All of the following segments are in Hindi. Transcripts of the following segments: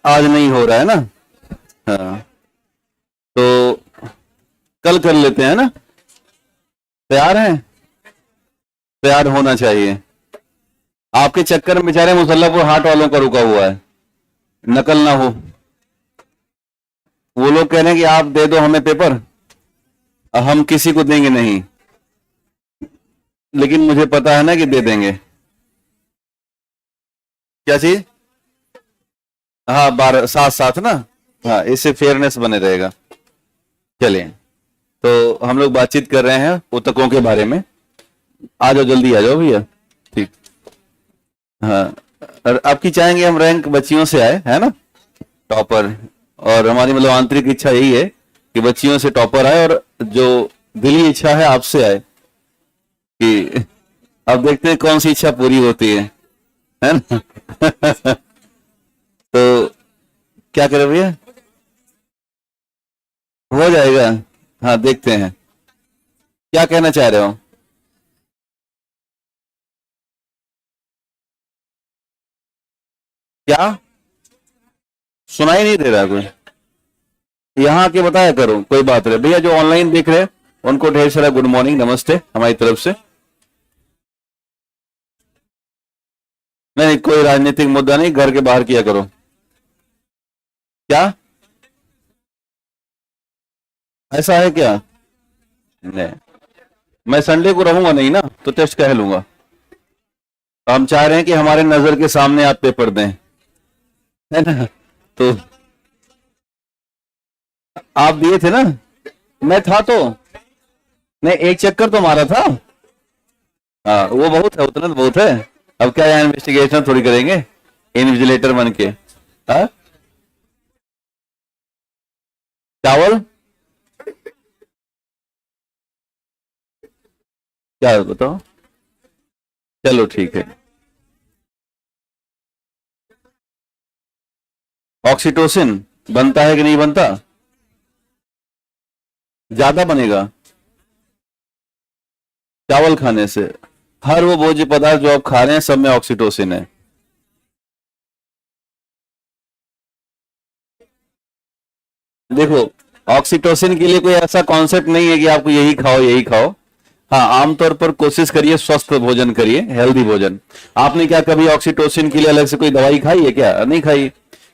आज नहीं हो रहा है ना। हाँ, तो कल कर लेते हैं ना। तैयार हैं? तैयार होना चाहिए। आपके चक्कर में बेचारे मुसल्लापुर हाट वालों का रुका हुआ है, नकल ना हो। वो लोग कह रहे हैं कि आप दे दो हमें पेपर, हम किसी को देंगे नहीं, लेकिन मुझे पता है ना कि दे देंगे। क्या चीज? हाँ, 12 साथ साथ ना। हाँ, इससे फेयरनेस बने रहेगा। चलिए, तो हम लोग बातचीत कर रहे हैं पुस्तकों के बारे में। आ जाओ, जल्दी आ जाओ भैया। ठीक। हाँ, और आपकी चाहेंगे हम रैंक बच्चियों से आए, है ना, टॉपर। और हमारी मतलब आंतरिक इच्छा यही है कि बच्चियों से टॉपर आए, और जो दिली इच्छा है आपसे आए कि अब देखते हैं कौन सी इच्छा पूरी होती है ना। तो क्या करें भैया? हो जाएगा। हाँ, देखते हैं क्या कहना चाह रहे हो। क्या सुनाई नहीं दे रहा कोई? यहाँ आके बताया करो, कोई बात नहीं भैया। जो ऑनलाइन देख रहे हैं उनको ढेर सारा गुड मॉर्निंग, नमस्ते हमारी तरफ से। नहीं, कोई राजनीतिक मुद्दा नहीं, घर के बाहर किया करो। क्या ऐसा है क्या? नहीं, मैं संडे को रहूंगा नहीं ना, तो टेस्ट कह लूंगा। तो हम चाह रहे हैं कि हमारे नजर के सामने आप पेपर दें, है ना। तो आप दिए थे ना? मैं था तो नहीं, एक चक्कर तो मारा था। हाँ, वो बहुत है, उतना तो बहुत है। अब क्या यहाँ इन्वेस्टिगेशन थोड़ी करेंगे इन्विजिलेटर बन के। हाँ, चावल क्या बताओ। चलो ठीक है। ऑक्सीटोसिन बनता है कि नहीं बनता? ज्यादा बनेगा चावल खाने से। हर वो भोज्य पदार्थ जो आप खा रहे हैं सब में ऑक्सीटोसिन है। देखो, ऑक्सीटोसिन के लिए कोई ऐसा कॉन्सेप्ट नहीं है कि आपको यही खाओ यही खाओ। हाँ, आमतौर पर कोशिश करिए स्वस्थ भोजन करिए, हेल्दी भोजन। आपने क्या कभी ऑक्सीटोसिन के लिए अलग से कोई दवाई खाई है क्या? नहीं खाई।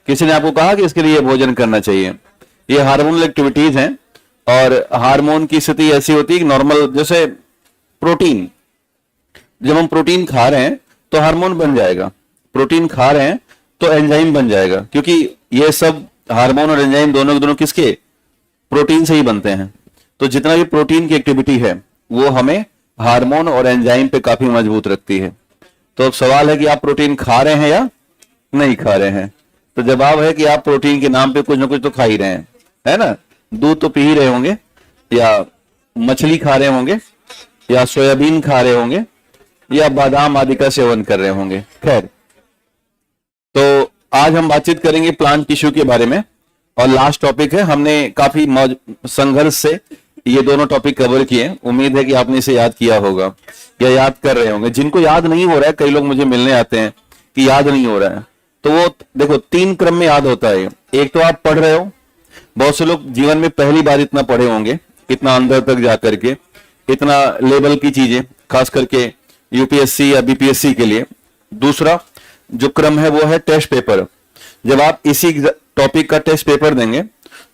किसी ने आपको कहा कि इसके लिए भोजन करना चाहिए? ये हार्मोनल एक्टिविटीज हैं, और हार्मोन की स्थिति ऐसी होती है कि नॉर्मल, जैसे प्रोटीन, जब हम प्रोटीन खा रहे हैं तो हार्मोन बन जाएगा, प्रोटीन खा रहे हैं तो एंजाइम बन जाएगा, क्योंकि ये सब हार्मोन और एंजाइम दोनों के दोनों किसके? प्रोटीन से ही बनते हैं। तो जितना भी प्रोटीन की एक्टिविटी है वो हमें हार्मोन और एंजाइम पे काफी मजबूत रखती है। तो अब सवाल है कि आप प्रोटीन खा रहे हैं या नहीं खा रहे हैं। तो जवाब है कि आप प्रोटीन के नाम पे कुछ ना कुछ तो खा ही रहे हैं, है ना। दूध तो पी ही रहे होंगे, या मछली खा रहे होंगे, या सोयाबीन खा रहे होंगे, या बादाम आदि का सेवन कर रहे होंगे। खैर, तो आज हम बातचीत करेंगे प्लांट टिश्यू के बारे में, और लास्ट टॉपिक है, हमने काफी संघर्ष से ये दोनों टॉपिक कवर किए। उम्मीद है कि आपने इसे याद किया होगा या याद कर रहे होंगे। जिनको याद नहीं हो रहा है, कई लोग मुझे मिलने आते हैं कि याद नहीं हो रहा है, तो वो देखो 3 क्रम में याद होता है। एक तो आप पढ़ रहे हो, बहुत से लोग जीवन में पहली बार इतना पढ़े होंगे, इतना अंदर तक जाकर के, इतना लेवल की चीजें, खास करके यूपीएससी या बीपीएससी के लिए। दूसरा जो क्रम है वो है टेस्ट पेपर। जब आप इसी टॉपिक का टेस्ट पेपर देंगे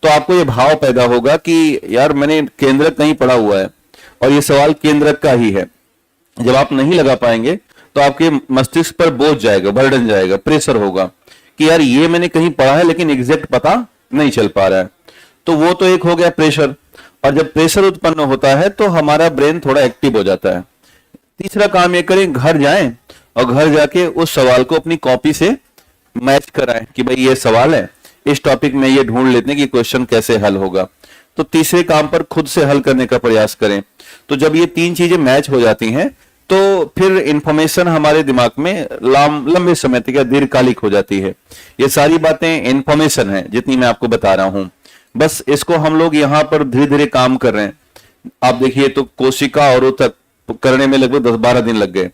तो आपको ये भाव पैदा होगा कि यार मैंने केंद्रक नहीं पढ़ा हुआ है, और ये सवाल केंद्रक का ही है। जब आप नहीं लगा पाएंगे तो आपके मस्तिष्क पर बोझ जाएगा, बर्डन जाएगा, प्रेशर होगा कि यार ये मैंने कहीं पढ़ा है लेकिन एग्जैक्ट पता नहीं चल पा रहा है। तो वो तो एक हो गया प्रेशर, और जब प्रेशर उत्पन्न होता है तो हमारा ब्रेन थोड़ा एक्टिव हो जाता है। तीसरा काम ये करें, घर जाएं और घर जाके उस सवाल को अपनी कॉपी से मैच कराएं कि भाई ये सवाल है, इस टॉपिक में ये ढूंढ लेते हैं कि क्वेश्चन कैसे हल होगा। तो तीसरे काम पर खुद से हल करने का प्रयास करें। तो जब ये 3 चीजें मैच हो जाती हैं तो फिर इंफॉर्मेशन हमारे दिमाग में लंबे समय तक या दीर्घकालिक हो जाती है। ये सारी बातें इंफॉर्मेशन है जितनी मैं आपको बता रहा हूं, बस इसको हम लोग यहाँ पर धीरे धीरे काम कर रहे हैं। आप देखिए, तो कोशिका और तक करने में लगभग 10-12 दिन लग गए।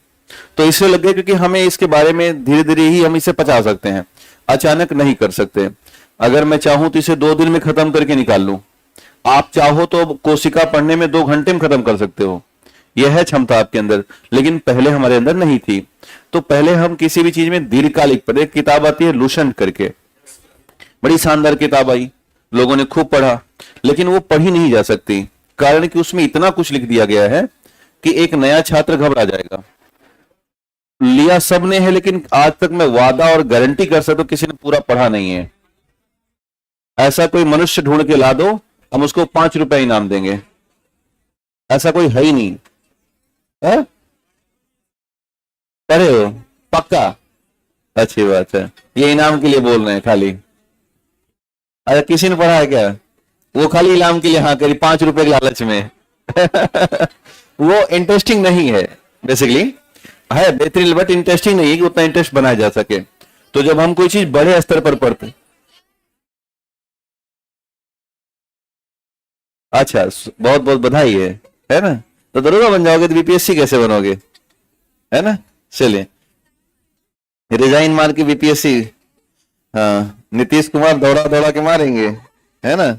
तो इससे लग गए क्योंकि हमें इसके बारे में धीरे धीरे ही हम इसे पचा सकते हैं। अचानक नहीं कर सकते। अगर मैं चाहूं तो इसे 2 दिन में खत्म करके निकाल लूं। आप चाहो तो कोशिका पढ़ने में 2 घंटे में खत्म कर सकते हो। यह है क्षमता आपके अंदर, लेकिन पहले हमारे अंदर नहीं थी। तो पहले हम किसी भी चीज में दीर्घकालिक पर, एक किताब आती है लूसेंट करके, बड़ी शानदार किताब आई, लोगों ने खूब पढ़ा, लेकिन वो पढ़ी नहीं जा सकती। कारण कि उसमें इतना कुछ लिख दिया गया है कि एक नया छात्र घबरा जाएगा। लिया सबने है, लेकिन आज तक मैं वादा और गारंटी कर सकता हूं किसी ने पूरा पढ़ा नहीं है। ऐसा कोई मनुष्य ढूंढ के ला दो, हम उसको 5 रुपए इनाम देंगे। ऐसा कोई है ही नहीं है? पढ़े हो पक्का? अच्छी बात है, ये इनाम के लिए बोल रहे हैं खाली। अरे किसी ने पढ़ा है क्या? वो खाली इनाम के लिए हाँ करी, 5 रुपए के लालच में। वो इंटरेस्टिंग नहीं है, बेसिकली है बेहतरीन, बट इंटरेस्टिंग नहीं है कि उतना इंटरेस्ट बनाया जा सके। तो जब हम कोई चीज बड़े स्तर पर पढ़ते, अच्छा बहुत बहुत बधाई है ना? तो दरोगा बन जाओगे तो बीपीएससी कैसे बनोगे, है ना? चलिए, रिजाइन मार के बीपीएससी, हाँ नीतीश कुमार दौड़ा दौड़ा के मारेंगे, है ना?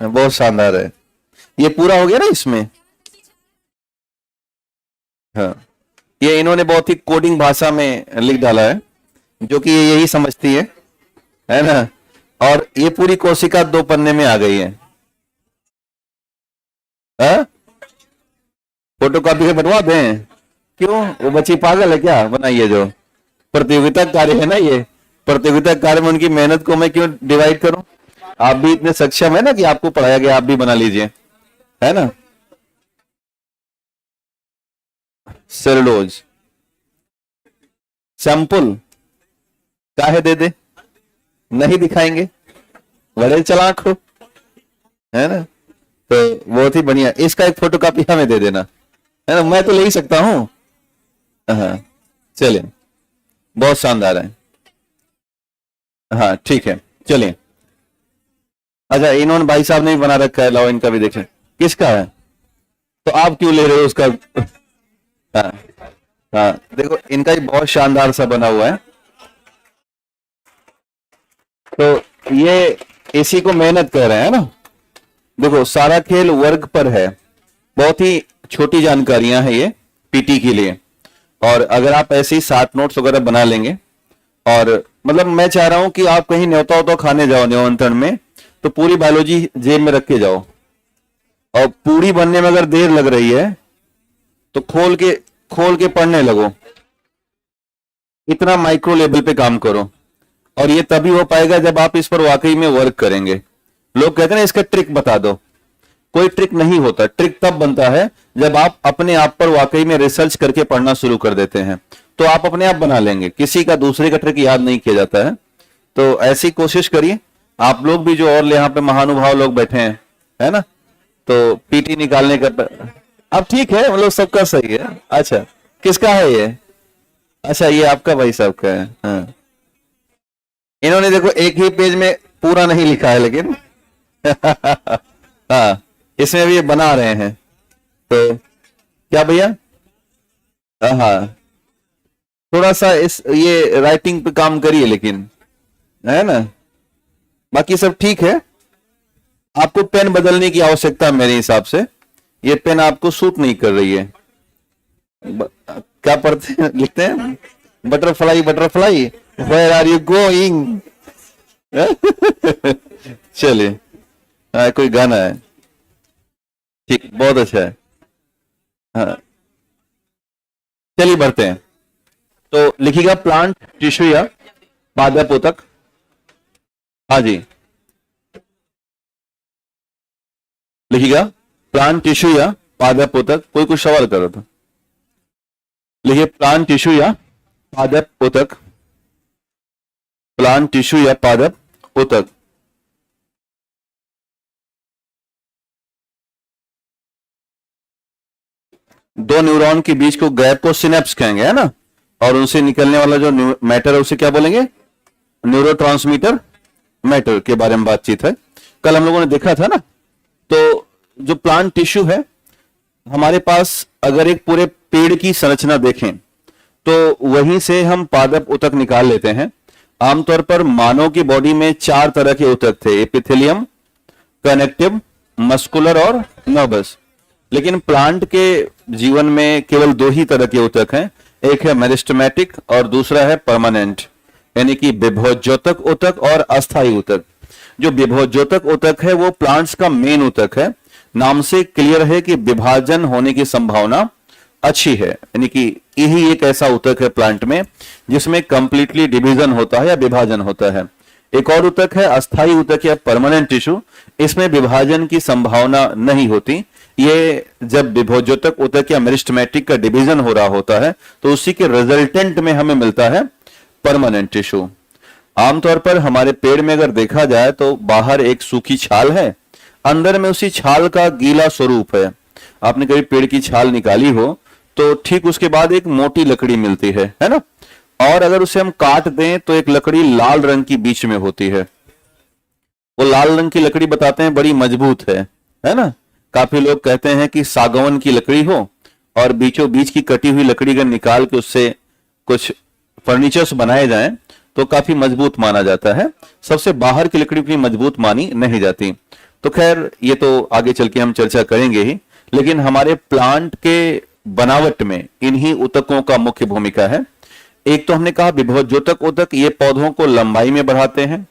बहुत शानदार है। ये पूरा हो गया ना इसमें? हाँ, ये इन्होंने बहुत ही कोडिंग भाषा में लिख डाला है, जो कि ये यही समझती है ना? और ये पूरी कोशिका 2 पन्ने में आ गई है। फोटोकॉपी से बनवा दें? क्यों, वो बच्ची पागल है क्या? बनाइए, जो प्रतियोगिता कार्य है ना, ये प्रतियोगिता कार्य में उनकी मेहनत को मैं क्यों डिवाइड करूं? आप भी इतने सक्षम है ना कि आपको पढ़ाया गया, आप भी बना लीजिए, है ना? सेलुलोज सैंपल काहे दे दे, नहीं दिखाएंगे, बड़े चालाक हो, है ना? तो बहुत ही बढ़िया, इसका एक फोटोकॉपी हमें दे देना, है ना? मैं तो ले ही सकता हूं। हाँ चलिए, बहुत शानदार है। हाँ ठीक है, चलिए। अच्छा, इन्होंने भाई साहब ने भी बना रखा है, लाओ इनका भी देखें। किसका है? तो आप क्यों ले रहे हो उसका? हाँ हाँ, देखो इनका भी बहुत शानदार सा बना हुआ है। तो ये इसी को मेहनत कर रहे हैं ना। देखो सारा खेल वर्ग पर है, बहुत ही छोटी जानकारियां हैं ये पीटी के लिए। और अगर आप ऐसे ही 7 नोट्स वगैरह बना लेंगे, और मतलब मैं चाह रहा हूं कि आप कहीं न्योता वोता खाने जाओ निमंत्रण में, तो पूरी बायोलॉजी जेब में रख के जाओ। और पूरी बनने में अगर देर लग रही है तो खोल के पढ़ने लगो, इतना माइक्रो लेवल पे काम करो। और ये तभी हो पाएगा जब आप इस पर वाकई में वर्क करेंगे। लोग कहते हैं ना इसका ट्रिक बता दो, कोई ट्रिक नहीं होता। ट्रिक तब बनता है जब आप अपने आप पर वाकई में रिसर्च करके पढ़ना शुरू कर देते हैं, तो आप अपने आप बना लेंगे। किसी का दूसरे का ट्रिक याद नहीं किया जाता है। तो ऐसी कोशिश करिए आप लोग भी, जो और यहाँ पे महानुभाव लोग बैठे हैं, है ना? तो पीटी निकालने का अब ठीक है, मतलब सबका सही है। अच्छा, किसका है ये? अच्छा, ये आपका भाई साहब का है। हाँ, इन्होंने देखो एक ही पेज में पूरा नहीं लिखा है, लेकिन हाँ इसमें भी ये बना रहे हैं। तो क्या भैया, हाँ थोड़ा सा इस ये राइटिंग पे काम करिए, लेकिन है ना, बाकी सब ठीक है। आपको पेन बदलने की आवश्यकता है मेरे हिसाब से, ये पेन आपको सूट नहीं कर रही है। क्या पढ़ते हैं, लिखते हैं butterfly butterfly where are you going. चलिए, कोई गाना है, ठीक, बहुत अच्छा है। हाँ चलिए बढ़ते हैं। तो लिखिएगा प्लांट टिश्यू या पादप ऊतक। हाँ जी, लिखिएगा प्लांट टिश्यू या पादप ऊतक। कोई कुछ सवाल करो तो लिखिए प्लांट टिश्यू या पादप ऊतक। प्लांट टिश्यू या पादप ऊतक। दो न्यूरॉन के बीच को गैप को सिनेप्स कहेंगे, है ना? और उनसे निकलने वाला जो मैटर है उसे क्या बोलेंगे? न्यूरोट्रांसमीटर मैटर के बारे में बातचीत है। कल हम लोगों ने देखा था ना। तो जो प्लांट टिश्यू है हमारे पास, अगर एक पूरे पेड़ की संरचना देखें तो वहीं से हम पादप ऊतक निकाल लेते हैं। आमतौर पर मानव की बॉडी में 4 तरह के ऊतक थे, एपिथेलियम, कनेक्टिव, मस्कुलर और नर्वस। लेकिन प्लांट के जीवन में केवल 2 ही तरह के ऊतक हैं, एक है मेरिस्टेमेटिक और दूसरा है परमानेंट, यानी कि विभोज्योतक ऊतक और अस्थायी ऊतक। जो विभोज्योतक ऊतक है वो प्लांट्स का मेन ऊतक है। नाम से क्लियर है कि विभाजन होने की संभावना अच्छी है, यानी कि यही एक ऐसा ऊतक है प्लांट में जिसमें कंप्लीटली डिवीजन होता है या विभाजन होता है। एक और ऊतक है अस्थायी ऊतक या परमानेंट टिश्यू, इसमें विभाजन की संभावना नहीं होती। ये जब विभोज्योतक ऊतक या मेरिस्टेमेटिक का डिवीजन हो रहा होता है तो उसी के रिजल्टेंट में हमें मिलता है परमानेंट टिश्यू। आमतौर पर हमारे पेड़ में अगर देखा जाए तो बाहर एक सूखी छाल है, अंदर में उसी छाल का गीला स्वरूप है। आपने कभी पेड़ की छाल निकाली हो तो ठीक उसके बाद एक मोटी लकड़ी मिलती है ना, और अगर उसे हम काट दें तो एक लकड़ी लाल रंग की बीच में होती है। वो लाल रंग की लकड़ी बताते हैं बड़ी मजबूत है ना। काफी लोग कहते हैं कि सागवान की लकड़ी हो और बीचों बीच की कटी हुई लकड़ी अगर निकाल के उससे कुछ फर्नीचर्स बनाए जाएं तो काफी मजबूत माना जाता है। सबसे बाहर की लकड़ी उतनी मजबूत मानी नहीं जाती। तो खैर ये तो आगे चल के हम चर्चा करेंगे ही, लेकिन हमारे प्लांट के बनावट में इन्हीं ऊतकों का मुख्य भूमिका है। एक तो हमने कहा विभोज्योतक ऊतक, ये पौधों को लंबाई में बढ़ाते हैं,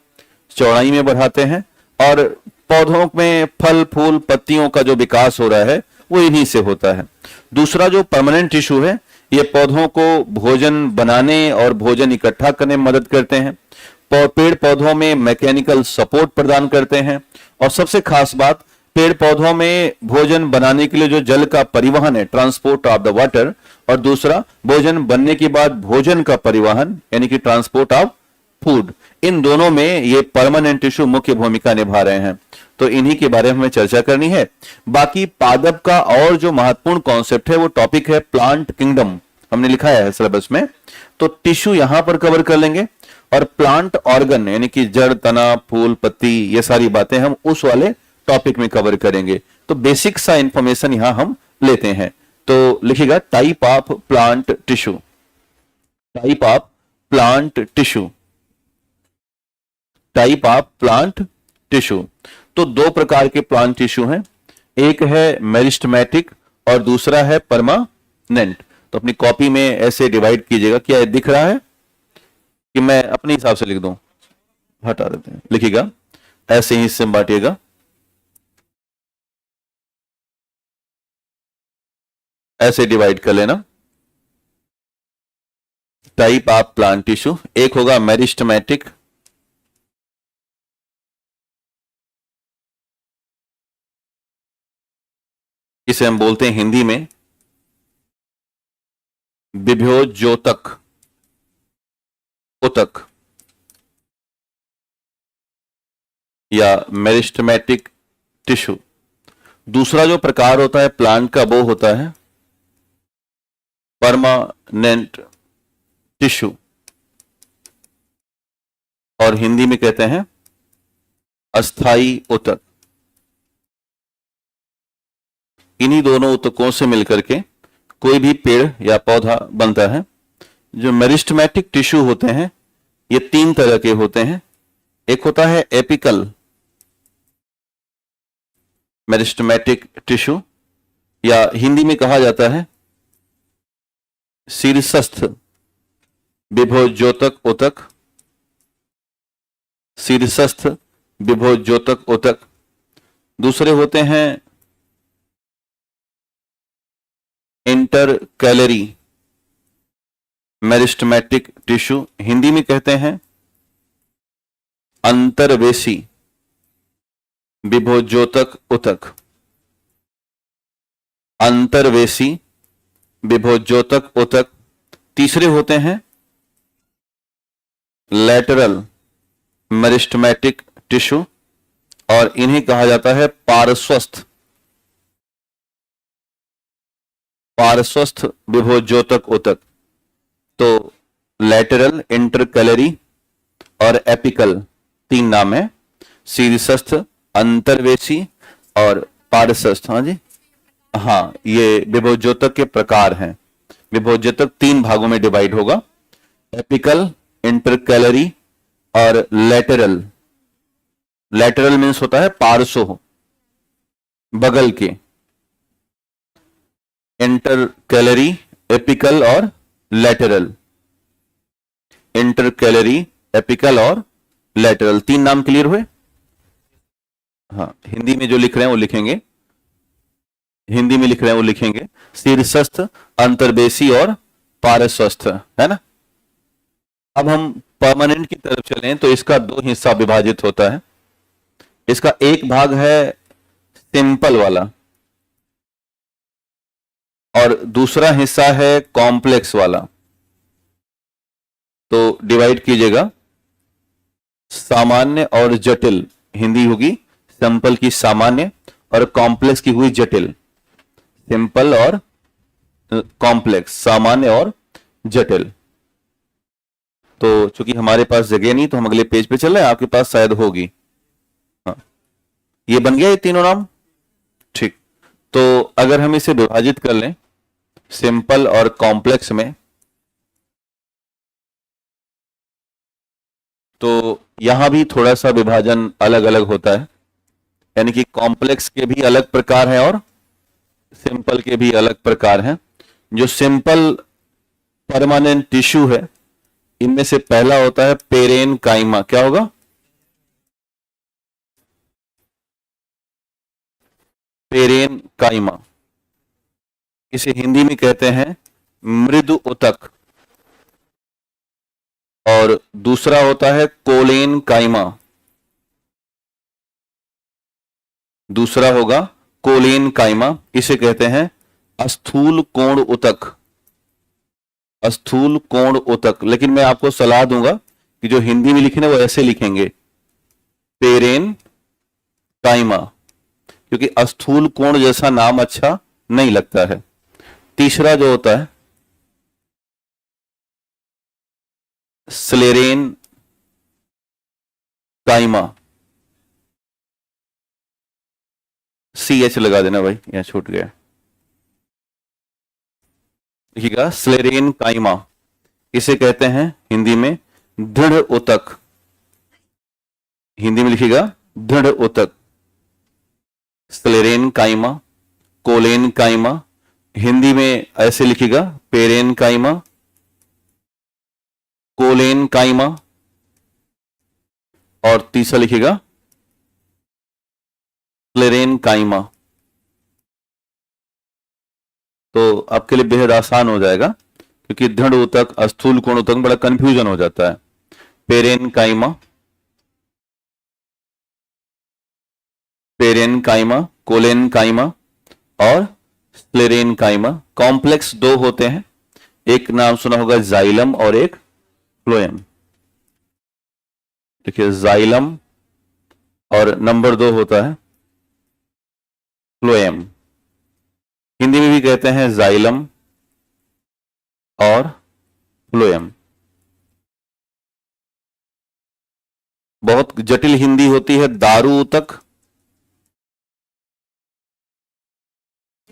चौड़ाई में बढ़ाते हैं, और पौधों में फल फूल पत्तियों का जो विकास हो रहा है वो इन्हीं से होता है। दूसरा जो परमानेंट टिश्यू है, ये पौधों को भोजन बनाने और भोजन इकट्ठा करने में मदद करते हैं, पेड़ पौधों में मैकेनिकल सपोर्ट प्रदान करते हैं, और सबसे खास बात, पेड़ पौधों में भोजन बनाने के लिए जो जल का परिवहन है, ट्रांसपोर्ट ऑफ द वाटर, और दूसरा भोजन बनने के बाद भोजन का परिवहन यानी कि ट्रांसपोर्ट ऑफ फूड, इन दोनों में ये परमानेंट टिश्यू मुख्य भूमिका निभा रहे हैं। तो इन्हीं के बारे में हमें चर्चा करनी है। बाकी पादप का और जो महत्वपूर्ण कॉन्सेप्ट है वो टॉपिक है प्लांट किंगडम, हमने लिखा है सिलेबस में, तो टिश्यू यहां पर कवर कर लेंगे, और प्लांट ऑर्गन यानी कि जड़, तना, फूल, पत्ती, ये सारी बातें हम उस वाले टॉपिक में कवर करेंगे। तो बेसिक सा इंफॉर्मेशन यहां हम लेते हैं। तो लिखिएगा type of plant tissue, type of plant tissue, type of plant tissue. तो 2 प्रकार के प्लांट टिश्यू हैं, एक है मेरिस्टेमेटिक और दूसरा है परमानेंट। तो अपनी कॉपी में ऐसे डिवाइड कीजिएगा। क्या ये दिख रहा है कि मैं अपने हिसाब से लिख दूं? हटा देते हैं, लिखिएगा ऐसे ही हिस्से में बांटिएगा, ऐसे डिवाइड कर लेना। टाइप ऑफ प्लांट टिश्यू, एक होगा मेरिस्टेमेटिक, इसे हम बोलते हैं हिंदी में विभोज्योतक ऊतक या मेरिस्टेमेटिक टिश्यू। दूसरा जो प्रकार होता है प्लांट का वो होता है परमानेंट टिश्यू, और हिंदी में कहते हैं अस्थाई ऊतक। इन्हीं दोनों ऊतकों से मिलकर के कोई भी पेड़ या पौधा बनता है। जो मेरिस्टेमेटिक टिश्यू होते हैं ये 3 तरह के होते हैं। एक होता है एपिकल मेरिस्टेमेटिक टिश्यू, या हिंदी में कहा जाता है शीर्षस्थ विभोज्योतक ऊतक, शीर्षस्थ विभोज्योतक ऊतक। दूसरे होते हैं इंटरकैलरी मेरिस्टेमेटिक टिश्यू, हिंदी में कहते हैं अंतर्वेशी विभोज्योतक ऊतक, अंतर्वेशी विभोज्योतक ऊतक। तीसरे होते हैं लैटरल मेरिस्टेमेटिक टिश्यू, और इन्हें कहा जाता है पार्श्वस्थ विभोज्योतक ऊतक। तो लैटरल, इंटरकैलरी और एपिकल 3 नाम है, शीर्षस्थ, अंतर्वेशी और पार्श्वस्थ। हाँ जी, हाँ, ये विभोज्योतक के प्रकार हैं। विभोज्योतक 3 भागों में डिवाइड होगा, एपिकल, इंटरकैलरी और लेटरल, लेटरल मीन्स होता है पार्श्व, बगल के। इंटरकैलरी, एपिकल और लेटरल, इंटरकैलरी, एपिकल और लेटरल, तीन नाम क्लियर हुए। हाँ, हिंदी में जो लिख रहे हैं वो लिखेंगे, हिंदी में लिख रहे हैं वो लिखेंगे, शीर्षस्थ, अंतर्वेशी और पार्श्वस्थ, है ना। अब हम परमानेंट की तरफ चलें तो इसका दो हिस्सा विभाजित होता है। इसका एक भाग है सिंपल वाला और दूसरा हिस्सा है कॉम्प्लेक्स वाला। तो डिवाइड कीजिएगा, सामान्य और जटिल, हिंदी होगी सिंपल की सामान्य और कॉम्प्लेक्स की हुई जटिल। सिंपल और कॉम्प्लेक्स, सामान्य और जटिल। तो चूंकि हमारे पास जगह नहीं तो हम अगले पेज पे चल रहे हैं, आपके पास शायद होगी। हाँ, ये बन गया ये तीनों नाम, ठीक। तो अगर हम इसे विभाजित कर लें सिंपल और कॉम्प्लेक्स में, तो यहां भी थोड़ा सा विभाजन अलग अलग होता है, यानी कि कॉम्प्लेक्स के भी अलग प्रकार हैं और सिंपल के भी अलग प्रकार हैं। जो सिंपल परमानेंट टिश्यू है, इनमें से पहला होता है पेरेन काइमा। क्या होगा? पेरेन काइमा, इसे हिंदी में कहते हैं मृदु उतक। और दूसरा होता है कोलेन काइमा, दूसरा होगा कोलेन काइमा, इसे कहते हैं स्थूल कोण उतक, स्थूल कोण उतक। लेकिन मैं आपको सलाह दूंगा कि जो हिंदी में लिखे ना वो ऐसे लिखेंगे, पेरेन काइमा, क्योंकि स्थूल कोण जैसा नाम अच्छा नहीं लगता है। तीसरा जो होता है स्लेरेन काइमा, CH लगा देना भाई, यहां छूट गया, देखिएगा स्लेरेन काइमा, इसे कहते हैं हिंदी में दृढ़ उतक, हिंदी में लिखिएगा दृढ़ उतक। स्लेरेन काइमा, कोलेन काइमा, हिंदी में ऐसे लिखिएगा पेरेन काइमा, कोलेन काइमा, और तीसरा लिखिएगा स्लेरेन काइमा। तो आपके लिए बेहद आसान हो जाएगा, क्योंकि दृढ़ उतक, स्थूल कोण उतक बड़ा कंफ्यूजन हो जाता है। पेरेन काइमा, पेरेन काइमा, कोलेन काइमा और स्लेरेन काइमा। कॉम्प्लेक्स दो होते हैं, एक नाम सुना होगा जाइलम और एक फ्लोएम। देखिए जाइलम और नंबर 2 होता है फ्लोएम। हिंदी में भी कहते हैं जाइलम और फ्लोएम। बहुत जटिल हिंदी होती है दारू उतक,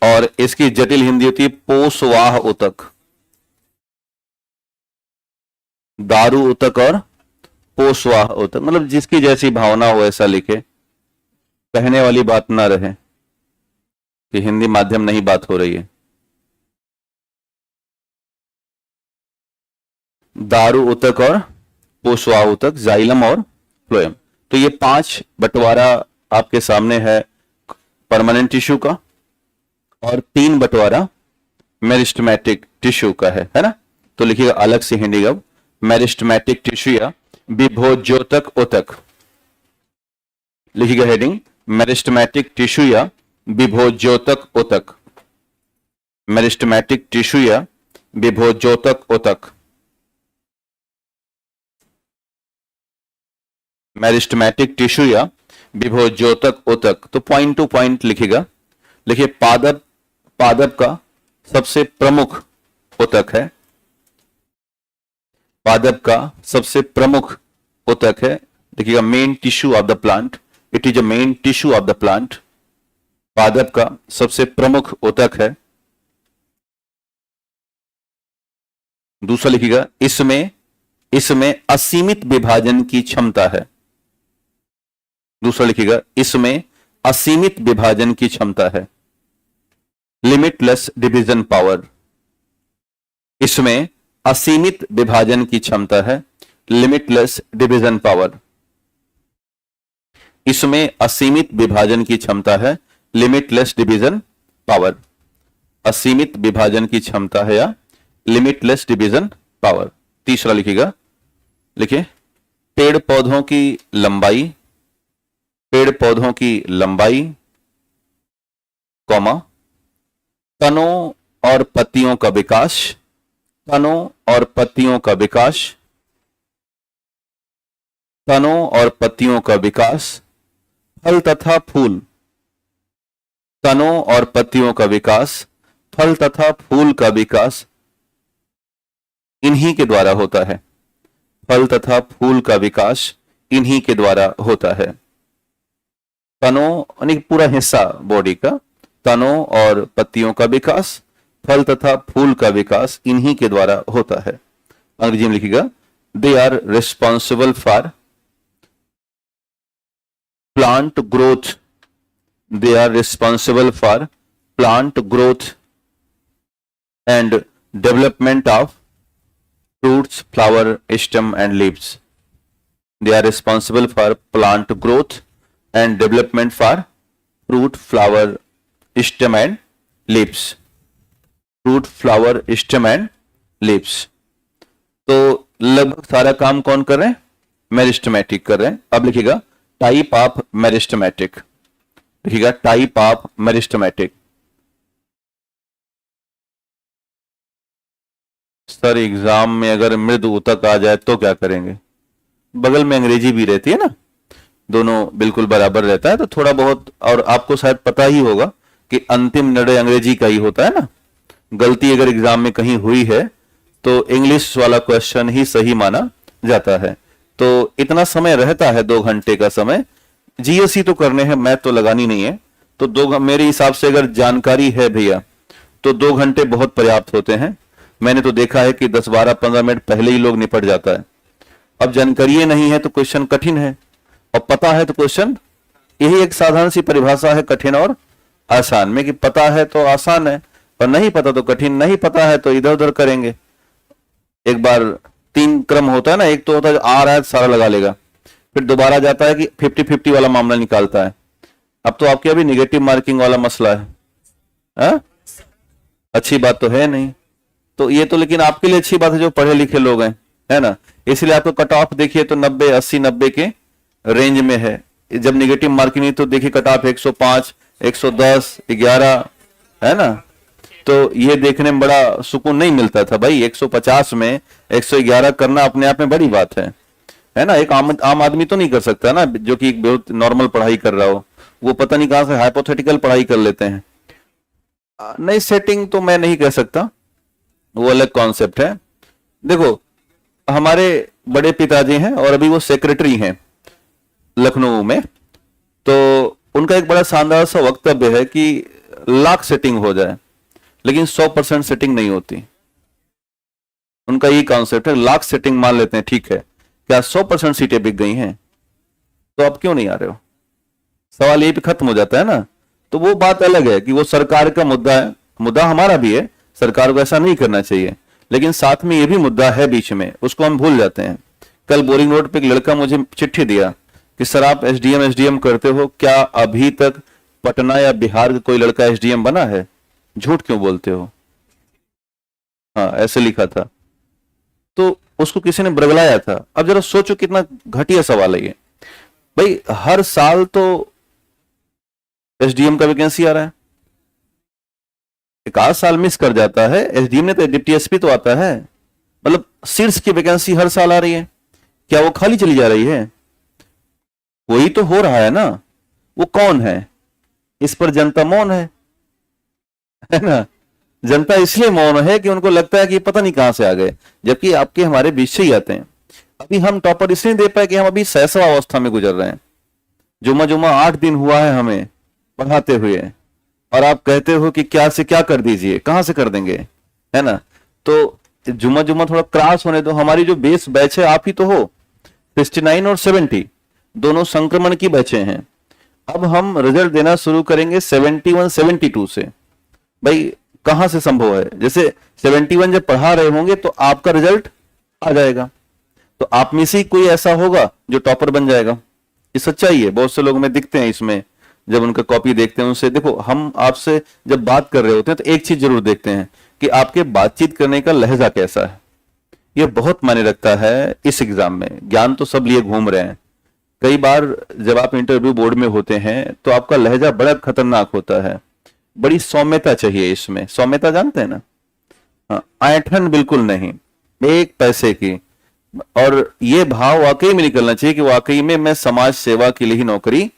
और इसकी जटिल हिंदी होती है पोषवाह उतक। दारू उतक और पोषवाह उतक, मतलब जिसकी जैसी भावना हो ऐसा लिखे, कहने वाली बात ना रहे कि हिंदी माध्यम नहीं बात हो रही है। दारू उतक और पोषवाह उतक, जाइलम और फ्लोएम। तो ये 5 बंटवारा आपके सामने है परमानेंट टिश्यू का, और 3 बंटवारा मेरिस्टेमेटिक टिश्यू का है ना। तो लिखिएगा अलग से हिंदी अब, मेरिस्टेमेटिक टिश्यू या विभोज्योतक उतक, लिखिएगा हेडिंग मेरिस्टेमेटिक टिश्यू या विभोज्योतक उतक, मेरिस्टेमेटिक टिश्यू या विभोज्योतक उतक, मेरिस्टेमेटिक टिश्यू या विभोज्योतक उतक। तो पॉइंट टू पॉइंट लिखिएगा। लिखिए पादप, पादप का सबसे प्रमुख उतक है, पादप का सबसे प्रमुख उतक है। देखिएगा main tissue of the plant, it is a main tissue of the plant. पादप का सबसे प्रमुख उतक है। दूसरा लिखिएगा इसमें इसमें असीमित विभाजन की क्षमता है। दूसरा लिखिएगा, इसमें असीमित विभाजन की क्षमता है, लिमिटलेस डिवीजन पावर। इसमें असीमित विभाजन की क्षमता है, लिमिटलेस डिवीजन पावर। इसमें असीमित विभाजन की क्षमता है, लिमिटलेस डिवीजन पावर। असीमित विभाजन की क्षमता है या लिमिटलेस डिवीजन पावर। तीसरा लिखिएगा, लिखिए, पेड़ पौधों की लंबाई, पेड़ पौधों की लंबाई, कॉमा, तनों और पत्तियों का विकास, तनों और पत्तियों का विकास, तनों और पत्तियों का विकास, फल तथा फूल, तनों और पत्तियों का विकास, फल तथा फूल का विकास इन्हीं के द्वारा होता है। फल तथा फूल का विकास इन्हीं के द्वारा होता है। तनों यानी पूरा हिस्सा बॉडी का, तनों और पत्तियों का विकास, फल तथा फूल का विकास इन्हीं के द्वारा होता है। अंग्रेजी में लिखिएगा, they are responsible for plant growth, they are responsible for plant growth and development of fruits, flower, stem and leaves. They are responsible for plant growth and development for fruit, flower, stem and leaves. Fruit, flower, stem and leaves. तो लगभग सारा काम कौन कर रहे हैं? मेरिस्टेमेटिक कर रहे हैं। अब लिखिएगा टाइप ऑफ मेरिस्टेमेटिक, लिखिएगा type of meristematic. Sir exam में अगर मृद ऊतक आ जाए तो क्या करेंगे? बगल में अंग्रेजी भी रहती है ना, दोनों बिल्कुल बराबर रहता है, तो थोड़ा बहुत, और आपको शायद पता ही होगा कि अंतिम निर्णय अंग्रेजी का ही होता है ना। गलती अगर एग्जाम में कहीं हुई है तो इंग्लिश वाला क्वेश्चन ही सही माना जाता है। तो इतना समय रहता है, 2 घंटे का समय। जीएसई तो करने हैं, मैथ तो लगानी नहीं है, तो मेरे हिसाब से अगर जानकारी है भैया तो 2 घंटे बहुत पर्याप्त होते हैं। मैंने तो देखा है कि 10, 12, 15 मिनट पहले ही लोग निपट जाता है। अब जानकारी नहीं है तो क्वेश्चन कठिन है, और पता है तो क्वेश्चन, यही एक साधारण सी परिभाषा है कठिन और आसान में, कि पता है तो आसान है और नहीं पता तो कठिन, नहीं पता है तो इधर उधर करेंगे। एक बार 3 क्रम होता है ना, एक तो होता है आ रहा है सारा लगा लेगा, फिर दोबारा जाता है कि 50-50 वाला मामला निकालता है। अब तो आपके अभी निगेटिव मार्किंग वाला मसला है, अच्छी बात तो है नहीं। तो ये तो लेकिन आपके लिए अच्छी बात है जो पढ़े लिखे लोग हैं, है ना, इसलिए आपको कट ऑफ देखिए तो 90, 80, 90 के रेंज में है। जब निगेटिव मार्किंग नहीं तो देखिए कट ऑफ 105, 110, 11, है ना। तो ये देखने में बड़ा सुकून नहीं मिलता था भाई। 150 में 111 करना अपने आप में बड़ी बात है ना। एक आम आदमी तो नहीं कर सकता ना, जो कि बहुत नॉर्मल पढ़ाई कर रहा हो, वो पता नहीं कहां से हाइपोथेटिकल पढ़ाई कर लेते हैं। नई सेटिंग तो मैं नहीं कह सकता, वो अलग कॉन्सेप्ट है। देखो हमारे बड़े पिताजी हैं और अभी वो सेक्रेटरी हैं लखनऊ में, तो उनका एक बड़ा शानदार सा वक्तव्य है कि लाख सेटिंग हो जाए लेकिन 100% सेटिंग नहीं होती। उनका यही कॉन्सेप्ट है, लाख सेटिंग मान लेते हैं, ठीक है, क्या 100% सीटें बिक गई हैं तो आप क्यों नहीं आ रहे हो? सवाल यही पे खत्म हो जाता है ना। तो वो बात अलग है कि वो सरकार का मुद्दा है, मुद्दा हमारा भी है, सरकार को ऐसा नहीं करना चाहिए, लेकिन साथ में ये भी मुद्दा है बीच में, उसको हम भूल जाते हैं। कल बोरिंग रोड पे एक लड़का मुझे चिट्ठी दिया कि सर आप एसडीएम करते हो, क्या अभी तक पटना या बिहार का कोई लड़का एसडीएम बना है? झूठ क्यों बोलते हो? हाँ ऐसे लिखा था, तो उसको किसी ने बरगलाया था। अब जरा सोचो कितना घटिया सवाल है ये भाई। हर साल तो एसडीएम का वैकेंसी आ रहा है, एक आध साल मिस कर जाता है। एसडीएम ने तो डिप्टी एसपी तो आता है, मतलब शीर्ष की वैकेंसी हर साल आ रही है, क्या वो खाली चली जा रही है? वही तो हो रहा है ना। वो कौन है? इस पर जनता मौन है ना। जनता इसलिए मौन है कि उनको लगता है कि पता नहीं कहां से आ गए, जबकि आपके हमारे बीच से ही आते हैं। अभी हम टॉपर इसलिए दे पाए कि हम अभी शैशव अवस्था में गुजर रहे हैं। जुम्मा 8 दिन हुआ है हमें पढ़ाते हुए, और आप कहते हो कि क्या से क्या कर दीजिए, कहां से कर देंगे, है ना। तो जुम्मा जुम्मा थोड़ा क्रॉस होने दो, हमारी जो बेस बैच है आप ही तो हो, 69 और 70 दोनों संक्रमण की बैचे हैं। अब हम रिजल्ट देना शुरू करेंगे 71 72 से। भाई कहां से संभव है, जैसे 71 जब पढ़ा रहे होंगे तो आपका रिजल्ट आ जाएगा, तो आप में से ही कोई ऐसा होगा जो टॉपर बन जाएगा। ये सच्चाई है, बहुत से लोग में दिखते हैं इसमें, जब उनका कॉपी देखते हैं उनसे। देखो हम आपसे जब बात कर रहे होते हैं तो एक चीज जरूर देखते हैं कि आपके बातचीत करने का लहजा कैसा है। यह बहुत मायने रखता है इस एग्जाम में। ज्ञान तो सब लिए घूम रहे हैं, कई बार जब आप इंटरव्यू बोर्ड में होते हैं तो आपका लहजा बड़ा खतरनाक होता है, बड़ी सौम्यता चाहिए इसमें। सौम्यता जानते हैं ना? हाँ, ऐंठन बिल्कुल नहीं, एक पैसे की। और ये भाव वाकई में निकलना चाहिए कि वाकई में मैं समाज सेवा के लिए ही नौकरी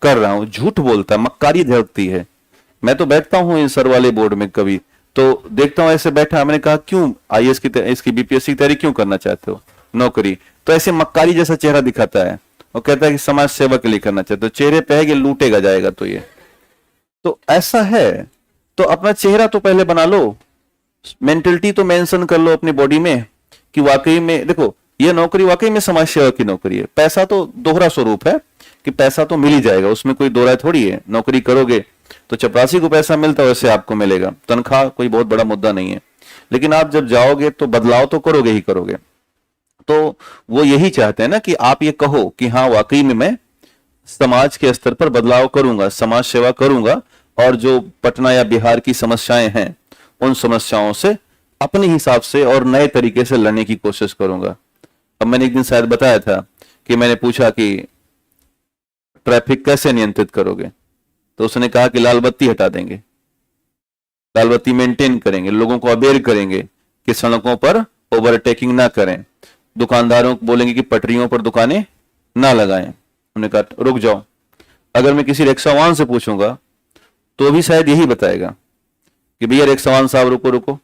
कर रहा हूं। झूठ बोलता है, मक्कारी झलकती है। मैं तो बैठता हूं इन सर वाले बोर्ड में, कभी तो देखता हूं ऐसे बैठा, मैंने कहा क्यों आईएएस की इसकी बीपीएससी की तैयारी क्यों करना चाहते हो नौकरी, तो ऐसे मक्कारी जैसा चेहरा दिखाता है और कहता है कि समाज सेवा के लिए करना चाहते हो। चेहरे पे है कि लूटेगा जाएगा, तो ये तो ऐसा है। तो अपना चेहरा तो पहले बना लो, मेंटलिटी तो मेंशन कर लो अपनी बॉडी में कि वाकई में देखो ये नौकरी वाकई में समाज सेवा की नौकरी है। पैसा तो दोहरा स्वरूप है कि पैसा तो मिल ही जाएगा, उसमें कोई दो राय थोड़ी है। नौकरी करोगे तो चपरासी को पैसा मिलता है वैसे आपको मिलेगा, तनख्वाह कोई बहुत बड़ा मुद्दा नहीं है। लेकिन आप जब जाओगे तो बदलाव तो करोगे ही करोगे। तो वो यही चाहते हैं ना कि आप ये कहो कि हाँ वाकई में मैं समाज के स्तर पर बदलाव करूंगा, समाज सेवा करूंगा, और जो पटना या बिहार की समस्याएं हैं उन समस्याओं से अपने हिसाब से और नए तरीके से लड़ने की कोशिश करूंगा। अब मैंने एक दिन शायद बताया था कि मैंने पूछा कि ट्रैफिक कैसे नियंत्रित करोगे, तो उसने कहा कि लाल बत्ती हटा देंगे, लाल बत्ती मेंटेन करेंगे, लोगों को अवेयर करेंगे कि सड़कों पर ओवरटेकिंग ना करें, दुकानदारों को बोलेंगे कि पटरियों पर दुकानें ना लगाएं। उन्होंने कहा रुक जाओ। अगर मैं किसी रिक्शावान से पूछूंगा तो भी शायद यही बताएगा कि भैया रिक्शावान साहब रुको रुको,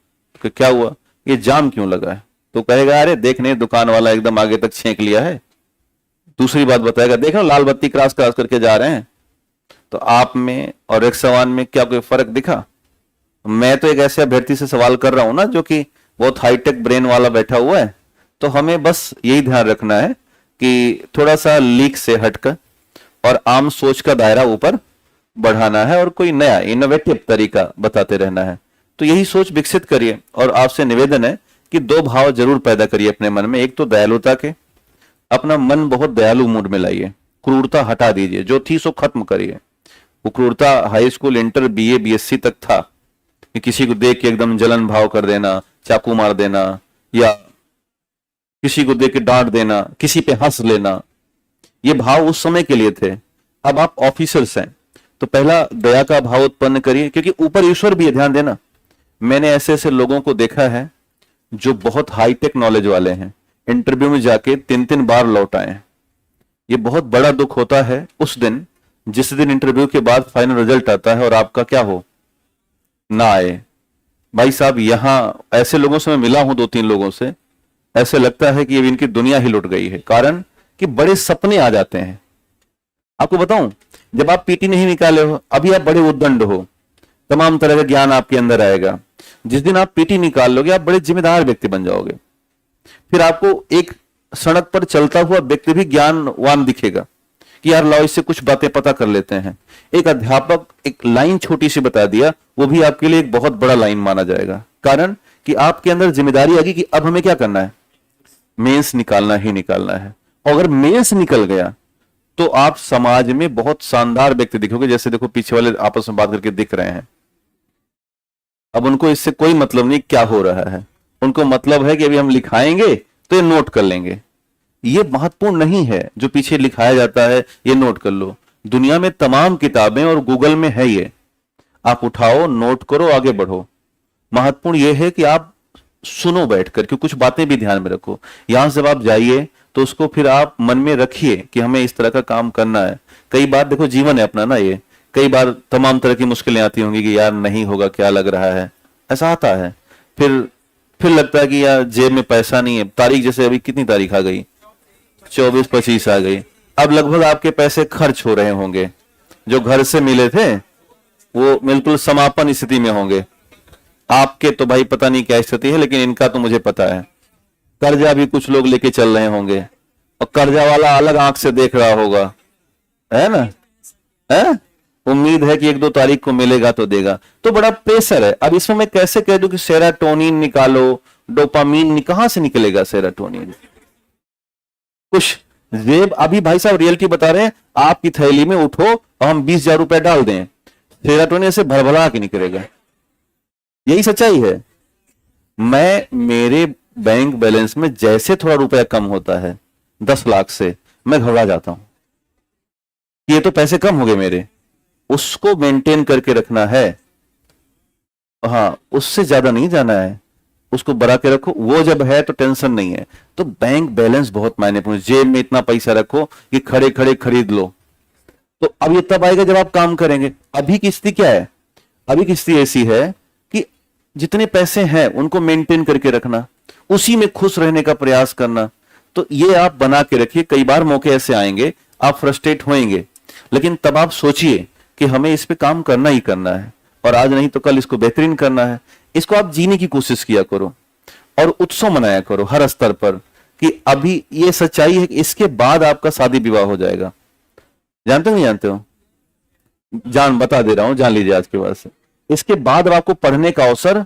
कि क्या हुआ, ये जाम क्यों लगा है, तो कहेगा अरे देखने दुकान वाला एकदम आगे तक छेंक लिया है। दूसरी बात बताएगा देखो लाल बत्ती क्रॉस क्रॉस करके जा रहे हैं। तो आप में और रिक्शावान में क्या कोई फर्क दिखा? मैं तो एक ऐसे अभ्यर्थी से सवाल कर रहा हूं ना जो कि बहुत हाईटेक ब्रेन वाला बैठा हुआ है। तो हमें बस यही ध्यान रखना है कि थोड़ा सा लीक से हटकर और आम सोच का दायरा ऊपर बढ़ाना है और कोई नया इनोवेटिव तरीका बताते रहना है। तो यही सोच विकसित करिए। और आपसे निवेदन है कि दो भाव जरूर पैदा करिए अपने मन में। एक तो दयालुता के, अपना मन बहुत दयालु मूड में लाइए, क्रूरता हटा दीजिए, जो थी सो खत्म करिए। वो क्रूरता high school, inter, BA, BSc तक था कि किसी को देख के एकदम जलन भाव कर देना, चाकू मार देना, या किसी को देख के डांट देना, किसी पे हंस लेना। ये भाव उस समय के लिए थे। अब आप ऑफिसर्स हैं तो पहला दया का भाव उत्पन्न करिए, क्योंकि ऊपर ईश्वर भी है। ध्यान देना, मैंने ऐसे ऐसे लोगों को देखा है जो बहुत हाईटेक नॉलेज वाले हैं, इंटरव्यू में जाके 3-3 बार लौट आए हैं। ये बहुत बड़ा दुख होता है उस दिन जिस दिन इंटरव्यू के बाद फाइनल रिजल्ट आता है और आपका क्या हो ना आए। भाई साहब, यहां ऐसे लोगों से मैं मिला हूं, 2-3 लोगों से, ऐसे लगता है कि इनकी दुनिया ही लुट गई है। कारण कि बड़े सपने आ जाते हैं। आपको बताऊं, जब आप पीटी नहीं निकाले हो, अभी आप बड़े उद्दंड हो, तमाम तरह का ज्ञान आपके अंदर आएगा। जिस दिन आप पीटी निकाल लोगे आप बड़े जिम्मेदार व्यक्ति बन जाओगे। फिर आपको एक सड़क पर चलता हुआ व्यक्ति भी ज्ञानवान दिखेगा कि यार लाओ इससे कुछ बातें पता कर लेते हैं। एक अध्यापक एक लाइन छोटी सी बता दिया, वो भी आपके लिए एक बहुत बड़ा लाइन माना जाएगा। कारण कि आपके अंदर जिम्मेदारी आ गई कि अब हमें क्या करना है, मेंस निकालना ही निकालना है। और अगर मेंस निकल गया तो आप समाज में बहुत शानदार व्यक्ति दिखोगे। जैसे देखो पीछे वाले आपस में बात करके दिख रहे हैं। अब उनको इससे कोई मतलब नहीं क्या हो रहा है, उनको मतलब है कि अभी हम लिखाएंगे तो ये नोट कर लेंगे। ये महत्वपूर्ण नहीं है जो पीछे लिखाया जाता है, ये नोट कर लो। दुनिया में तमाम किताबें और गूगल में है, ये आप उठाओ, नोट करो, आगे बढ़ो। महत्वपूर्ण यह है कि आप सुनो बैठकर, कि कुछ बातें भी ध्यान में रखो। यहां से जब आप जाइए तो उसको फिर आप मन में रखिए कि हमें इस तरह का काम करना है। कई बार देखो जीवन है अपना ना, ये कई बार तमाम तरह की मुश्किलें आती होंगी कि यार नहीं होगा, क्या लग रहा है, ऐसा आता है। फिर लगता है कि यार जेब में पैसा नहीं है। तारीख जैसे अभी कितनी तारीख आ गई, 24-25 आ गई। अब लगभग आपके पैसे खर्च हो रहे होंगे, जो घर से मिले थे वो बिल्कुल समापन स्थिति में होंगे। आपके तो भाई पता नहीं क्या स्थिति है, लेकिन इनका तो मुझे पता है। कर्जा भी कुछ लोग लेके चल रहे होंगे और कर्जा वाला अलग आंख से देख रहा होगा, है ना? है, उम्मीद है कि 1-2 तारीख को मिलेगा तो देगा, तो बड़ा प्रेशर है। अब इसमें मैं कैसे कह दूं कि सेरोटोनिन निकालो, डोपामीन कहां से निकलेगा सेरोटोनिन? कुछ जेब, अभी भाई साहब रियलिटी बता रहे हैं, आपकी थैली में उठो और हम 20,000 रुपए डाल दें, सेरोटोनिन से भरभरा के निकलेगा। यही सच्चाई है। मैं, मेरे बैंक बैलेंस में जैसे थोड़ा रुपया कम होता है 10 लाख से, मैं घबरा जाता हूं, ये तो पैसे कम हो गए मेरे, उसको मेंटेन करके रखना है। हाँ, उससे ज्यादा नहीं जाना है, उसको बढ़ा के रखो, वो जब है तो टेंशन नहीं है। तो बैंक बैलेंस बहुत मायनेपूर्ण, जेब में इतना पैसा रखो कि खड़े खड़े खरीद लो। तो अब ये तब आएगा जब आप काम करेंगे। अभी की स्थिति क्या है? अभी की स्थिति ऐसी है कि जितने पैसे हैं उनको मेंटेन करके रखना, उसी में खुश रहने का प्रयास करना। तो ये आप बना के रखिए। कई बार मौके ऐसे आएंगे, आप फ्रस्ट्रेट होएंगे, लेकिन तब आप सोचिए कि हमें इस पे काम करना ही करना है, और आज नहीं तो कल इसको बेहतरीन करना है। इसको आप जीने की कोशिश किया करो और उत्सव मनाया करो हर स्तर पर, कि अभी ये सच्चाई है कि इसके बाद आपका शादी विवाह हो जाएगा। जानते हो नहीं जानते हो? बता दे रहा हूं, जान लीजिए आज के बाद से। इसके बाद आपको पढ़ने का अवसर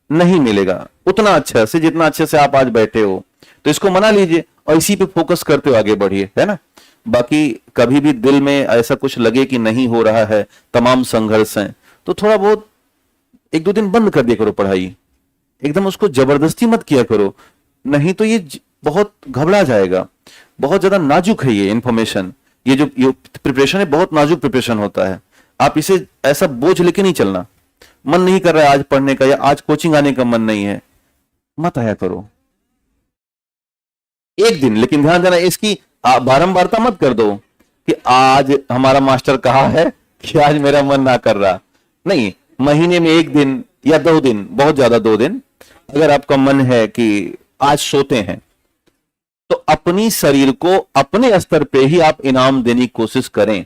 नहीं मिलेगा उतना अच्छा से जितना अच्छे से आप आज बैठे हो। तो इसको मना लीजिए और इसी पे फोकस करते हुए आगे बढ़िए, है ना? बाकी कभी भी दिल में ऐसा कुछ लगे कि नहीं हो रहा है, तमाम संघर्ष हैं, तो थोड़ा बहुत 1-2 दिन बंद कर दिया करो पढ़ाई, एकदम उसको जबरदस्ती मत किया करो, नहीं तो ये बहुत घबरा जाएगा। बहुत ज्यादा नाजुक है ये इंफॉर्मेशन, ये जो प्रिपरेशन है बहुत नाजुक प्रिपरेशन होता है। आप इसे ऐसा बोझ लेके नहीं चलना। मन नहीं कर रहा है आज पढ़ने का, या आज कोचिंग आने का मन नहीं है, मत आया करो एक दिन, लेकिन ध्यान देना इसकी बारंबारता मत कर दो कि आज हमारा मास्टर कहा है कि आज मेरा मन ना कर रहा। नहीं, महीने में 1 दिन या 2 दिन, बहुत ज्यादा 2 दिन, अगर आपका मन है कि आज सोते हैं, तो अपनी शरीर को अपने स्तर पे ही आप इनाम देने की कोशिश करें।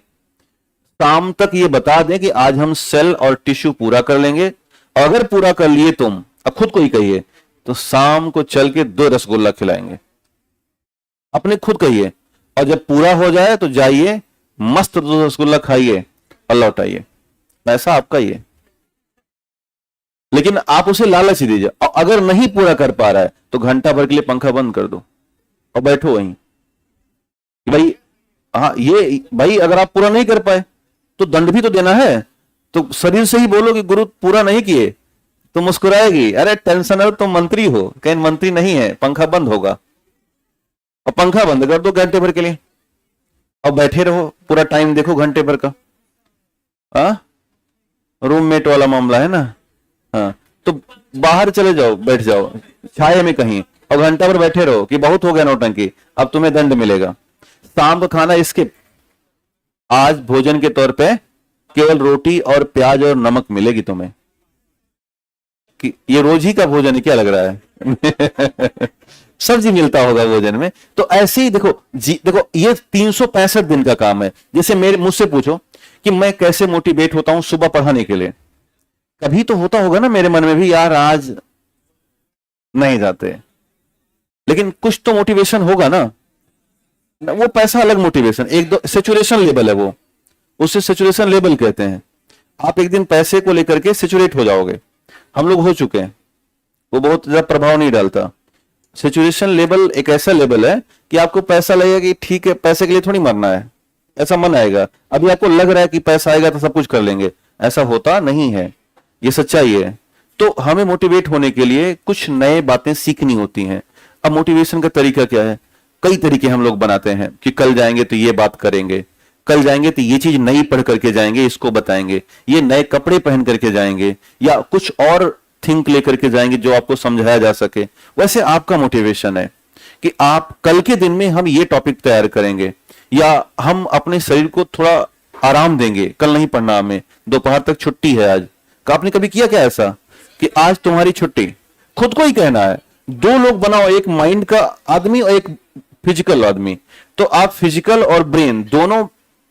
शाम तक ये बता दें कि आज हम सेल और टिश्यू पूरा कर लेंगे, और अगर पूरा कर लिए तुम, अब खुद को ही कहिए, तो शाम को चल के 2 रसगुल्ला खिलाएंगे, अपने खुद कहिए। और जब पूरा हो जाए तो जाइए मस्त 2 रसगुल्ला खाइए और लौट आइए, पैसा आपका ही है। लेकिन आप उसे लालच ही दीजिए, और अगर नहीं पूरा कर पा रहा है तो घंटा भर के लिए पंखा बंद कर दो और बैठो वहीं। भाई हाँ, ये भाई अगर आप पूरा नहीं कर पाए तो दंड भी तो देना है, तो शरीर से ही बोलो कि गुरु पूरा नहीं किए, तो मुस्कुराएगी, अरे टेंशनर तुम मंत्री हो, कहीं मंत्री नहीं है, पंखा बंद होगा, और पंखा बंद कर दो घंटे भर के लिए और बैठे रहो, पूरा टाइम देखो घंटे भर का। रूममेट वाला मामला है ना? हाँ, तो बाहर चले जाओ, बैठ जाओ छाये में कहीं, और घंटा भर बैठे रहो कि बहुत हो गया नौटंकी, अब तुम्हें दंड मिलेगा। शाम का खाना स्किप, आज भोजन के तौर पे केवल रोटी और प्याज और नमक मिलेगी तुम्हें। कि ये रोज ही का भोजन है क्या लग रहा है? सब्जी मिलता होगा भोजन में। तो ऐसे ही देखो देखो ये 365 दिन का काम है। जैसे मुझसे पूछो कि मैं कैसे मोटिवेट होता हूं सुबह पढ़ाने के लिए, कभी तो होता होगा ना मेरे मन में भी, यार आज नहीं जाते, लेकिन कुछ तो मोटिवेशन होगा ना। वो पैसा अलग मोटिवेशन, एक दो सेचुरेशन लेवल है वो, उसे सेचुरेशन लेवल कहते हैं। आप एक दिन पैसे को लेकर के सेचुरेट हो जाओगे, हम लोग हो चुके हैं, वो बहुत ज्यादा प्रभाव नहीं डालता। सेचुरेशन लेवल एक ऐसा लेवल है कि आपको पैसा लगेगा कि ठीक है, पैसे के लिए थोड़ी मरना है, ऐसा मन आएगा। अभी आपको लग रहा है कि पैसा आएगा तो सब कुछ कर लेंगे, ऐसा होता नहीं है, ये सच्चाई है। तो हमें मोटिवेट होने के लिए कुछ नए बातें सीखनी होती हैं। अब मोटिवेशन का तरीका क्या है? कई तरीके हम लोग बनाते हैं कि कल जाएंगे तो ये बात करेंगे, कल जाएंगे तो ये चीज नई पढ़ करके जाएंगे, इसको बताएंगे, ये नए कपड़े पहन करके जाएंगे, या कुछ और थिंक लेकर के जाएंगे जो आपको समझाया जा सके। वैसे आपका मोटिवेशन है कि आप कल के दिन में हम ये टॉपिक तैयार करेंगे, या हम अपने शरीर को थोड़ा आराम देंगे, कल नहीं पढ़ना हमें, दोपहर तक छुट्टी है आज। आपने कभी किया क्या ऐसा कि आज तुम्हारी छुट्टी? खुद को ही कहना है। 2 लोग बनाओ, एक माइंड का आदमी और एक फिजिकल आदमी, तो आप फिजिकल और ब्रेन दोनों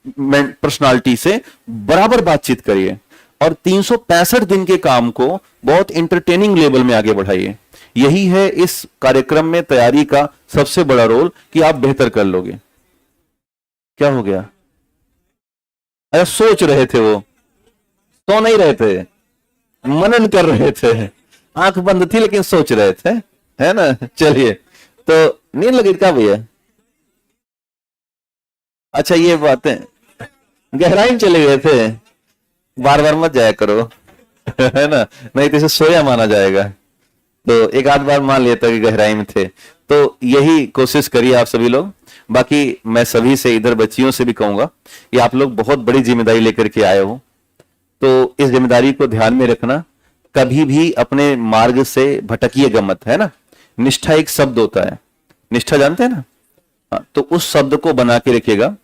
पर्सनालिटी से बराबर बातचीत करिए और 365 दिन के काम को बहुत इंटरटेनिंग लेवल में आगे बढ़ाइए। यही है इस कार्यक्रम में तैयारी का सबसे बड़ा रोल कि आप बेहतर कर लोगे। क्या हो गया? अरे सोच रहे थे, वो सो नहीं रहे थे, मनन कर रहे थे, आंख बंद थी लेकिन सोच रहे थे, है ना। चलिए, तो नींद लगी क्या भैया? अच्छा ये बातें, गहराई में चले गए थे, बार बार मत जाया करो है ना, नहीं तो इसे सोया माना जाएगा। तो एक आध बार मान लिया था कि गहराई में थे। तो यही कोशिश करिए आप सभी लोग। बाकी मैं सभी से, इधर बच्चियों से भी कहूंगा कि आप लोग बहुत बड़ी जिम्मेदारी लेकर के आए हो, तो इस जिम्मेदारी को ध्यान में रखना। कभी भी अपने मार्ग से भटकिएगा मत, है ना। निष्ठा एक शब्द होता है, निष्ठा जानते हैं ना। हाँ, तो उस शब्द को बना के रखिएगा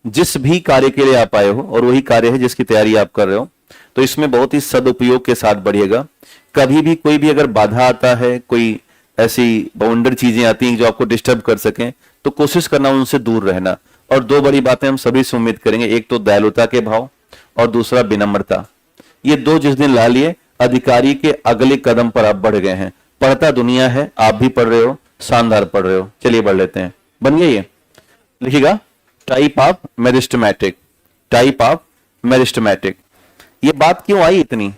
जिस भी कार्य के लिए आप आए हो, और वही कार्य है जिसकी तैयारी आप कर रहे हो। तो इसमें बहुत ही सदुपयोग के साथ बढ़िएगा। कभी भी कोई भी अगर बाधा आता है, कोई ऐसी बाउंडर चीजें आती हैं जो आपको डिस्टर्ब कर सकें, तो कोशिश करना उनसे दूर रहना। और दो बड़ी बातें हम सभी से उम्मीद करेंगे, एक तो दयालुता के भाव और दूसरा विनम्रता। ये दो जिस दिन ला लिए, अधिकारी के अगले कदम पर आप बढ़ गए हैं। पढ़ता दुनिया है, आप भी पढ़ रहे हो, शानदार पढ़ रहे हो। चलिए बढ़ लेते हैं। बन गई ये, लिखिएगा type of meristematic, type of meristematic. ये बात क्यों आई इतनी,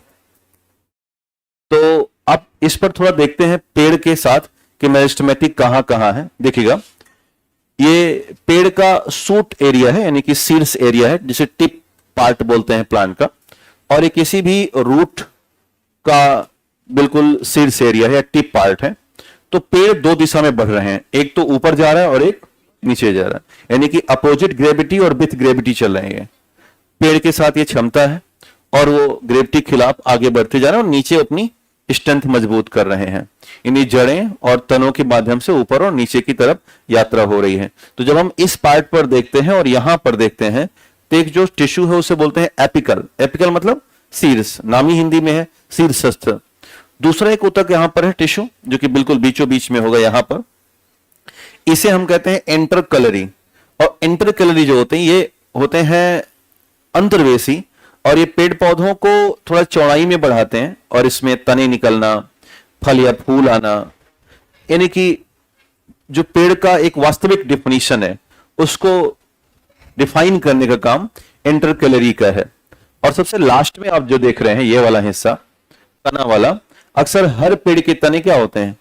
तो अब इस पर थोड़ा देखते हैं पेड़ के साथ कि मेरिस्टेमेटिक कहां कहां है। देखिएगा, ये पेड़ का सूट एरिया है, यानी कि सीड्स एरिया है, जिसे टिप पार्ट बोलते हैं प्लांट का। और ये किसी भी रूट का बिल्कुल सीड्स एरिया है या टिप पार्ट है। तो पेड़ दो दिशा में बढ़ रहे हैं, एक तो ऊपर जा रहा है और एक नीचे जा रहा है, यानी कि अपोजिट ग्रेविटी और विथ ग्रेविटी चल रहे हैं। पेड़ के साथ ये क्षमता है और वो ग्रेविटी के खिलाफ आगे बढ़ते जा रहे हैं और नीचे अपनी स्ट्रेंथ मजबूत कर रहे हैं। इन्हीं जड़ें और तनों के माध्यम से ऊपर और नीचे की तरफ यात्रा हो रही है। तो जब हम इस पार्ट पर देखते हैं और यहां पर देखते हैं, तो एक जो टिश्यू है उसे बोलते हैं एपिकल। एपिकल मतलब शीर्ष, नामी हिंदी में है शीर्षस्थ। दूसरा एक ऊतक यहां पर है टिश्यू, जो कि बिल्कुल बीचों बीच में होगा यहां पर। इसे हम कहते हैं इंटरकलरी। और इंटरकलरी जो होते हैं ये होते हैं अंतर्वेशी, और ये पेड़ पौधों को थोड़ा चौड़ाई में बढ़ाते हैं और इसमें तने निकलना, फल या फूल आना, यानी कि जो पेड़ का एक वास्तविक डिफिनीशन है उसको डिफाइन करने का काम इंटरकलरी का है। और सबसे लास्ट में आप जो देख रहे हैं ये वाला हिस्सा, तना वाला, अक्सर हर पेड़ के तने क्या होते हैं,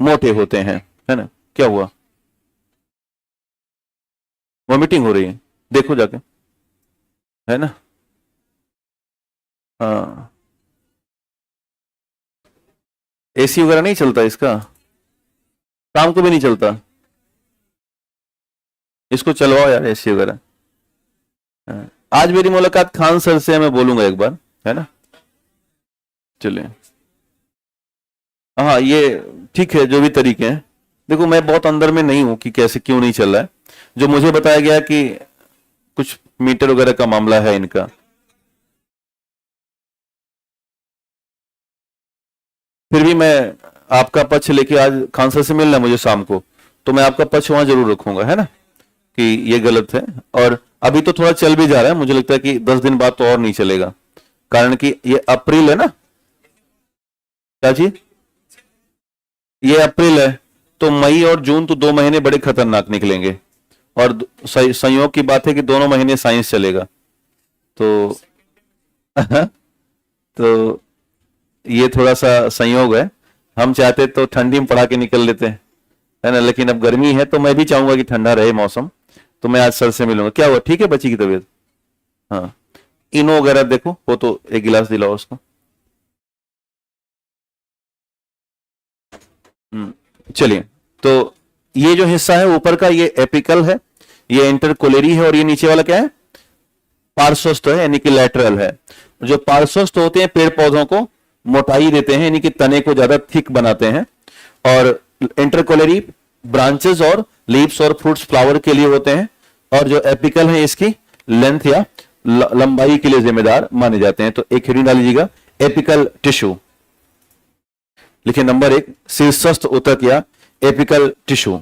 मोटे होते हैं, है ना। क्या हुआ, वॉमिटिंग हो रही है, देखो जाके, है ना। हाँ, एसी वगैरह नहीं चलता इसका, शाम को भी नहीं चलता, इसको चलवाओ यार एसी वगैरह। हाँ, आज मेरी मुलाकात खान सर से है, मैं बोलूंगा एक बार, है ना। चलिए, हाँ ये ठीक है, जो भी तरीके हैं। देखो मैं बहुत अंदर में नहीं हूं कि कैसे क्यों नहीं चल रहा है। जो मुझे बताया गया कि कुछ मीटर वगैरह का मामला है इनका। फिर भी मैं आपका पक्ष लेके, आज खान सर से मिलना है मुझे शाम को, तो मैं आपका पक्ष वहां जरूर रखूंगा, है ना, कि ये गलत है। और अभी तो थोड़ा चल भी जा रहा है, मुझे लगता है कि 10 दिन बाद तो और नहीं चलेगा, कारण कि ये अप्रैल है ना। क्या जी, ये अप्रैल है, तो मई और जून तो 2 महीने बड़े खतरनाक निकलेंगे। और संयोग की बात है कि दोनों महीने साइंस चलेगा, तो तो ये थोड़ा सा संयोग है। हम चाहते तो ठंडी में पढ़ा के निकल लेते हैं, है ना, लेकिन अब गर्मी है तो मैं भी चाहूंगा कि ठंडा रहे मौसम। तो मैं आज सर से मिलूंगा। क्या हुआ, ठीक है बच्ची की तबीयत? हाँ, इनो वगैरह देखो, वो तो एक गिलास दिलाओ उसको। चलिए, तो ये जो हिस्सा है ऊपर का, ये एपिकल है, ये इंटरकोलेरी है, और ये नीचे वाला क्या है, पार्श्वस्थ है, यानी कि लैटरल है। जो पार्श्वस्थ होते हैं पेड़ पौधों को मोटाई देते हैं, यानी कि तने को ज्यादा थिक बनाते हैं। और इंटरकोलेरी ब्रांचेस और लीव्स और फ्रूट्स फ्लावर के लिए होते हैं। और जो एपिकल है इसकी लेंथ या लंबाई के लिए जिम्मेदार माने जाते हैं। तो एक हेडिंग डाल लीजिएगा, एपिकल टिश्यू। लिखिए नंबर 1, शीर्षस्थ ऊतक या एपिकल टिश्यू।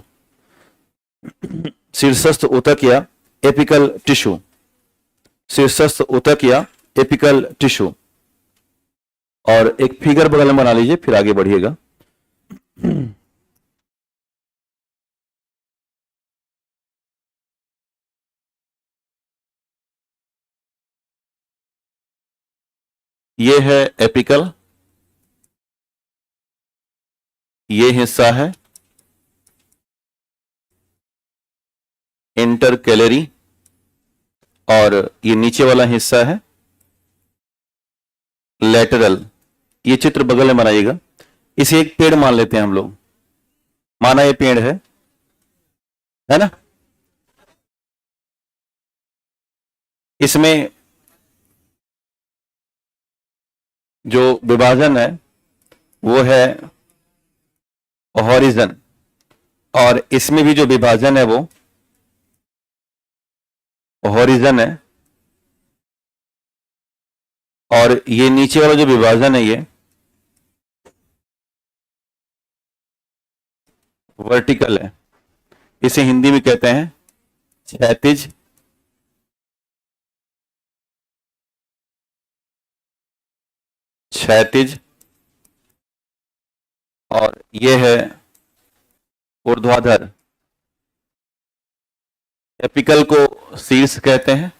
शीर्षस्थ ऊतक या एपिकल टिश्यू, शीर्षस्थ ऊतक या एपिकल टिश्यू। और एक फिगर बगल में बना लीजिए, फिर आगे बढ़िएगा। ये है एपिकल, ये हिस्सा है इंटरकैलरी, और ये नीचे वाला हिस्सा है लेटरल। ये चित्र बगल में बनाइएगा। इसे एक पेड़ मान लेते हैं हम लोग, माना ये पेड़ है ना। इसमें जो विभाजन है वो है हॉरिजन, और इसमें भी जो विभाजन है वो हॉरिजन है, और ये नीचे वाला जो विभाजन है ये वर्टिकल है। इसे हिंदी में कहते हैं क्षैतिज, क्षैतिज, और ये है ऊर्ध्वाधर। एपिकल को शीर्ष कहते हैं,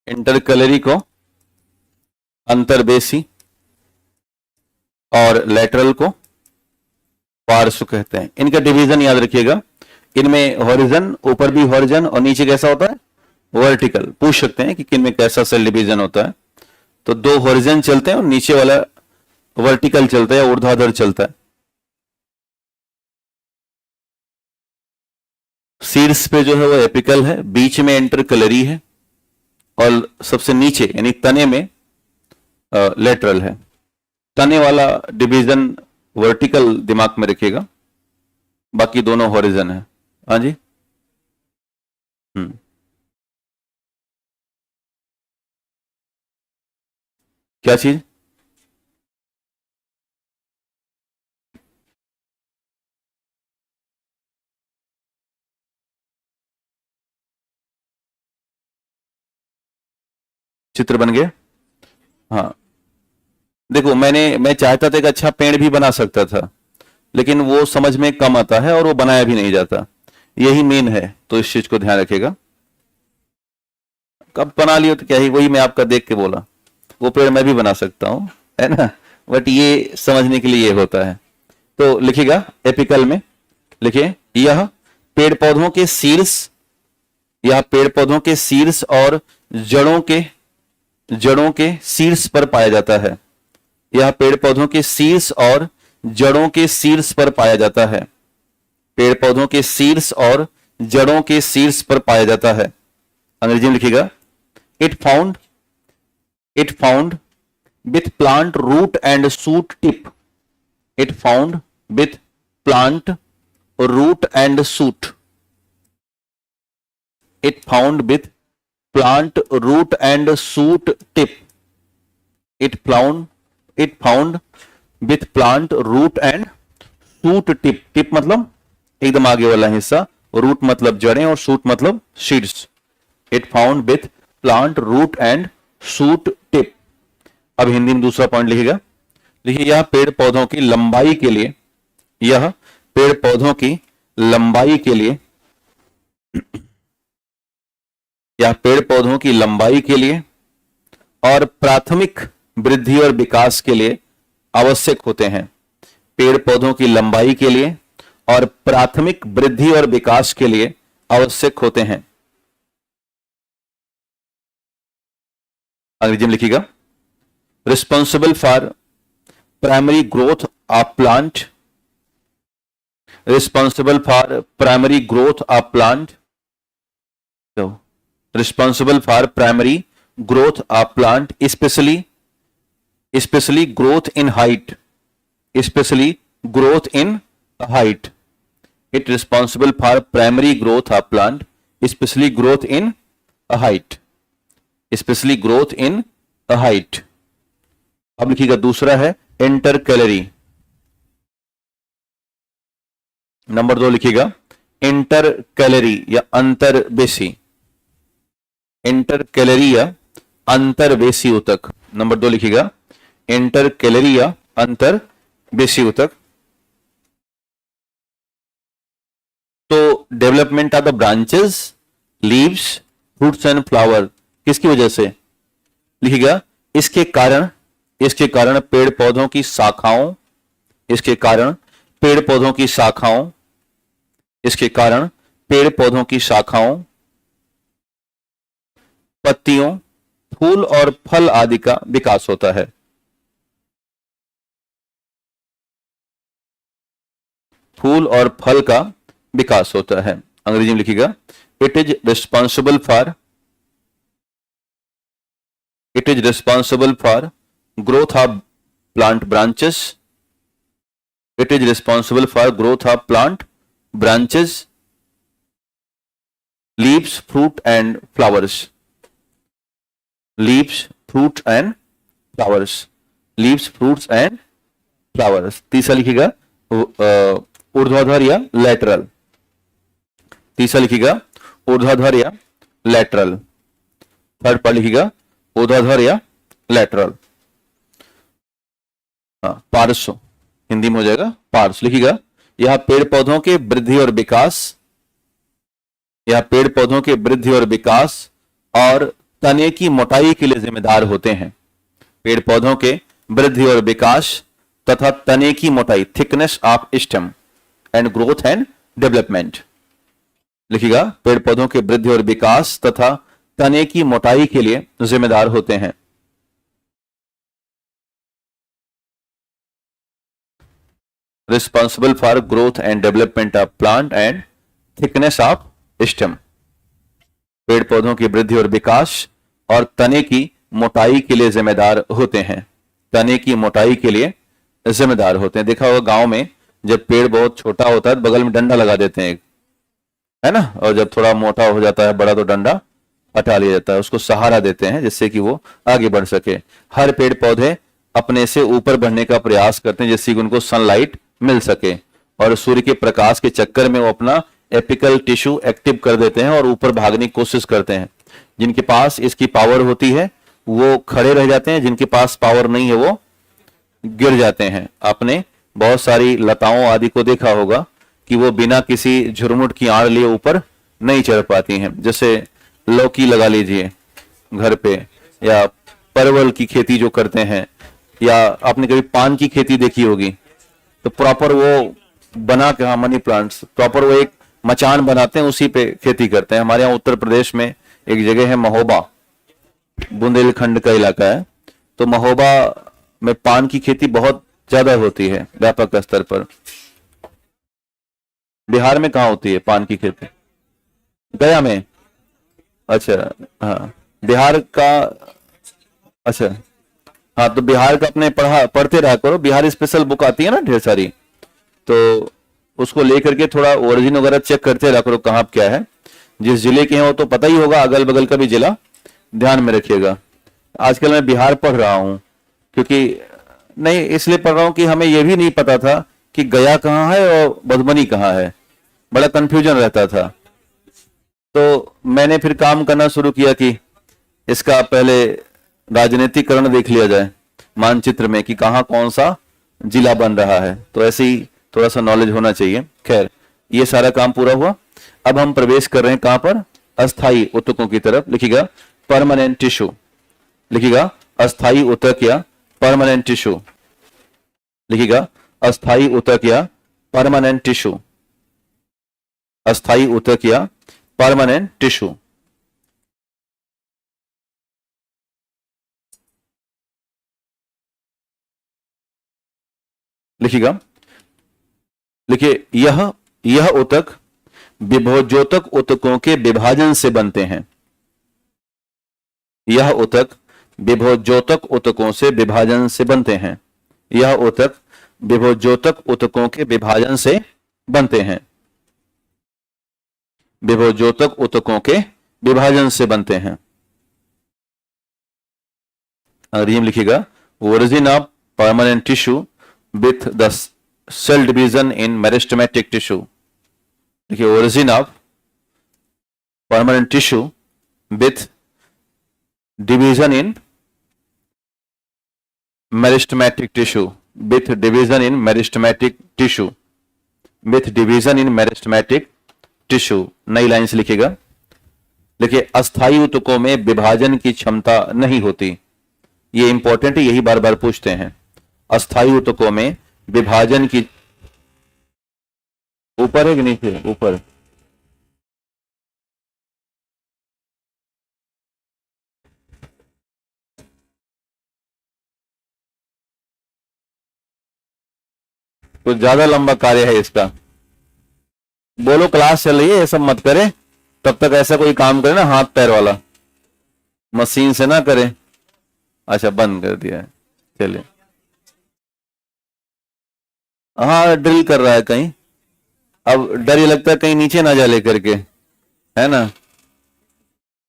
इंटरकैलरी को अंतर्वेशी, और लेटरल को पार्श्व कहते हैं। इनका डिवीजन याद रखिएगा, इनमें हॉरिजन, ऊपर भी हॉरिजन और नीचे कैसा होता है वर्टिकल। पूछ सकते हैं कि किन में कैसा सेल डिवीजन होता है, तो दो हॉरिजन चलते हैं और नीचे वाला वर्टिकल चलता है, ऊर्ध्वाधर चलता है। शीर्ष पे जो है वो एपिकल है, बीच में इंटरकैलरी है, और सबसे नीचे यानी तने में लेटरल है। तने वाला डिवीजन वर्टिकल दिमाग में रखिएगा, बाकी दोनों हॉरिजन है। हाँ जी, क्या चीज? चित्र बन गया। हाँ देखो, मैं चाहता था एक अच्छा पेड़ भी बना सकता था, लेकिन वो समझ में कम आता है और वो बनाया भी नहीं जाता, यही मेन है। तो इस चीज को ध्यान रखिएगा। कब बना लियो तो क्या ही, वही मैं आपका देख के बोला, वो पेड़ मैं भी बना सकता हूं, है ना, बट ये समझने के लिए ये होता है। तो लिखिएगा एपिकल में, लिखिए यह पेड़ पौधों के शीर्ष, यह पेड़ पौधों के शीर्ष और जड़ों के शीर्ष पर पाया जाता है। यह पेड़ पौधों के शीर्ष और जड़ों के शीर्ष पर पाया जाता है। पेड़ पौधों के शीर्ष और जड़ों के शीर्ष पर पाया जाता है। अंग्रेजी में लिखिएगा it found with plant root and shoot tip. It found with plant root and shoot. It found with plant root and shoot tip. It found with plant root and shoot tip. Tip मतलब एकदम आगे वाला हिस्सा, रूट मतलब जड़ें, और शूट मतलब seeds. It found with plant root and shoot tip. अब हिंदी में दूसरा पॉइंट लिखिएगा, देखिए यह पेड़ पौधों की लंबाई के लिए, यह पेड़ पौधों की लंबाई के लिए, यह पेड़ पौधों की लंबाई के लिए और प्राथमिक वृद्धि और विकास के लिए आवश्यक होते हैं। पेड़ पौधों की लंबाई के लिए और प्राथमिक वृद्धि और विकास के लिए आवश्यक होते हैं। अंग्रेजी में लिखिएगा responsible for primary growth of plant. Responsible for primary growth of plant. Responsible for primary growth of plant, especially growth in height, especially growth in height. It responsible for primary growth of plant, especially growth in height, especially growth in height. अब लिखिएगा दूसरा है इंटरकैलरी। नंबर 2 लिखिएगा इंटरकैलरी या अंतर्वेशी। इंटरकैलरी या अंतर्वेशी ऊतक। नंबर 2 लिखिएगा इंटरकेलरी या अंतर्वेशी ऊतक। तो development of the branches, leaves, fruits and flower किसकी वजह से? लिखिएगा इसके कारण पेड़ पौधों की शाखाओं, इसके कारण पेड़ पौधों की शाखाओं, इसके कारण पेड़ पौधों की शाखाओं, पत्तियों, फूल और फल आदि का विकास होता है। फूल और फल का विकास होता है। अंग्रेजी में लिखिएगा it is responsible for growth of plant branches. It is responsible for growth of plant branches, leaves, fruit and flowers. Leaves, fruit and flowers. Leaves, fruits and flowers. तीसरा लिखिएगा ऊर्ध्वाधर या लैटरल। तीसरा लिखिएगा ऊर्ध्वाधर या लैटरल। थर्ड पार्ट लिखिएगा ऊर्ध्वाधर या लैटरल। पार्श्व हिंदी में हो जाएगा पार्श्व। लिखिएगा यह पेड़ पौधों के वृद्धि और विकास, यह पेड़ पौधों के वृद्धि और विकास और तने की मोटाई के लिए जिम्मेदार होते हैं। पेड़ पौधों के वृद्धि और विकास तथा तने की मोटाई, thickness of stem and growth and development. लिखिएगा पेड़ पौधों के वृद्धि और विकास तथा तने की मोटाई के लिए जिम्मेदार होते हैं। Responsible for growth and development of plant and thickness of stem. पेड़ पौधों की वृद्धि और विकास और तने की मोटाई के लिए जिम्मेदार होते हैं। तने की मोटाई के लिए जिम्मेदार होते हैं। देखा होगा गांव में जब पेड़ बहुत छोटा होता है बगल में डंडा लगा देते हैं, है ना, और जब थोड़ा मोटा हो जाता है बड़ा तो डंडा हटा लिया जाता है, उसको सहारा देते हैं जिससे कि वो आगे बढ़ सके। हर पेड़ पौधे अपने से ऊपर बढ़ने का प्रयास करते हैं जिससे कि उनको सनलाइट मिल सके, और सूर्य के प्रकाश के चक्कर में वो अपना एपिकल टिश्यू एक्टिव कर देते हैं और ऊपर भागने की कोशिश करते हैं। जिनके पास इसकी पावर होती है वो खड़े रह जाते हैं, जिनके पास पावर नहीं है वो गिर जाते हैं। आपने बहुत सारी लताओं आदि को देखा होगा कि वो बिना किसी झुरमुट की आड़ लिए ऊपर नहीं चढ़ पाती हैं। जैसे लौकी लगा लीजिए घर पे, या परवल की खेती जो करते हैं, या आपने कभी पान की खेती देखी होगी तो प्रॉपर वो बना के, हाँ मनी प्लांट्स, प्रॉपर वो एक मचान बनाते हैं उसी पे खेती करते हैं। हमारे यहाँ उत्तर प्रदेश में एक जगह है महोबा, बुंदेलखंड का इलाका है, तो महोबा में पान की खेती बहुत ज्यादा होती है व्यापक स्तर पर। बिहार में कहाँ होती है पान की खेती? गया में। अच्छा, हाँ बिहार का, अच्छा हाँ, तो बिहार का अपने पढ़ते रहा करो, बिहार स्पेशल बुक आती है ना ढेर सारी, तो उसको लेकर के थोड़ा ओरिजिन वगैरह चेक करते रहा करो कहाँ क्या है। जिस जिले के हैं वो तो पता ही होगा, अगल बगल का भी जिला ध्यान में रखिएगा। आजकल मैं बिहार पढ़ रहा हूँ, क्योंकि नहीं इसलिए पढ़ रहा हूँ कि हमें यह भी नहीं पता था कि गया कहाँ है और मधुबनी कहाँ है, बड़ा कंफ्यूजन रहता था। तो मैंने फिर काम करना शुरू किया कि इसका पहले राजनीतिकरण देख लिया जाए मानचित्र में कि कहाँ कौन सा जिला बन रहा है, तो ऐसे ही थोड़ा सा नॉलेज होना चाहिए। खैर ये सारा काम पूरा हुआ। अब हम प्रवेश कर रहे हैं कहां पर? अस्थाई ऊतकों की तरफ। लिखिएगा परमानेंट टिश्यू। लिखिएगा अस्थाई ऊतक या परमानेंट टिश्यू। लिखिएगा अस्थाई ऊतक या परमानेंट टिश्यू। अस्थाई ऊतक या परमानेंट टिश्यू। लिखिएगा, लिखिए यह ऊतक विभोज्योतक ऊतकों के विभाजन से बनते हैं। यह ऊतक विभोज्योतक ऊतकों से विभाजन से बनते हैं। यह ऊतक विभोज्योतक ऊतकों के विभाजन से बनते हैं। विभोज्योतक ऊतकों के विभाजन से बनते हैं। अंग्रेजी में लिखिएगा origin of permanent tissue with the cell division in meristematic tissue. देखिए origin of permanent tissue with division in meristematic tissue, with division in meristematic tissue, with division in meristematic tissue. नई लाइन से लिखिएगा, देखिए अस्थायी ऊतकों में विभाजन की क्षमता नहीं होती। ये इंपॉर्टेंट है, यही बार बार पूछते हैं। अस्थायी ऊतकों में विभाजन की, ऊपर है कि नीचे? ऊपर। कुछ ज्यादा लंबा कार्य है इसका। बोलो क्लास चल रही है, ये सब मत करे। तब तक ऐसा कोई काम करे ना हाथ पैर वाला, मशीन से ना करे। अच्छा बंद कर दिया है, चलिए। हाँ ड्रिल कर रहा है कहीं, अब डर ये लगता है कहीं नीचे ना जा लेकर के, है ना।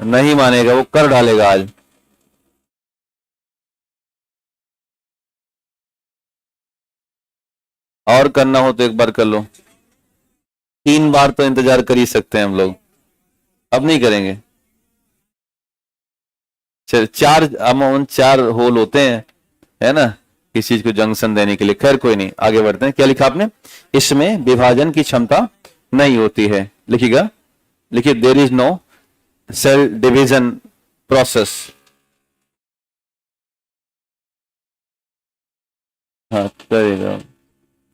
नहीं मानेगा वो, कर डालेगा आज। और करना हो तो एक बार कर लो, 3 बार तो इंतजार कर ही सकते हैं हम लोग, अब नहीं करेंगे। चार अमाउंट 4 होल होते हैं, है ना, किसी चीज को जंक्शन देने के लिए। खैर कोई नहीं, आगे बढ़ते हैं। क्या लिखा आपने? इसमें विभाजन की क्षमता नहीं होती है। लिखिएगा, लिखिए there is no cell division process. हाँ करेगा,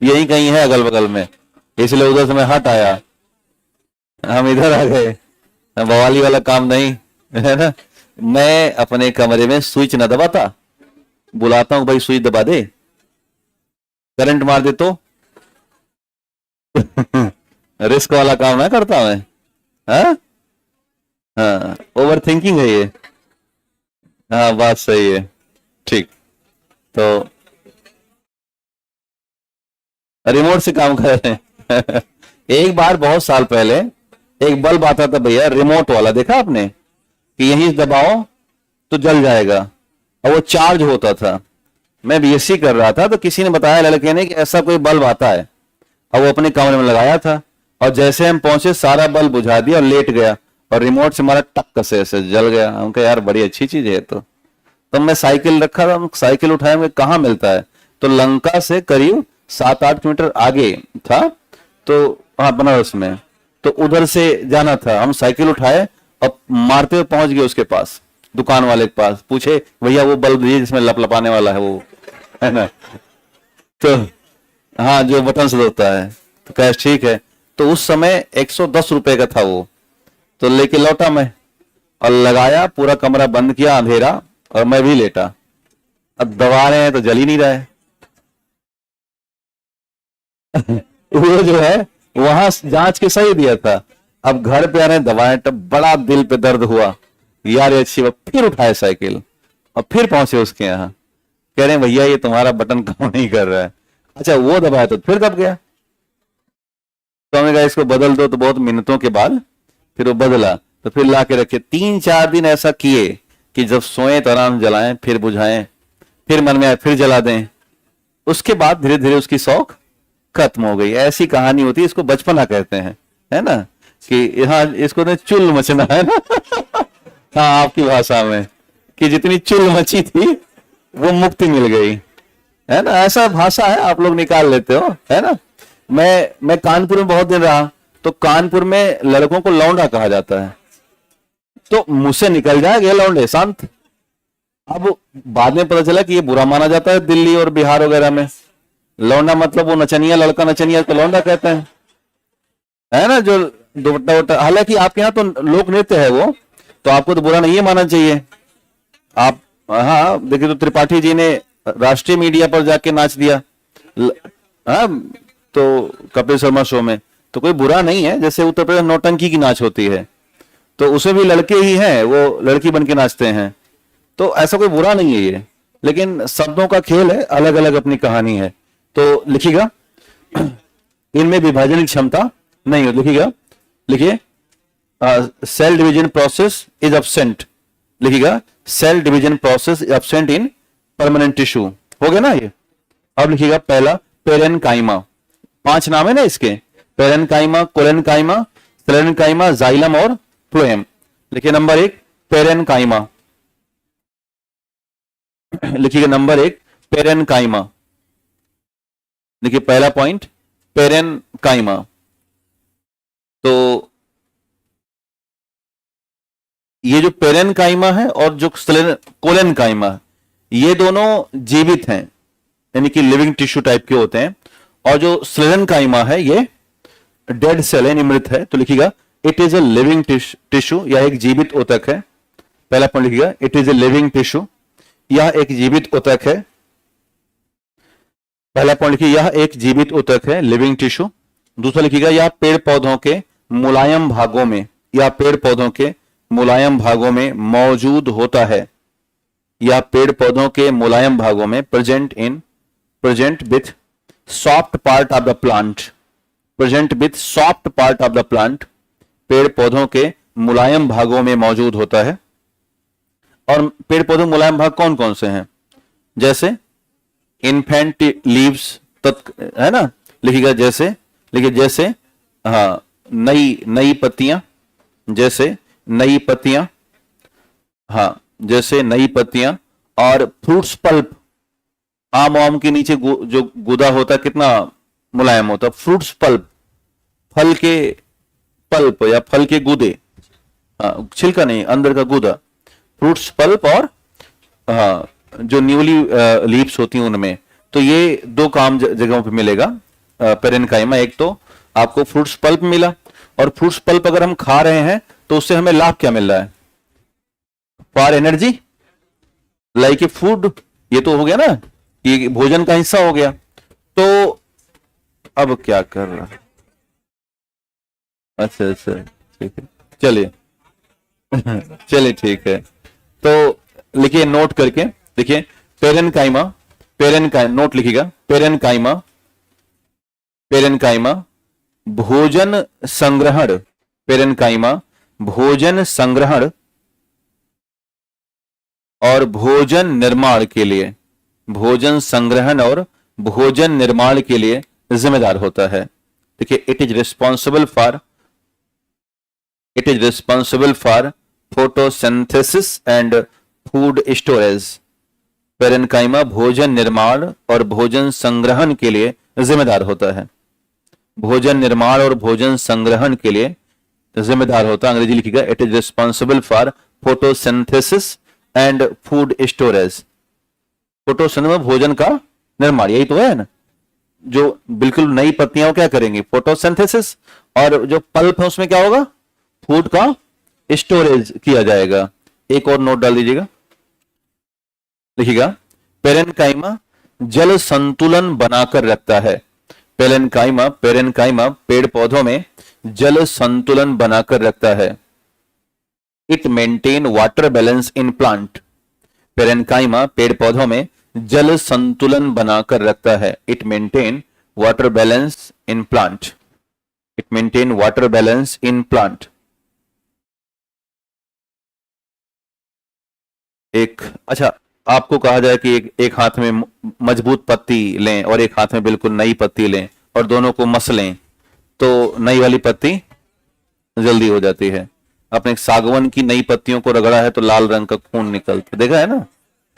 यही कहीं है अगल बगल में, इसलिए उधर से मैं हट आया, हम इधर आ गए। बवाली वाला काम नहीं है ना। मैं अपने कमरे में स्विच न दबाता, बुलाता हूं भाई स्विच दबा दे, करंट मार दे तो रिस्क वाला काम ना करता मैं। हाँ हाँ, ओवर थिंकिंग है ये। हाँ बात सही है, ठीक। तो रिमोट से काम कर रहे हैं एक बार बहुत साल पहले एक बल्ब आता था भैया, रिमोट वाला, देखा आपने, कि यहीं दबाओ तो जल जाएगा, और वो चार्ज होता था। मैं बीएससी कर रहा था तो किसी ने बताया, लड़के ने, कि ऐसा कोई बल्ब आता है, और वो अपने कमरे में लगाया था, और जैसे हम पहुंचे सारा बल्ब बुझा दिया और लेट गया, और रिमोट से हमारा टक से ऐसे जल गया। हम कहा यार बड़ी अच्छी चीज है। तो मैं साइकिल रखा था, साइकिल उठाया, मैं कहाँ मिलता है, तो लंका से करीब 7-8 किलोमीटर आगे था, तो हाँ बनारस में, तो उधर से जाना था। हम साइकिल उठाए और मारते हुए पहुंच गए उसके पास, दुकान वाले के पास। पूछे भैया वो बल्ब दीजिए जिसमें लपलपाने वाला है वो, है ना। तो हाँ जो बटन से होता है, तो कैश ठीक है। तो उस समय 110 रुपए का था वो, तो लेके लौटा मैं और लगाया, पूरा कमरा बंद किया, अंधेरा, और मैं भी लेटा। अब दबा रहे हैं तो जल ही नहीं रहा है वो जो है वहां जांच के सही दिया था। अब घर पे आ रहे हैं, दबाएं, तब बड़ा दिल पे दर्द हुआ यार ये अच्छी बात। फिर उठाए साइकिल और फिर पहुंचे उसके यहाँ, कह रहे हैं भैया ये तुम्हारा बटन काम नहीं कर रहा है। अच्छा वो दबाया तो फिर दब गया, तो हमने कहा इसको बदल दो। तो बहुत मिनटों के बाद फिर वो बदला, तो फिर ला के रखे। 3-4 दिन ऐसा किए कि जब सोए तो आराम जलाएं, फिर बुझाएं, फिर मन में आए फिर जला दें। उसके बाद धीरे धीरे उसकी शौक खत्म हो गई। ऐसी कहानी होती है, इसको बचपना कहते हैं, है ना, कि यहाँ इसको ने चुल मचना, है ना हाँ आपकी भाषा में, कि जितनी चुल मची थी वो मुक्ति मिल गई, है ना। ऐसा भाषा है, आप लोग निकाल लेते हो, है ना। मैं कानपुर में बहुत दिन रहा, तो कानपुर में लड़कों को लौंडा कहा जाता है, तो मुझसे निकल जाएगा लौंडे शांत। अब बाद में पता चला कि ये बुरा माना जाता है दिल्ली और बिहार वगैरह में। लौंडा मतलब वो नचनिया लड़का, नचनिया को लौंडा कहते हैं, है ना, जो दुपट्टा वट्टा। हालांकि आपके यहाँ तो लोक नृत्य है वो, तो आपको तो बुरा नहीं मानना चाहिए। आप हाँ देखिए, तो त्रिपाठी जी ने राष्ट्रीय मीडिया पर जाके नाच दिया, हाँ, तो कपिल शर्मा शो में, तो कोई बुरा नहीं है। जैसे उत्तर प्रदेश नौटंकी की नाच होती है, तो उसमें भी लड़के ही हैं, वो लड़की बन के नाचते हैं, तो ऐसा कोई बुरा नहीं है ये। लेकिन शब्दों का खेल है, अलग अलग अपनी कहानी है। तो लिखिएगा इनमें विभाजन की क्षमता नहीं हो। लिखिएगा, लिखिए cell division process is absent. लिखिएगा cell division process is absent in permanent tissue. हो गया ना ये। अब लिखिएगा पहला पेरेनकाइमा, 5 नाम है ना इसके, पेरेनकाइमा, कोलेनकाइमा, सेलेनकाइमा, जाइलम और फ्लोएम। लिखिए नंबर 1 पेरेनकाइमा। लिखिएगा नंबर 1 पेरेनकाइमा। देखिए पहला पॉइंट पेरेनकाइमा। तो ये जो पेरेनकाइमा है और जो कोलेनकाइमा है, ये दोनों जीवित हैं, यानी कि लिविंग टिश्यू टाइप के होते हैं। और जो स्लेरेनकाइमा है ये डेड सेल है, मृत है। तो लिखिएगा it is a living tissue, यह एक जीवित ऊतक है। पहला पॉइंट लिखिएगा it is a living tissue, यह एक जीवित ऊतक है। पहला पॉइंट लिखिए यह एक जीवित ऊतक है, लिविंग टिश्यू। दूसरा लिखिएगा यह पेड़ पौधों के मुलायम भागों में, या पेड़ पौधों के मुलायम भागों में मौजूद होता है, या पेड़ पौधों के मुलायम भागों में present with soft part of the plant, present with soft part of the plant, पेड़ पौधों के मुलायम भागों में मौजूद होता है। और पेड़ पौधों मुलायम भाग कौन कौन से हैं? जैसे इन्फेंट लीव्स है ना, लिखिएगा जैसे हाँ नई पत्तियां, जैसे नई पत्तियां, हाँ जैसे नई पत्तियां। और फ्रूट्स पल्प, आम के नीचे जो गुदा होता है कितना मुलायम होता है, फ्रूट्स पल्प, फल के पल्प या फल के गुदे, हाँ छिलका नहीं अंदर का गुदा, फ्रूट्स पल्प। और हाँ जो न्यूली लीव्स होती हैं उनमें। तो ये दो काम जगहों पे मिलेगा पेरेनकाइमा। एक तो आपको फ्रूट्स पल्प मिला, और फ्रूट्स पल्प अगर हम खा रहे हैं तो उससे हमें लाभ क्या मिल रहा है? For energy, like a food, ये तो हो गया ना, ये भोजन का हिस्सा हो गया। तो अब क्या कर रहा है? अच्छा ठीक है, चलिए चलिए ठीक है। तो लिखिए नोट करके, देखिए पेरेनकाइमा, नोट लिखिएगा पेरेनकाइमा भोजन संग्रहण, पेरेनकाइमा भोजन संग्रहण और भोजन निर्माण के लिए, भोजन संग्रहण और भोजन निर्माण के लिए जिम्मेदार होता है। देखिए it is responsible for photosynthesis and food storage. Parenchyma भोजन निर्माण और भोजन संग्रहण के लिए जिम्मेदार होता है, भोजन निर्माण और भोजन संग्रहण के लिए जिम्मेदार होता है। अंग्रेजी लिखिएगा it is responsible for photosynthesis and food storage. Photosynthesis भोजन का निर्माण, यही तो है ना, जो बिल्कुल नई पत्तियां क्या करेंगी? फोटोसिंथेसिस। और जो पल्प है उसमें क्या होगा? फूड का स्टोरेज किया जाएगा। एक और नोट डाल दीजिएगा, लिखिएगा पेरेनकाइमा जल संतुलन बनाकर रखता है। पेरेनकाइमा पेड़ पौधों में जल संतुलन बनाकर रखता है। It maintain water balance in plant. Parenchyma पेड़ पौधों में जल संतुलन बनाकर रखता है। It maintain water balance in plant, it maintain water balance in plant. अच्छा, आपको कहा जाए कि एक हाथ में मजबूत पत्ती लें और एक हाथ में बिल्कुल नई पत्ती लें और दोनों को मस लें, तो नई वाली पत्ती जल्दी हो जाती है। आपने सागवान की नई पत्तियों को रगड़ा है तो लाल रंग का खून निकलता, देखा है ना?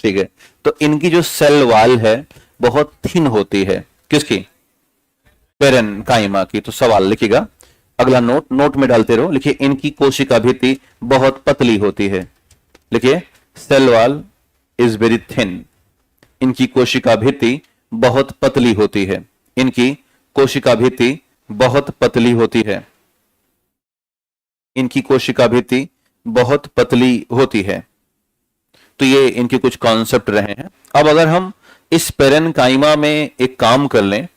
ठीक है, तो इनकी जो सेल वॉल है बहुत थिन होती है। किसकी? पेरेनकाइमा की। तो सवाल लिखिएगा, अगला नोट में डालते रहो। लिखिए इनकी कोशिका भित्ति बहुत पतली होती है। लिखिए cell wall is very thin. इनकी कोशिका भित्ति बहुत पतली होती है। इनकी कोशिका भित्ति बहुत पतली होती है। इनकी कोशिका भित्ति बहुत पतली होती है। तो ये इनके कुछ कॉन्सेप्ट रहे हैं। अब अगर हम इस पेरेनकाइमा में एक काम कर लें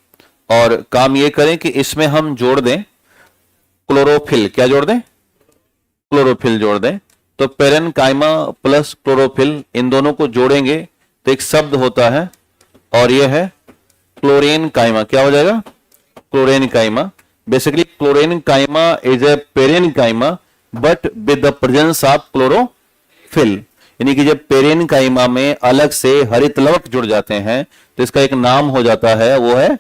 और काम ये करें कि इसमें हम जोड़ दें क्लोरोफिल। क्या जोड़ दें? क्लोरोफिल जोड़ दें। तो पेरेनकाइमा प्लस क्लोरोफिल, इन दोनों को जोड़ेंगे तो एक शब्द होता है और यह है क्लोरेनकाइमा। क्या हो जाएगा? Chlorenchyma. Basically chlorenchyma is a parenchyma but with the presence of chlorophyll. यानी कि जब पेरेनकाइमा में अलग से हरित लवक जुड़ जाते हैं तो इसका एक नाम हो जाता है, वो है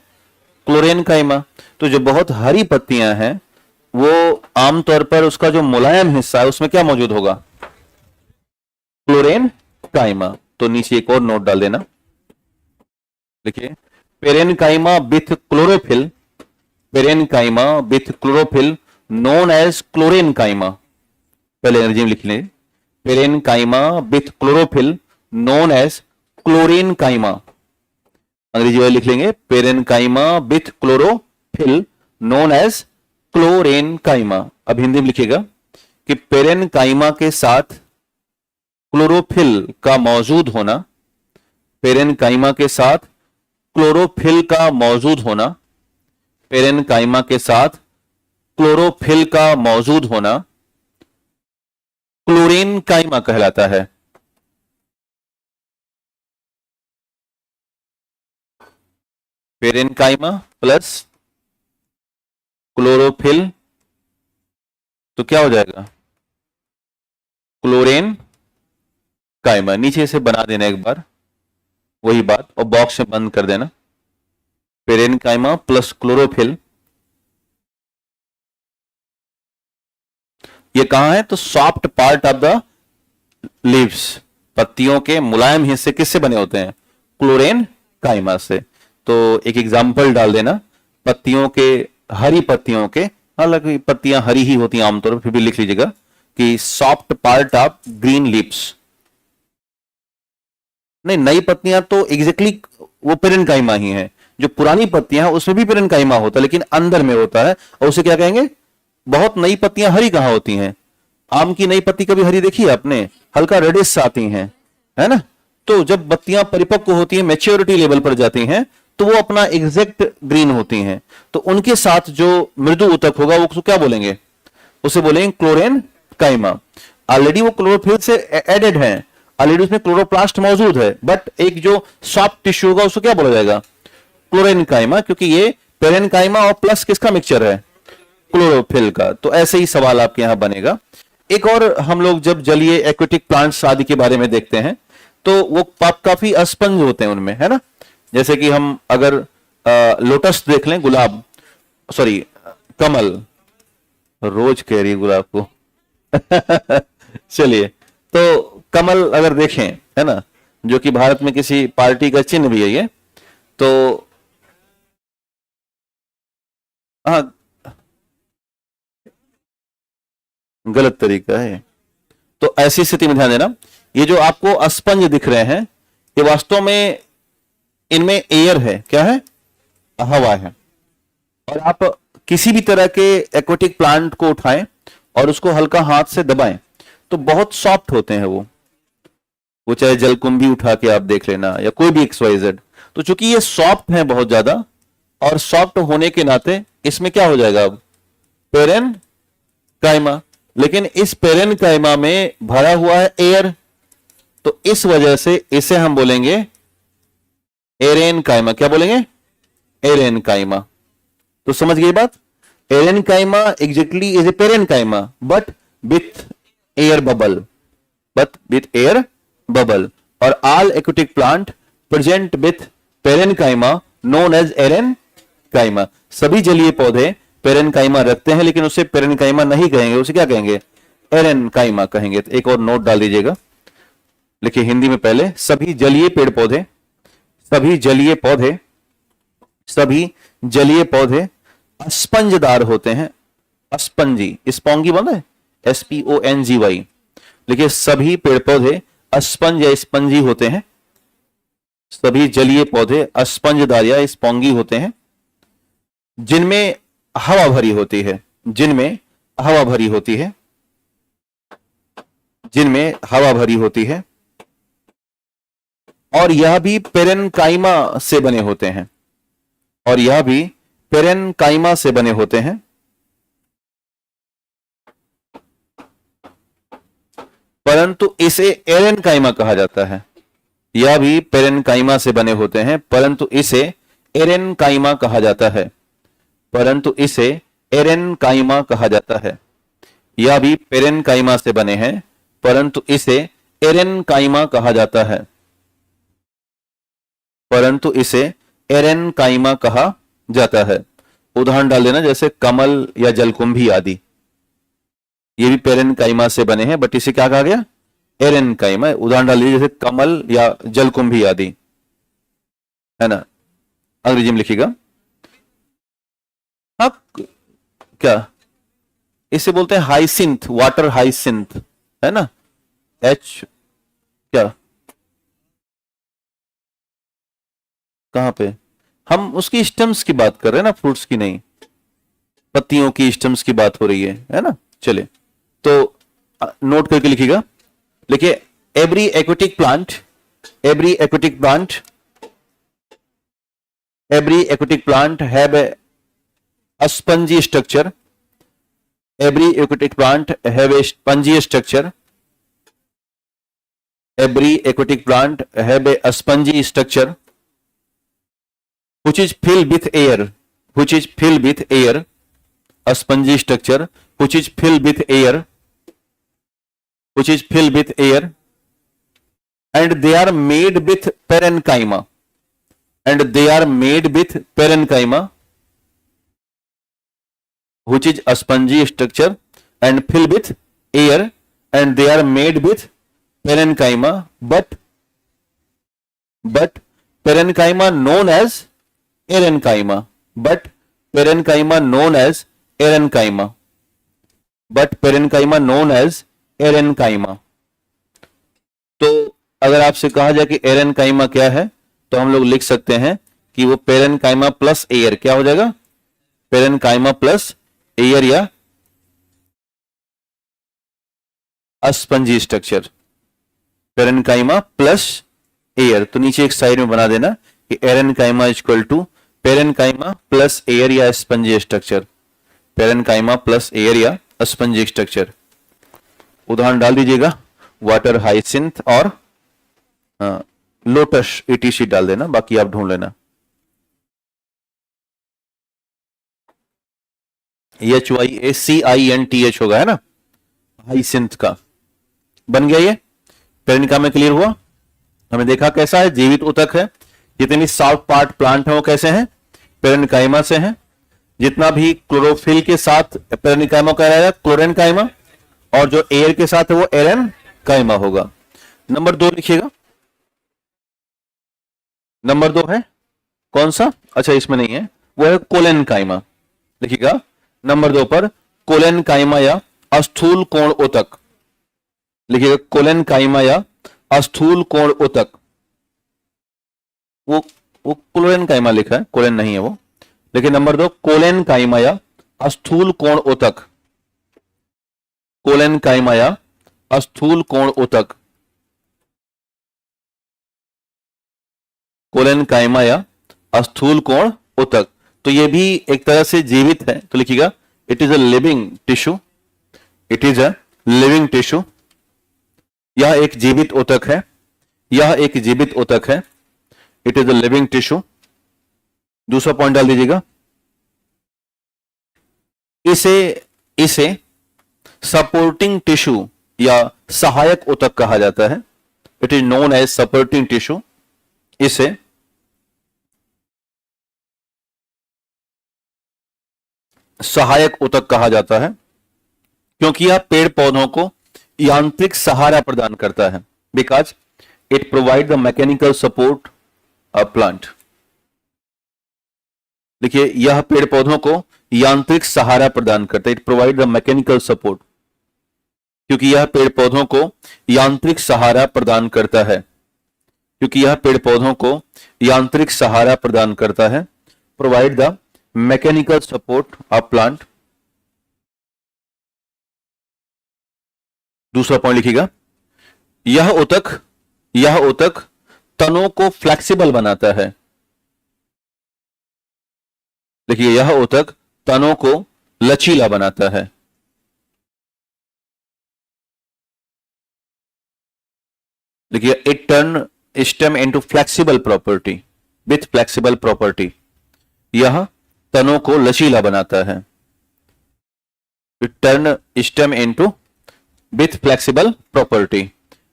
क्लोरेनकाइमा। तो जो बहुत हरी पत्तियां हैं वो आमतौर पर उसका जो मुलायम हिस्सा है उसमें क्या मौजूद होगा? क्लोरेनकाइमा। तो नीचे एक और नोट डाल देना। देखिए, parenchyma with chlorophyll, parenchyma with chlorophyll known as chlorenchyma. पहले अंग्रेजी में लिख लें, parenchyma with chlorophyll known as chlorenchyma. अंग्रेजी में लिख लेंगे, parenchyma with chlorophyll known as chlorenchyma. अब हिंदी में लिखिएगा कि पेरेनकाइमा के साथ क्लोरोफिल का मौजूद होना, पेरेनकाइमा के साथ क्लोरोफिल का मौजूद होना, पेरेनकाइमा के साथ क्लोरोफिल का मौजूद होना क्लोरेनकाइमा कहलाता है। पेरेनकाइमा प्लस क्लोरोफिल तो क्या हो जाएगा, क्लोरेन काइमा। नीचे से बना देना एक बार वही बात और बॉक्स में बंद कर देना। पेरेनकाइमा प्लस क्लोरोफिल, ये कहां है, तो soft part of the leaves, पत्तियों के मुलायम हिस्से किससे बने होते हैं, क्लोरेन काइमा से। तो एक एग्जांपल डाल देना, पत्तियों के, हरी पत्तियों के, हालांकि पत्तियां हरी ही होती हैं आमतौर पर, फिर भी लिख लीजिएगा कि soft part of green leaves. नहीं, नई पत्तियां तो एग्जैक्टली वो पेरेनकाइमा ही है। जो पुरानी पत्तियां हैं उसमें भी पेरेनकाइमा होता है, लेकिन अंदर में होता है, और उसे क्या कहेंगे, बहुत नई पत्तियां हरी कहां होती हैं, आम की नई पत्ती कभी हरी देखी है आपने, हल्का रेडिश आती हैं, है ना। तो जब पत्तियां परिपक्व होती हैं, मैच्योरिटी लेवल पर जाती हैं, तो वो अपना एग्जैक्ट ग्रीन होती हैं। तो उनके साथ जो मृदु ऊतक होगा वो क्या बोलेंगे, उसे बोलेंगे क्लोरेन काइमा। ऑलरेडी वो क्लोरोफिल से एडेड है, ऑलरेडी उसमें क्लोरोप्लास्ट मौजूद है, बट एक जो सॉफ्ट टिश्यू होगा उसको क्या बोला जाएगा, क्लोरेनकाइमा, क्योंकि ये पेरेनकाइमा और प्लस किसका मिक्सचर है, क्लोरोफिल का। तो ऐसे ही सवाल आपके यहां बनेगा। एक और, हम लोग जब जलीय एक्वेटिक प्लांट्स आदि के बारे में देखते हैं तो वो काफी अस्पंज होते हैं उनमें, है ना। जैसे कि हम अगर लोटस देख लें, गुलाब, सॉरी कमल, रोज कह रही है गुलाब को चलिए, तो कमल अगर देखें, है ना, जो कि भारत में किसी पार्टी का चिन्ह भी है ये, तो हाँ, गलत तरीका है। तो ऐसी स्थिति में ध्यान देना, ये जो आपको अस्पंज दिख रहे हैं, ये वास्तव में इनमें एयर है, क्या है, हवा है। और आप किसी भी तरह के एक्वेटिक प्लांट को उठाएं और उसको हल्का हाथ से दबाएं तो बहुत सॉफ्ट होते हैं वो चाहे जलकुंभी उठा के आप देख लेना या कोई भी XYZ। तो चूंकि ये सॉफ्ट है बहुत ज्यादा, और सॉफ्ट होने के नाते इसमें क्या हो जाएगा, अब पेरेनकाइमा, लेकिन इस पेरेनकाइमा में भरा हुआ है एयर, तो इस वजह से इसे हम बोलेंगे एरेनकाइमा। क्या बोलेंगे, एरेनकाइमा। तो समझ गई बात, aerenchyma exactly is a parenchyma but with air bubble, और all aquatic plant present with parenchyma known as aerenchyma. सभी जलीय पौधे पेरेनकाइमा रखते हैं, लेकिन उसे पेरेनकाइमा नहीं कहेंगे, उसे क्या कहेंगे, एरेनकाइमा कहेंगे। तो एक और नोट डाल दीजिएगा, लिखिए हिंदी में पहले, सभी जलीय पेड़ पौधे, सभी जलीय पौधे स्पंजदार होते हैं, स्पंजी, स्पॉन्गी बना है, SPONGY। लिखिए सभी पेड़ पौधे स्पंज या स्पंजी होते हैं, सभी जलीय पौधे स्पंजदार या स्पॉन्गी होते हैं, जिनमें हवा भरी होती है, जिनमें हवा भरी होती है, जिनमें हवा भरी होती है, और यह भी पेरेनकाइमा से बने होते हैं, और यह भी पेरेनकाइमा से बने होते हैं। परंतु इसे एरेनकाइमा कहा जाता है। यह भी पेरेनकाइमा से बने होते हैं, परंतु इसे एरेनकाइमा कहा जाता है, परंतु इसे एरेनकाइमा कहा जाता है। यह भी पेरेनकाइमा से बने हैं, परंतु इसे एरेनकाइमा कहा जाता है, परंतु इसे एरेनकाइमा कहा जाता है। उदाहरण डाल देना, जैसे कमल या जलकुंभी आदि, ये भी पेरेनकाइमा से बने हैं, बट इसे क्या कहा गया, एरेनकाइमा। उदाहरण डाल दीजिए जैसे कमल या जलकुंभी आदि, है ना, अंग्रेजी में लिखिएगा। हाँ, क्या इसे बोलते हैं हाइसिंथ, वाटर हाइसिंथ, है ना, एच क्या, कहां पे, हम उसकी स्टेम्स की बात कर रहे हैं ना, फ्रूट्स की नहीं, पत्तियों की स्टेम्स की बात हो रही है ना। चलिए तो नोट करके लिखिएगा, लिखिए every aquatic plant, every aquatic plant, every aquatic plant have a spongy structure, every aquatic plant have a spongy structure, every aquatic plant have a spongy structure which is filled with air, which is filled with air, a spongy structure which is filled with air, which is filled with air, and they are made with parenchyma, and they are made with parenchyma which is a spongy structure and filled with air, and they are made with parenchyma, but parenchyma known as arenchyma, but parenchyma known as arenchyma, but parenchyma known as arenchyma। तो अगर आपसे कहा जाए कि एरेनकाइमा क्या है, तो हम लोग लिख सकते हैं कि वो पेरेनकाइमा प्लस एयर, क्या हो जाएगा, पेरेनकाइमा प्लस एयर या spongy structure, parenchyma plus air. तो नीचे एक साइड में बना देना कि aerenchyma equal to parenchyma plus air या spongy structure, parenchyma plus air या स्पंजी स्ट्रक्चर। उदाहरण डाल दीजिएगा, वाटर हाइसिंथ और लोटस ईटीसी डाल देना, बाकी आप ढूंढ लेना। HYACINTH होगा, है ना, हाइसिंथ का बन गया। ये पेरेनकाइमा में क्लियर हुआ। हमें देखा कैसा है, जीवित उतक है, जितनी सॉफ्ट पार्ट प्लांट है वो कैसे हैं, पेरेनकाइमा से हैं। जितना भी क्लोरोफिल के साथ पेरेनकाइमा का रहेगा क्लोरेनकाइमा, और जो एयर के साथ है वो एरेनकाइमा होगा। नंबर 2 लिखिएगा, नंबर 2 है कौन सा, अच्छा इसमें नहीं है, वो है कोलेनकाइमा। लिखिएगा नंबर 2 पर कोलेनकाइमा या स्थूल कोण उतक, लिखिएगा कोलेनकाइमा या स्थूल कोण उतक। वो क्लोरेनकाइमा लिखा है, कोलेन नहीं है वो, लेकिन नंबर 2 कोलेनकाइमा या स्थूल कोण उतक, कोलेनकाइमा या स्थूल कोण उतक, कोलेनकाइमा या स्थूल कोण उतक। तो ये भी एक तरह से जीवित है, तो लिखिएगा it is a living tissue, it is a living tissue, यह एक जीवित उतक है, यह एक जीवित उतक है, it is a living tissue. दूसरा पॉइंट डाल दीजिएगा, इसे सपोर्टिंग टिश्यू या सहायक उतक कहा जाता है, it is known as supporting tissue. इसे सहायक उतक कहा जाता है क्योंकि यह पेड़ पौधों को यांत्रिक सहारा प्रदान करता है, because it provide the mechanical support of plant. देखिए यह पेड़ पौधों को यांत्रिक सहारा प्रदान करता है, it provide the mechanical support, क्योंकि यह पेड़ पौधों को यांत्रिक सहारा प्रदान करता है, क्योंकि यह पेड़ पौधों को यांत्रिक सहारा प्रदान करता है, provide the mechanical support of plant. दूसरा पॉइंट लिखिएगा, यह उतक तनों को फ्लेक्सिबल बनाता है, देखिए यह उतक तनों को लचीला बनाता है। देखिए it turn stem into flexible property, with flexible property, यह तनों को लचीला बनाता है। It turn stem into with flexible property.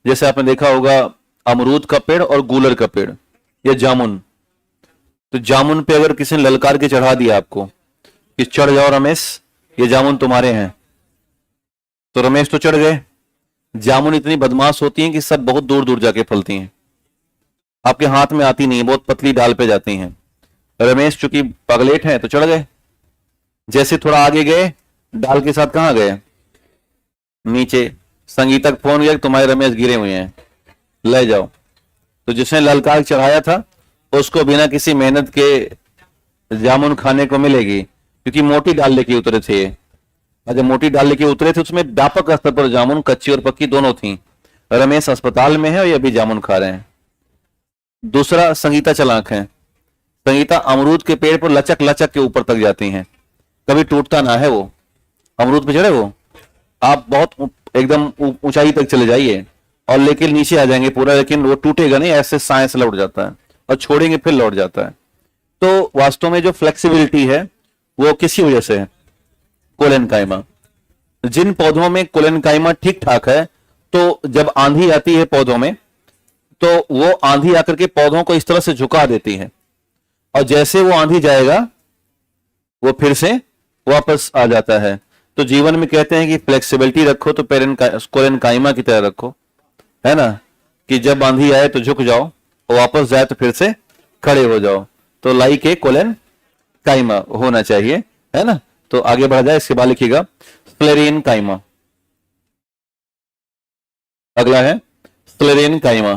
जैसे आपने देखा होगा अमरूद का पेड़ और गूलर का पेड़ या जामुन, तो जामुन पे अगर किसी ने ललकार के चढ़ा दिया आपको कि चढ़ जाओ रमेश, ये जामुन तुम्हारे हैं, तो रमेश तो चढ़ गए, जामुन इतनी बदमाश होती हैं कि सब बहुत दूर दूर जाके फलती हैं, आपके हाथ में आती नहीं है, बहुत पतली डाल पे जाती हैं। रमेश चूंकि पगलेट हैं तो चढ़ गए, जैसे थोड़ा आगे गए डाल के साथ कहां गए, नीचे। संगीता को फोन गया तुम्हारे रमेश गिरे हुए हैं, ले जाओ। तो जिसने ललकार चढ़ाया था उसको बिना किसी मेहनत के जामुन खाने को मिलेगी, क्योंकि मोटी डाल लेके उतरे थे। जब मोटी डाल लेके उतरे थे उसमें व्यापक स्तर पर जामुन कच्ची और पक्की दोनों थी। रमेश अस्पताल में है और ये अभी जामुन खा रहे हैं। दूसरा, संगीता चालाक है। संगीता अमरूद के पेड़ पर लचक लचक के ऊपर तक जाती हैं, कभी टूटता ना है वो। अमरूद पे चढ़े वो, आप बहुत एकदम ऊंचाई तक चले जाइए और लेकिन नीचे आ जाएंगे पूरा, लेकिन वो टूटेगा नहीं, ऐसे साए से लौट जाता है और छोड़ेंगे फिर लौट जाता है। तो वास्तव में जो फ्लेक्सिबिलिटी है वो किसी वजह से है, कोलेनकाइमा। जिन पौधों में कोलेनकाइमा ठीक ठाक है, तो जब आंधी आती है पौधों में तो वो आंधी आकर के पौधों को इस तरह से झुका देती है, और जैसे वो आंधी जाएगा वो फिर से वापस आ जाता है। तो जीवन में कहते हैं कि फ्लेक्सिबिलिटी रखो तो कोलेनकाइमा की तरह रखो, है ना, कि जब आंधी आए तो झुक जाओ और वापस जाए तो फिर से खड़े हो जाओ। तो लाई के कोलेनकाइमा होना चाहिए, है ना। तो आगे बढ़ जाए, इसके बाद लिखिएगा स्क्लेरेनकाइमा। अगला है स्क्लेरेनकाइमा,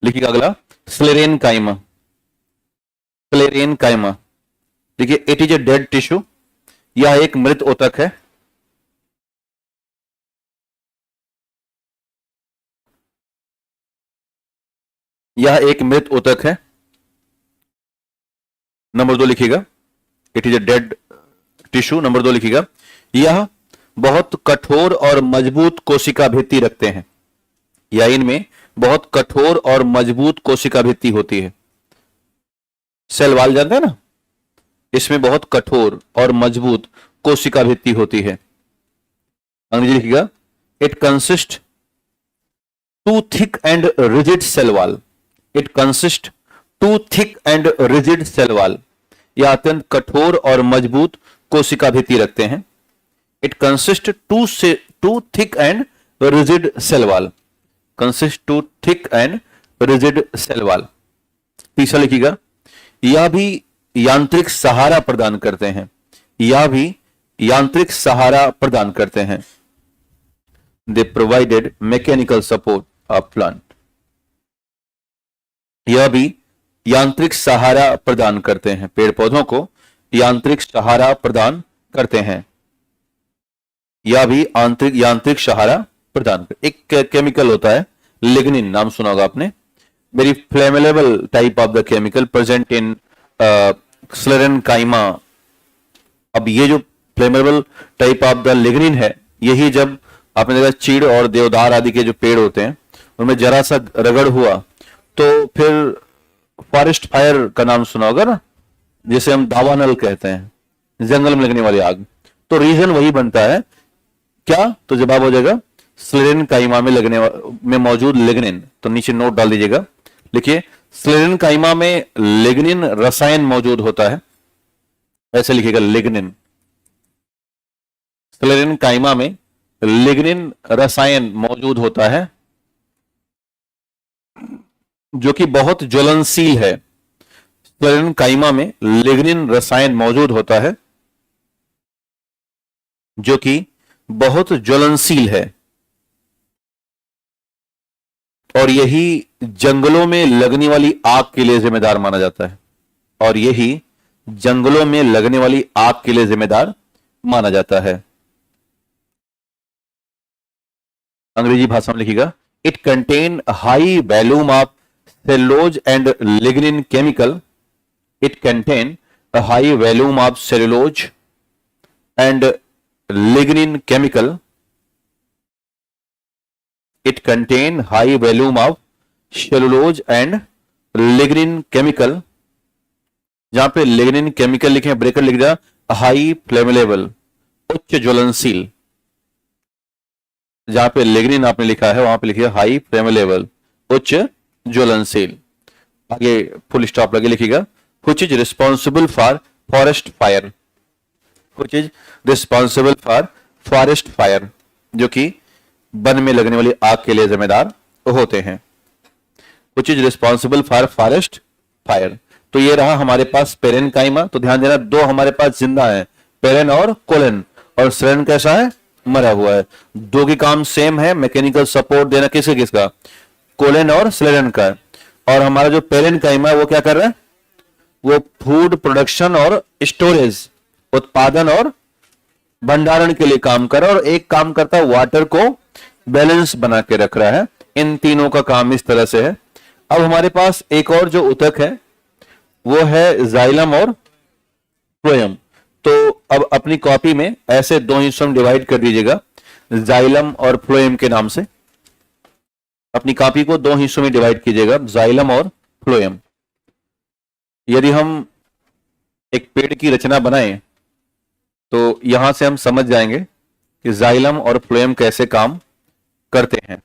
लिखिएगा अगला स्क्लेरेनकाइमा। स्क्लेरेनकाइमा देखिए, it is a dead tissue, यह एक मृत ऊतक है। यह एक मृत ऊतक है। नंबर 2 लिखिएगा, it is a dead tissue. Number 2 लिखिएगा, यह बहुत कठोर और मजबूत कोशिका भित्ति रखते हैं, या इनमें बहुत कठोर और मजबूत कोशिका भित्ति होती है। सेल वॉल जानते हैं ना, इसमें बहुत कठोर और मजबूत कोशिका भित्ति होती है। अंग्रेजी लिखिएगा, it consist to thick and rigid cell wall. It consist to thick and rigid cell wall, यह अत्यंत कठोर और मजबूत कोशिका भित्ति रखते हैं। It consist to thick and rigid cell wall, consist to thick and rigid cell wall. तीसरा लिखिएगा, यह भी यांत्रिक सहारा प्रदान करते हैं। यह भी यांत्रिक सहारा प्रदान करते हैं। दे provided mechanical support of plant. यह भी यांत्रिक सहारा प्रदान करते हैं, पेड़ पौधों को यांत्रिक सहारा प्रदान करते हैं। यह भी यांत्रिक सहारा प्रदान कर। एक केमिकल होता है लिग्निन, नाम सुना होगा आपने, very flammable type of the chemical present in sclerenchyma. अब ये जो flammable type of the lignin है, यही जब आपने देखा चीड़ और देवदार आदि के जो पेड़ होते हैं उनमें जरा सा रगड़ हुआ तो फिर फॉरेस्ट फायर का नाम सुना होगा ना, जिसे हम दावानल कहते हैं, जंगल में लगने वाली आग। तो रीजन वही बनता है क्या, तो जवाब हो जाएगा स्क्लेरेनकाइमा में मौजूद लिग्निन। तो नीचे नोट डाल दीजिएगा, लिखिए स्क्लेरेनकाइमा में लिग्निन रसायन मौजूद होता है, ऐसे लिखिएगा लिग्निन। स्क्लेरेनकाइमा में लिग्निन रसायन मौजूद होता है जो कि बहुत ज्वलनशील है। स्क्लेरेनकाइमा में लिग्निन रसायन मौजूद होता है जो कि बहुत ज्वलनशील है, और यही जंगलों में लगने वाली आग के लिए जिम्मेदार माना जाता है। और यही जंगलों में लगने वाली आग के लिए जिम्मेदार माना जाता है। अंग्रेजी भाषा में लिखिएगा, it contain high volume of cellulose and lignin chemical. It contain high volume of cellulose and lignin chemical. It contain high volume of cellulose and lignin chemical. जहां पे lignin chemical लिखे ब्रेकर लिख दिया, हाई फ्लेमेबल उच्च ज्वलनशील। जहां पे lignin आपने लिखा है वहां पे लिखिए हाई फ्लेमेबल उच्च ज्वलनशील। आगे फुल स्टॉप लगे लिखिएगा, which is responsible for forest fire. which is responsible for forest fire, जो कि वन में लगने वाली आग के लिए जिम्मेदार होते हैं। Which is responsible for forest fire. तो ये रहा हमारे पास पेरेनकाइमा। तो ध्यान देना, दो हमारे पास जिंदा है, पेरेन और कोलन, और सेरेन कैसा है, मरा हुआ है। दो के काम सेम है, मैकेनिकल सपोर्ट देना किसका किसका, कोलन और सेरेन का। और हमारा जो पेरेनकाइमा है वो क्या कर रहा है, वो फूड प्रोडक्शन और स्टोरेज, उत्पादन और भंडारण के लिए काम कर रहा है, और एक काम करता है वाटर को बैलेंस बना के रख रहा है। इन तीनों का काम इस तरह से है। अब हमारे पास एक और जो उतक है वो है जाइलम और फ्लोएम। तो अब अपनी कॉपी में ऐसे दो हिस्सों में डिवाइड कर दीजिएगा, जाइलम और फ्लोएम के नाम से। अपनी कॉपी को दो हिस्सों में डिवाइड कीजिएगा, जाइलम और फ्लोएम। यदि हम एक पेड़ की रचना बनाएं तो यहां से हम समझ जाएंगे कि जाइलम और फ्लोएम कैसे काम करते हैं।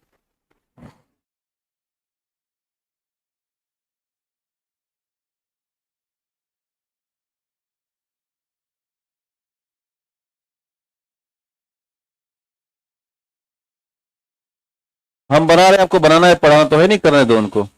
हम बना रहे हैं, आपको बनाना है, पढ़ाना तो है नहीं, करने दो उनको।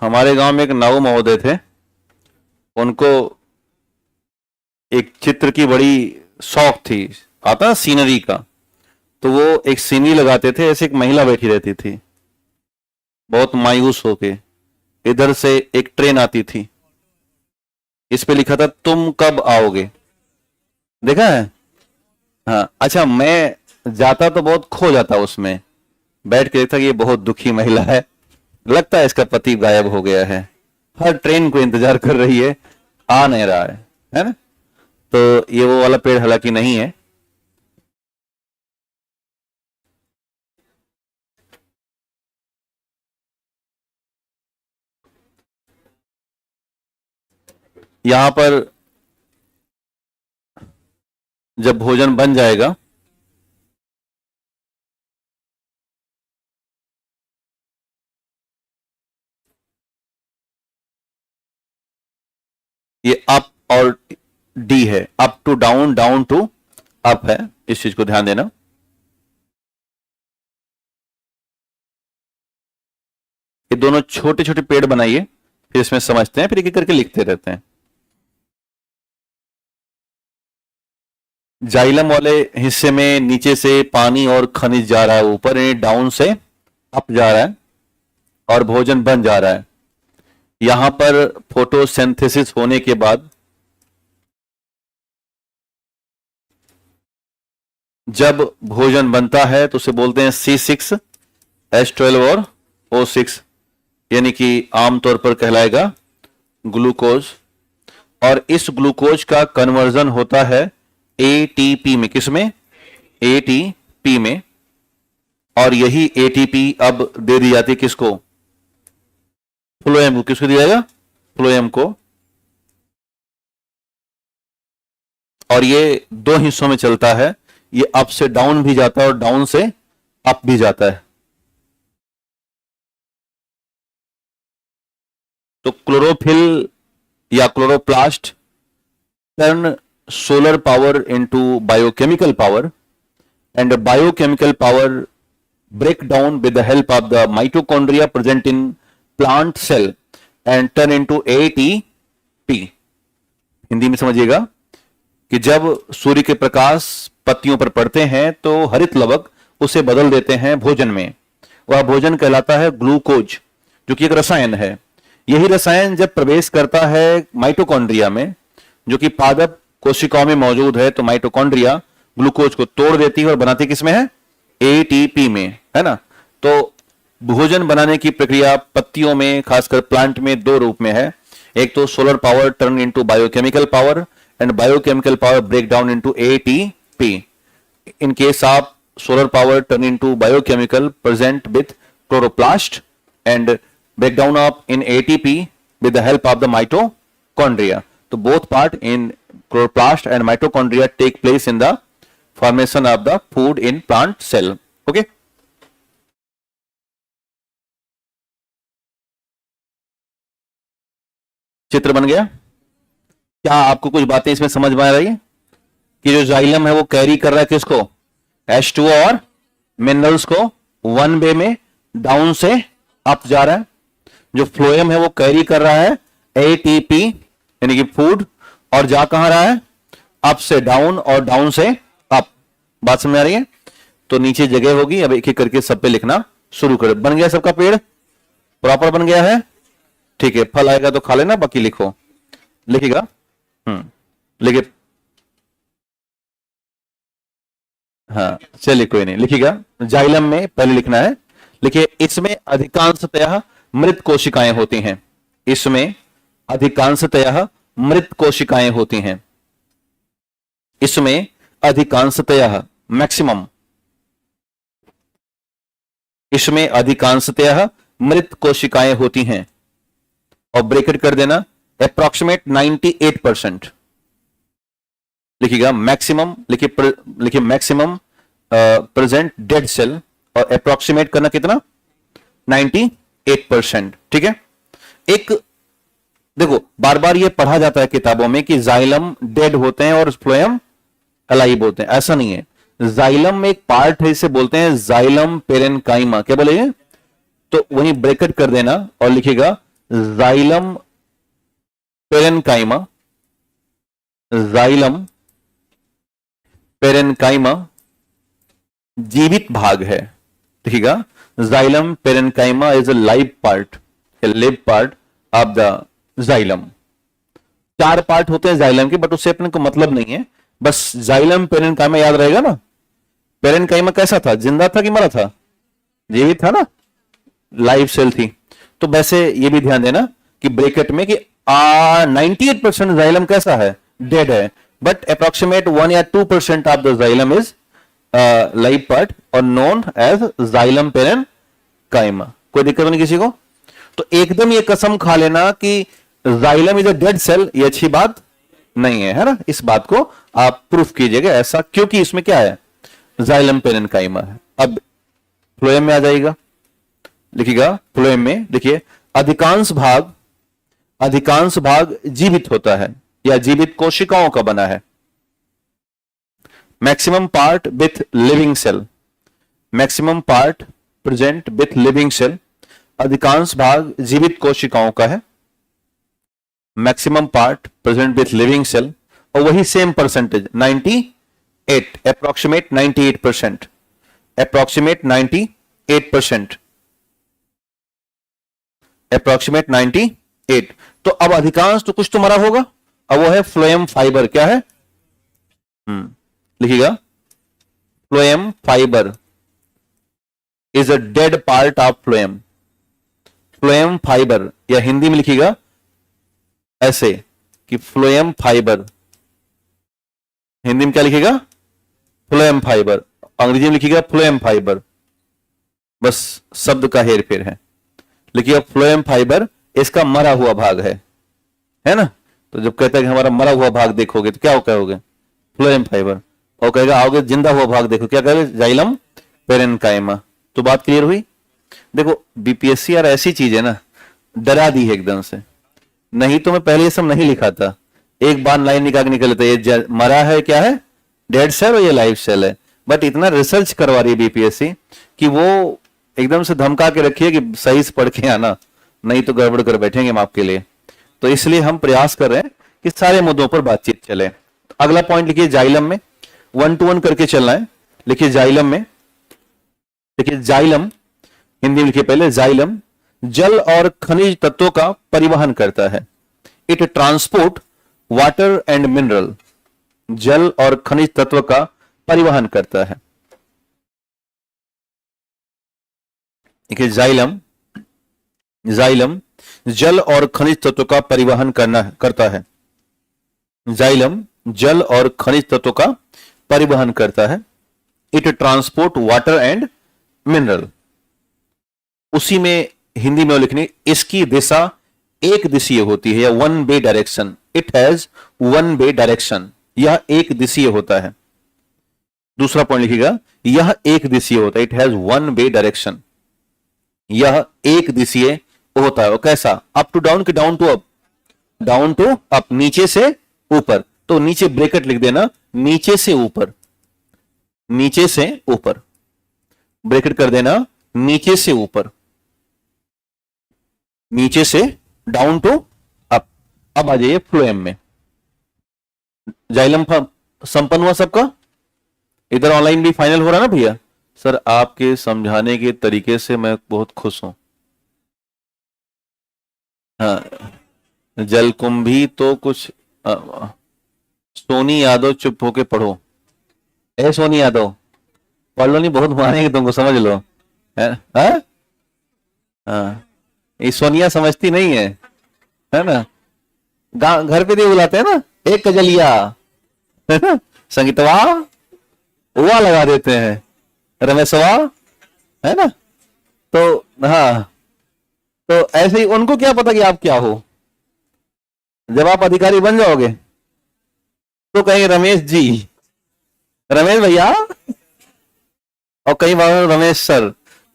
हमारे गांव में एक नाऊ महोदय थे, उनको एक चित्र की बड़ी शौक थी, आता सीनरी का। तो वो एक सीनरी लगाते थे, ऐसे एक महिला बैठी रहती थी बहुत मायूस होके। इधर से एक ट्रेन आती थी, इस पे लिखा था तुम कब आओगे, देखा है? हाँ, अच्छा, मैं जाता तो बहुत खो जाता उसमें, बैठ के देखता कि ये बहुत दुखी महिला है, लगता है इसका पति गायब हो गया है, हर ट्रेन को इंतजार कर रही है, आ नहीं रहा है ना? तो ये वो वाला पेड़ हालांकि नहीं है। यहां पर जब भोजन बन जाएगा ये अप और डी है, up to down, down to up है, इस चीज को ध्यान देना। ये दोनों छोटे छोटे पेड़ बनाइए, फिर इसमें समझते हैं, फिर एक एक करके लिखते रहते हैं। जाइलम वाले हिस्से में नीचे से पानी और खनिज जा रहा है ऊपर, डाउन से अप जा रहा है और भोजन बन जा रहा है। यहां पर फोटोसिंथेसिस होने के बाद जब भोजन बनता है तो उसे बोलते हैं C6H12 और O6, यानी कि आमतौर पर कहलाएगा ग्लूकोज। और इस ग्लूकोज का कन्वर्जन होता है ATP में, किसमें? ATP में। और यही ATP अब दे दी जाती है किसको? फ्लोएम को। किसको दिया जाएगा? फ्लोएम को। और ये दो हिस्सों में चलता है, ये अप से डाउन भी जाता है और डाउन से अप भी जाता है। तो क्लोरोफिल या chloroplast turn solar power into biochemical power, and biochemical power break down with the help of the mitochondria present in plant cell and turn into ATP। Hindi में समझिएगा कि जब सूर्य के प्रकाश पत्तियों पर पड़ते हैं तो हरित लवक उसे बदल देते हैं भोजन में। वह भोजन कहलाता है ग्लूकोज, जो कि एक रसायन है। यही रसायन जब प्रवेश करता है माइटोकॉन्ड्रिया में, जो कि पादप कोशिकाओं में मौजूद है, तो माइटोकॉन्ड्रिया ग्लूकोज को तोड़ देती है और बनाती किसमें है? ATP में, है ना? तो भोजन बनाने की प्रक्रिया पत्तियों में, खासकर प्लांट में, दो रूप में है। एक तो solar power turn into biochemical power, and biochemical power break down into ATP। in case of solar power turn into biochemical present with chloroplast and breakdown of in ATP with the help of the mitochondria. So both part in chloroplast and mitochondria take place in the formation of the food in plant cell. Okay. चित्र बन गया? क्या आपको कुछ बातें इसमें समझ में आ रही है कि जो जाइलम है वो कैरी कर रहा है किसको? H2O और मिनरल्स को वन वे में डाउन से अप जा रहा है। जो फ्लोएम है वो कैरी कर रहा है ATP यानी कि फूड, और जा कहां रहा है? अप से डाउन और डाउन से अप। बात समझ में आ रही है? तो नीचे जगह होगी, अब एक एक करके सब पे लिखना शुरू करो। बन गया सबका पेड़? प्रॉपर बन गया है? ठीक है, फल आएगा तो खा लेना, बाकी लिखो। लिखेगा? लिखे? हाँ चलिए कोई नहीं, लिखिएगा। जाइलम में पहले लिखना है, लिखिए इसमें अधिकांशतः मृत कोशिकाएं होती हैं। इसमें अधिकांशतः मृत कोशिकाएं होती हैं। इसमें अधिकांशतः मैक्सिमम, इसमें अधिकांशतः मृत कोशिकाएं होती हैं। और ब्रैकेट कर देना अप्रॉक्सीमेट 98%। लिखिएगा मैक्सिमम, लिखिए मैक्सिमम प्रेजेंट डेड सेल, और अप्रॉक्सीमेट करना कितना? 98%। ठीक है। एक देखो बार बार ये पढ़ा जाता है किताबों में कि जाइलम डेड होते हैं और फ्लोएम अलाइव होते हैं। ऐसा नहीं है। जाइलम में एक पार्ट है, इसे बोलते हैं जाइलम पेरेनकाइमा। क्या बोलेंगे? तो वहीं ब्रैकेट कर देना और लिखिएगा जाइलम पेरेनकाइमा। जाइलम पेरेनकाइमा जीवित भाग है। देखिएगा xylem parenchyma is a live part, live part of the xylem. 4 part होते हैं जाइलम के, बट उससे अपने को मतलब नहीं है। बस जाइलम पेरेनकाइमा याद रहेगा ना। पेरेनकाइमा कैसा था? जिंदा था कि मरा था? जीवित था ना, लाइव सेल थी। तो वैसे ये भी ध्यान देना कि ब्रैकेट में कि 98% जाइलम कैसा है? डेड है, बट अप्रोक्सीमेट 1 या 2% of the xylem is live part और नोन एज जाइलम पेरेनकाइमा। कोई दिक्कत नहीं किसी को? तो एकदम ये कसम खा लेना कि xylem is a dead cell, ये अच्छी बात नहीं है ना। इस बात को आप प्रूफ कीजिएगा ऐसा, क्योंकि इसमें क्या है? जाइलम पेरेनकाइमा है। अब फ्लोएम में आ जाएगा, लिखिएगा फ्लोएम में देखिए अधिकांश भाग जीवित होता है या जीवित कोशिकाओं का बना है। Maximum part with living cell, maximum part present with living cell. अधिकांश भाग जीवित कोशिकाओं का है, maximum part present with living cell. और वही same percentage 98, approximate 98%, approximate 98%, approximate 98। तो अब अधिकांश तो कुछ तो मरा होगा। अब वो है फ्लोएम फाइबर। क्या है? लिखिएगा phloem fibre is a dead part of phloem. Phloem fibre, या हिंदी में लिखिएगा ऐसे कि फ्लोएम फाइबर। हिंदी में क्या लिखिएगा? Phloem fibre. अंग्रेजी में लिखिएगा फ्लोएम फाइबर। बस शब्द का हेर फेर है। लिखिए फ्लोएम फाइबर इसका मरा हुआ भाग है ना। तो जब कहता है कि हमारा मरा हुआ भाग देखोगे तो क्या कहोगे? Phloem fibre. और कहेगा आओगे जिंदा हुआ भाग देखो, क्या कहोगे? Xylem parenchyma. तो बात क्लियर हुई? देखो बीपीएससी यार ऐसी चीज है ना, डरा दी है एकदम से। नहीं तो मैं पहले ये सब नहीं लिखा था। एक बार लाइन निकाल के निकल लेता, ये मरा है, क्या है? डेड सेल, और ये लाइव सेल है। बट इतना रिसर्च करवा रही है बीपीएससी कि वो एकदम से धमका के रखिए कि सही से पढ़ के आना, नहीं तो गड़बड़ कर बैठेंगे हम आपके लिए। तो इसलिए हम प्रयास कर रहे हैं कि सारे मुद्दों पर बातचीत चले। तो अगला पॉइंट लिखिए जाइलम में, 1 to 1 करके चलना है। लिखिए जाइलम में, देखिए जाइलम हिंदी में लिखिए पहले। जाइलम जल और खनिज तत्वों का परिवहन करता है। It transport water and mineral. जल और खनिज तत्व का परिवहन करता है। देखिए जाइलम जल और खनिज तत्व का परिवहन करता है। जाइलम जल और खनिज तत्व का परिवहन करता है। It transport water and mineral. उसी में हिंदी में लिखने, इसकी दिशा एक दिशीय होती है या one way direction. It has one way direction, यह एक दिशीय होता है। दूसरा पॉइंट लिखिएगा, यह एक दिशीय होता है। It has one way direction, यह एक दिशीय होता है। कैसा? अप टू डाउन कि down to up? Down to up, नीचे से ऊपर। तो नीचे ब्रैकेट लिख देना, नीचे से ऊपर, नीचे से ऊपर, ब्रैकेट कर देना, नीचे से ऊपर, नीचे से डाउन टू अप। अब आ जाइए फ्लोएम में। जाइलम संपन्न हुआ सबका? इधर ऑनलाइन भी फाइनल हो रहा ना भैया? सर आपके समझाने के तरीके से मैं बहुत खुश हूं। हाँ, जलकुंभी तो कुछ सोनी यादव चुप होके पढ़ो। ए सोनी यादव पढ़ लो, नहीं बहुत मारेंगे तुमको, समझ लो। है? हाँ, ये सोनिया समझती नहीं है ना? घर पे भी बुलाते हैं ना, एक कजलिया, है ना, संगीतवा हुआ लगा देते हैं, रमेशवा, है ना? तो हाँ, तो ऐसे ही उनको क्या पता कि आप क्या हो। जब आप अधिकारी बन जाओगे तो कहेंगे रमेश जी, रमेश भैया, और कई बार रमेश सर।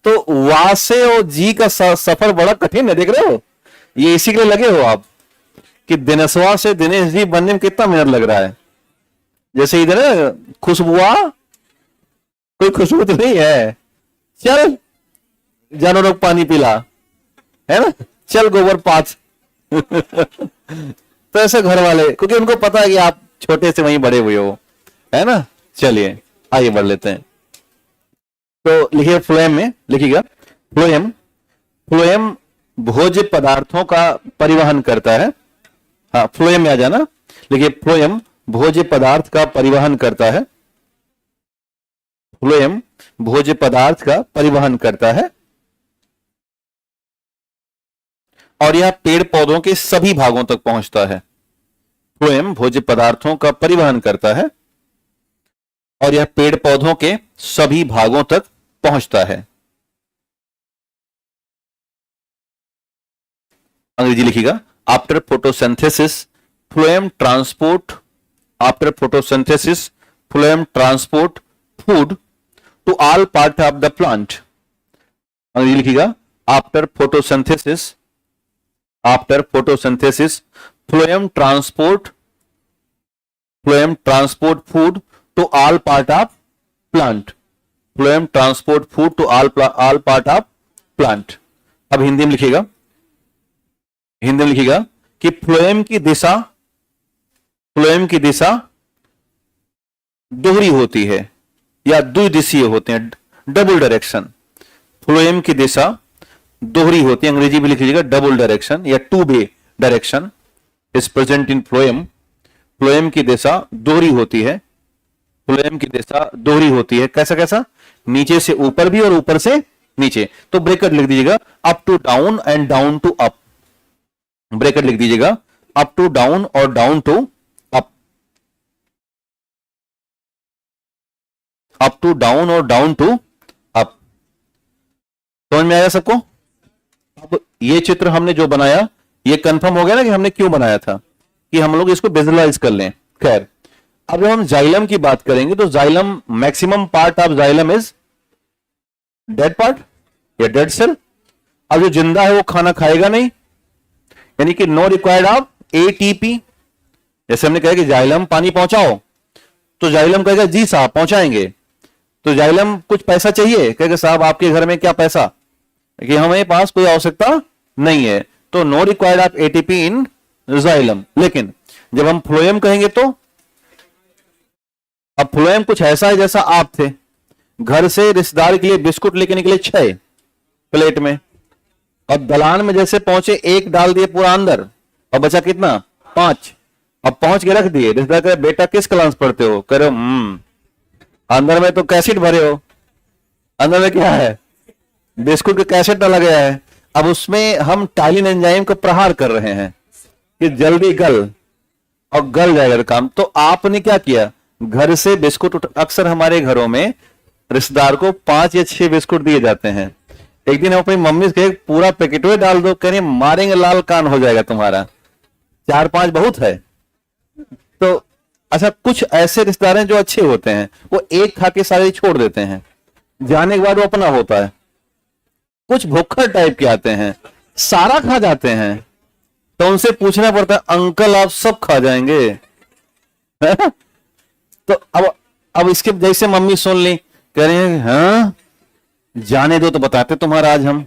तो वा से और जी का सफर बड़ा कठिन है, देख रहे हो? ये इसी के लिए लगे हो आप कि दिनेशवा से दिनेश जी बनने में कितना मिनट लग रहा है। जैसे इधर खुशबुआ, कोई खुशबू तो नहीं है, चल जानवरों को पानी पिला, है ना, चल गोबर पाँच। तो ऐसे घर वाले, क्योंकि उनको पता है कि आप छोटे से वहीं बड़े हुए हो, है ना? चलिए आगे बढ़ लेते हैं। तो लिखिए फ्लोएम में, लिखिएगा फ्लोएम, फ्लोएम भोज्य पदार्थों का परिवहन करता है। हाँ, फ्लोएम में आ जाना, लिखिए फ्लोएम भोज्य पदार्थ का परिवहन करता है। फ्लोएम भोज्य पदार्थ का परिवहन करता है और यह पेड़ पौधों के सभी भागों तक पहुंचता है। फ्लोएम भोज्य पदार्थों का परिवहन करता है और यह पेड़ पौधों के सभी भागों तक पहुंचता है। अंग्रेजी लिखिएगा, after photosynthesis phloem transport, after photosynthesis phloem transport food to all part of the plant. अंग्रेजी लिखिएगा, after photosynthesis, after photosynthesis phloem transport food to all part of plant, phloem transport food to all part of plant। अब हिंदी में लिखिएगा, हिंदी में लिखिएगा कि फ्लोएम की दिशा, फ्लोएम की दिशा दोहरी होती है या द्विदिशीय होते हैं, डबल डायरेक्शन। फ्लोएम की दिशा दोहरी होती है, अंग्रेजी में लिख लीजिएगा डबल डायरेक्शन या two way direction is present in phloem. Phloem की दिशा दोहरी होती है, फ्लोएम की दिशा दोहरी होती है। कैसा कैसा? नीचे से ऊपर भी और ऊपर से नीचे। तो ब्रैकेट लिख दीजिएगा, up to down and down to up. Bracket लिख दीजिएगा, अप टू डाउन और down to up, up to down और डाउन टू अप। समझ में आया सबको? अब ये चित्र हमने जो बनाया, ये कंफर्म हो गया ना कि हमने क्यों बनाया था, कि हम लोग इसको विजुअलाइज कर लें। खैर, अब जब हम जाइलम की बात करेंगे तो xylem, maximum part of xylem is dead part या डेड सेल। अब जो जिंदा है वो खाना खाएगा नहीं, यानी कि नो रिक्वायर्ड ऑफ एटीपी। जैसे हमने कहा कि जाइलम पानी पहुंचाओ, तो जाइलम कहेगा जी साहब पहुंचाएंगे। तो जाइलम कुछ पैसा चाहिए, कहेगा साहब आपके घर में क्या पैसा, कि हमारे पास कोई आवश्यकता नहीं है। तो no required of ATP in xylem. लेकिन जब हम फ्लोएम कहेंगे तो, अब फ्लोएम कुछ ऐसा है जैसा आप थे, घर से रिश्तेदार के लिए बिस्कुट लेके निकले 6 प्लेट में, और दलान में जैसे पहुंचे 1 डाल दिए पूरा अंदर, और बचा कितना? 5। अब पहुंच के रख दिए। रिश्तेदार कहे बेटा किस क्लास पढ़ते हो? कह रहे हो अंदर में तो कैसेट भरे हो, अंदर में क्या है? बिस्कुट का कैसेट डाला गया है। अब उसमें हम टाइलिन एंजाइम को प्रहार कर रहे हैं कि जल्दी गल, और गल जाएगा काम। तो आपने क्या किया? घर से बिस्कुट, अक्सर हमारे घरों में रिश्तेदार को 5 या 6 बिस्कुट दिए जाते हैं। एक दिन हम अपनी मम्मी से कहे पूरा पैकेट में डाल दो, कह रही मारेंगे लाल कान हो जाएगा तुम्हारा, 4-5 बहुत है। तो अच्छा, कुछ ऐसे रिश्तेदार हैं जो अच्छे होते हैं, वो एक खा के सारे छोड़ देते हैं, जाने के बाद वो अपना होता है। कुछ भुक्खड़ टाइप के आते हैं, सारा खा जाते हैं, तो उनसे पूछना पड़ता है अंकल आप सब खा जाएंगे, है ना? तो अब इसके जैसे मम्मी सुन ली, कह रहे हैं हाँ जाने दो तो बताते तुम्हारा आज हम,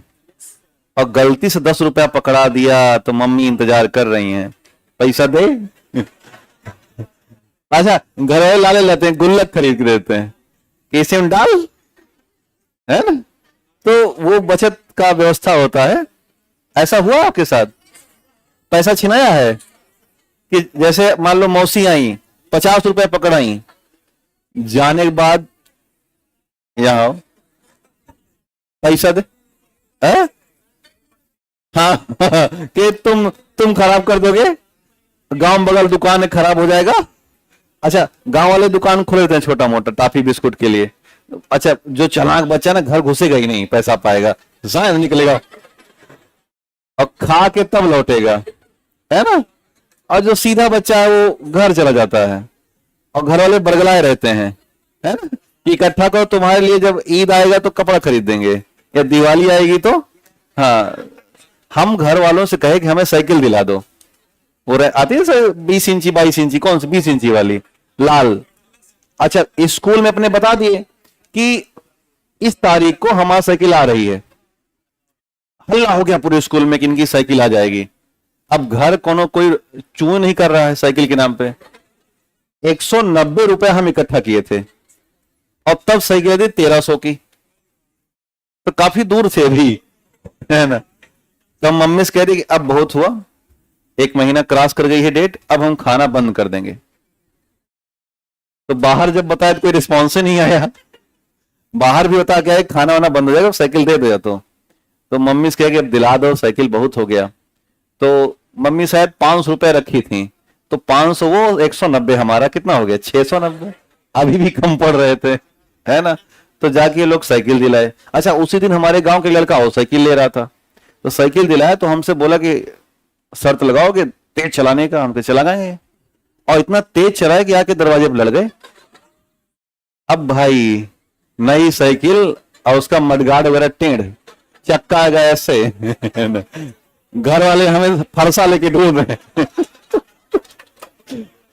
और गलती से 10 रुपया पकड़ा दिया तो मम्मी इंतजार कर रही हैं, पैसा दे। अच्छा, घर वाले लाले लेते हैं, गुल्लक खरीद के देते हैं, कैसे में डाल, है ना? तो वो बचत का व्यवस्था होता है। ऐसा हुआ आपके साथ? पैसा छिनाया है कि जैसे मान लो मौसी आई, 50 रुपए पकड़ाई, जाने के बाद यहाँ पैसा दे, है? हाँ कि तुम खराब कर दोगे, गांव बगल दुकान खराब हो जाएगा। अच्छा, गांव वाले दुकान खोल देते हैं छोटा मोटा टॉफी बिस्कुट के लिए। अच्छा, जो चालाक बच्चा ना घर घुसेगा ही नहीं, पैसा पाएगा, जान निकलेगा और खा के तब लौटेगा, है ना? और जो सीधा बच्चा है वो घर चला जाता है, और घर वाले बरगलाए रहते हैं, है ना? इकट्ठा करो तुम्हारे लिए, जब ईद आएगा तो कपड़ा खरीद देंगे, या दिवाली आएगी तो। हाँ, हम घर वालों से कहे कि हमें साइकिल दिला दो, वो आती है सर 20 इंची 22 इंची, कौन सी 20 इंची वाली लाल। अच्छा, स्कूल में अपने बता दिए कि इस तारीख को हमारी साइकिल आ रही है, हल्ला हो गया पूरे स्कूल में कि इनकी साइकिल आ जाएगी। अब घर कोई चू नहीं कर रहा है साइकिल के नाम पे। 190 रुपए हम इकट्ठा किए थे, और तब साइकिल थी 1300 की, तो काफी दूर थे अभी, है ना? तो मम्मी से कह रही कि अब बहुत हुआ, 1 महीना क्रॉस कर गई है डेट, अब हम खाना बंद कर देंगे। तो बाहर जब बताया तो कोई रिस्पॉन्स ही नहीं आया। बाहर भी बता क्या है खाना वाना बंद हो जाएगा, साइकिल दे दो। तो मम्मी से कह कि अब दिला दो, साइकिल बहुत हो गया। तो मम्मी शायद 500 रुपए रखी थी, तो 500 वो 190 हमारा कितना हो गया 690, अभी भी कम पड़ रहे थे, है ना? तो जाके ये लोग साइकिल दिलाए। अच्छा, उसी दिन हमारे गांव के लड़का वो साइकिल ले रहा था, तो साइकिल दिलाया, तो हमसे बोला कि शर्त लगाओगे तेज चलाने का, हमसे चला गए, और इतना तेज चलाया कि आके दरवाजे पर लड़ गए। अब भाई नई साइकिल और उसका मडगार्ड वगैरह टेढ़, चक्का आ गया ऐसे, घर वाले हमें फरसा लेके ढूंढ रहे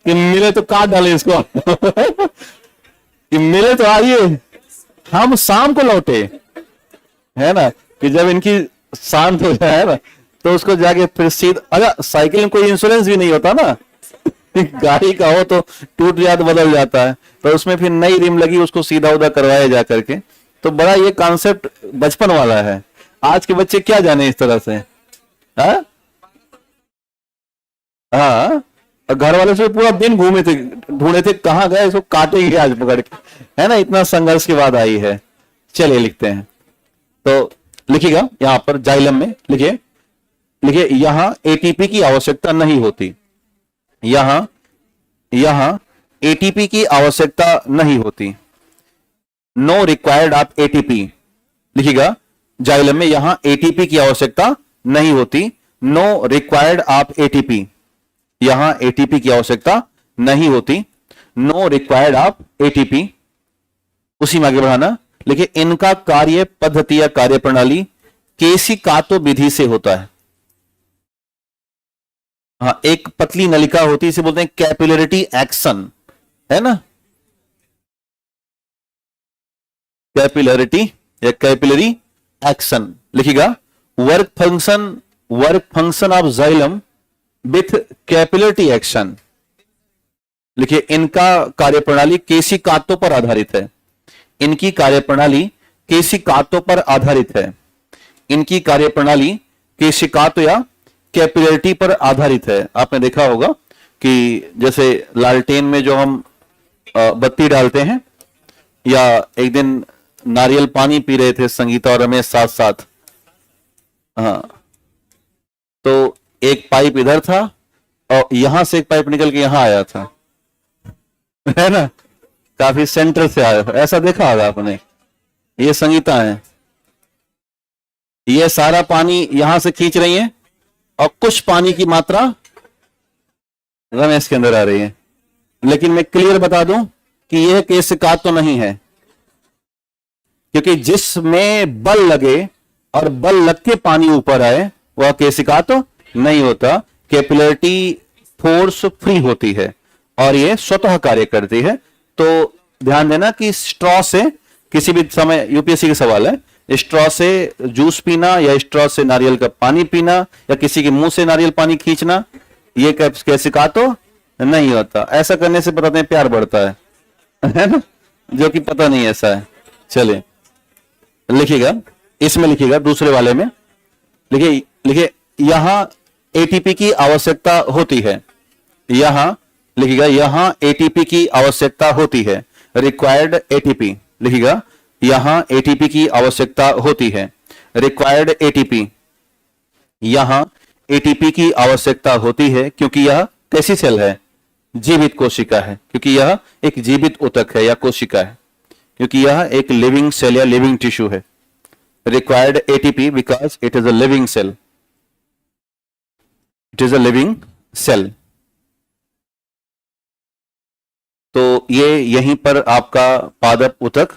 कि मिले तो काट डाले इसको कि मिले तो आइए। हम शाम को लौटे, है ना, कि जब इनकी शांत हो जाए ना, तो उसको जाके फिर सीधा। अच्छा, साइकिल में कोई इंश्योरेंस भी नहीं होता ना गाड़ी का हो तो टूट जाए तो बदल जाता है, तो उसमें फिर नई रिम लगी, उसको सीधा उधा करवाया जा करके। तो बड़ा ये कॉन्सेप्ट बचपन वाला है। आज के बच्चे क्या जाने इस तरह से, हाँ? हाँ, घर वाले से पूरा दिन घूमे थे, ढूंढे थे कहाँ गए, इसको काटेंगे आज पकड़ के, है ना? इतना संघर्ष के बाद आई है। चलिए लिखते हैं, तो लिखिएगा यहां पर जाइलम में, लिखिए यहां एटीपी की आवश्यकता नहीं होती, यहां एटीपी की आवश्यकता नहीं होती, नो रिक्वायर्ड ऑफ एटीपी। लिखिएगा जाइलम में यहां एटीपी की आवश्यकता नहीं होती, नो रिक्वायर्ड ऑफ एटीपी, यहां एटीपी की आवश्यकता नहीं होती, नो रिक्वायर्ड ऑफ एटीपी। उसी में आगे बढ़ाना, लिखिए इनका कार्य पद्धति या कार्य प्रणाली केशिकातो विधि से होता है। हाँ, एक पतली नलिका होती है, इसे बोलते हैं कैपिलरिटी एक्शन, है ना? कैपिलरिटी या कैपिलरी एक्शन। लिखिएगा work function of xylem with capillarity action. लिखिए इनका कार्यप्रणाली केशिकातों पर आधारित है, इनकी कार्यप्रणाली केशिकातों पर आधारित है, इनकी कार्यप्रणाली केशिकातों या कैपिलरिटी पर आधारित है। आपने देखा होगा कि जैसे लालटेन में जो हम बत्ती डालते हैं, या एक दिन नारियल पानी पी रहे थे संगीता और रमेश साथ साथ, हाँ, तो एक पाइप इधर था और यहां से एक पाइप निकल के यहां आया था, है ना? काफी सेंटर से आया, ऐसा देखा होगा आपने, ये संगीता है, ये सारा पानी यहां से खींच रही है और कुछ पानी की मात्रा रमेश के अंदर आ रही है। लेकिन मैं क्लियर बता दूं कि यह केशिका तो नहीं है, क्योंकि जिसमें बल लगे और बल लग के पानी ऊपर आए वह केशिका तो नहीं होता। कैपिलरिटी फोर्स फ्री होती है और यह स्वतः कार्य करती है। तो ध्यान देना कि स्ट्रॉ से किसी भी समय, यूपीएससी का सवाल है, स्ट्रॉ से जूस पीना या स्ट्रॉ से नारियल का पानी पीना या किसी के मुंह से नारियल पानी खींचना, ये केशिका तो नहीं होता। ऐसा करने से पता नहीं प्यार बढ़ता है ना, जो कि पता नहीं ऐसा है। चलिए लिखिएगा, इसमें लिखिएगा, दूसरे वाले में लिखिए, लिखिए यहां एटीपी की आवश्यकता होती है। यहां लिखिएगा, यहां एटीपी की आवश्यकता होती है, रिक्वायर्ड एटीपी। लिखिएगा, यहां एटीपी की आवश्यकता होती है, रिक्वायर्ड एटीपी। यहां एटीपी की आवश्यकता होती है क्योंकि यह कैसी सेल है, जीवित कोशिका है, क्योंकि यह एक जीवित ऊतक है या कोशिका है, क्योंकि यह एक लिविंग सेल या लिविंग टिश्यू है। Required ATP because it is a living cell, it is a living cell. तो ये यहीं पर आपका पादप ऊतक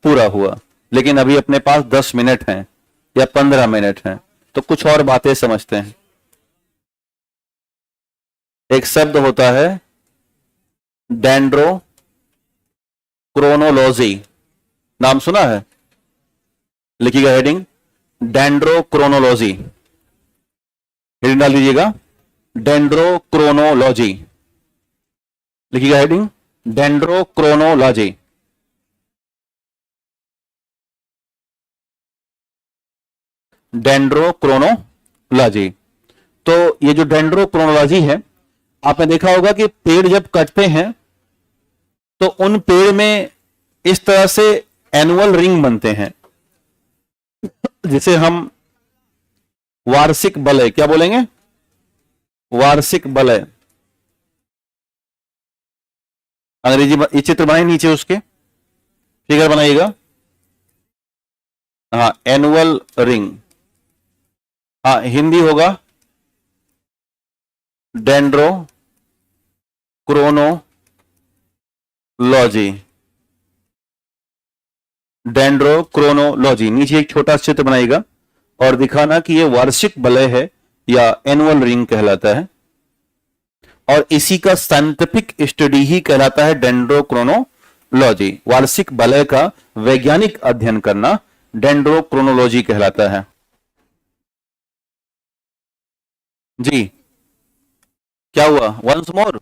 पूरा हुआ। लेकिन अभी अपने पास 10 मिनट हैं या 15 मिनट हैं, तो कुछ और बातें समझते हैं। एक शब्द होता है डेंड्रोक्रोनोलॉजी, नाम सुना है? लिखिएगा हेडिंग, डेंड्रोक्रोनोलॉजी। हेडिंग डाल दीजिएगा, डेंड्रोक्रोनोलॉजी। लिखिएगा हेडिंग, डेंड्रोक्रोनोलॉजी। डेंड्रोक्रोनोलॉजी। तो ये जो डेंड्रोक्रोनोलॉजी है, आपने देखा होगा कि पेड़ जब कटते हैं तो उन पेड़ में इस तरह से एनुअल रिंग बनते हैं, जिसे हम वार्षिक बलय, क्या बोलेंगे, वार्षिक बलय। अंग्रेजी ये चित्र बनाए नीचे, उसके फिगर बनाइएगा। हाँ, एनुअल रिंग। हाँ, हिंदी होगा डेंड्रोक्रोनोलॉजी। डेंड्रोक्रोनोलॉजी, नीचे एक छोटा चित्र बनाएगा और दिखाना कि यह वार्षिक बलय है या एनुअल रिंग कहलाता है, और इसी का साइंटिफिक स्टडी ही कहलाता है डेंड्रोक्रोनोलॉजी। वार्षिक बलय का वैज्ञानिक अध्ययन करना डेंड्रोक्रोनोलॉजी कहलाता है। जी क्या हुआ, वंस मोर?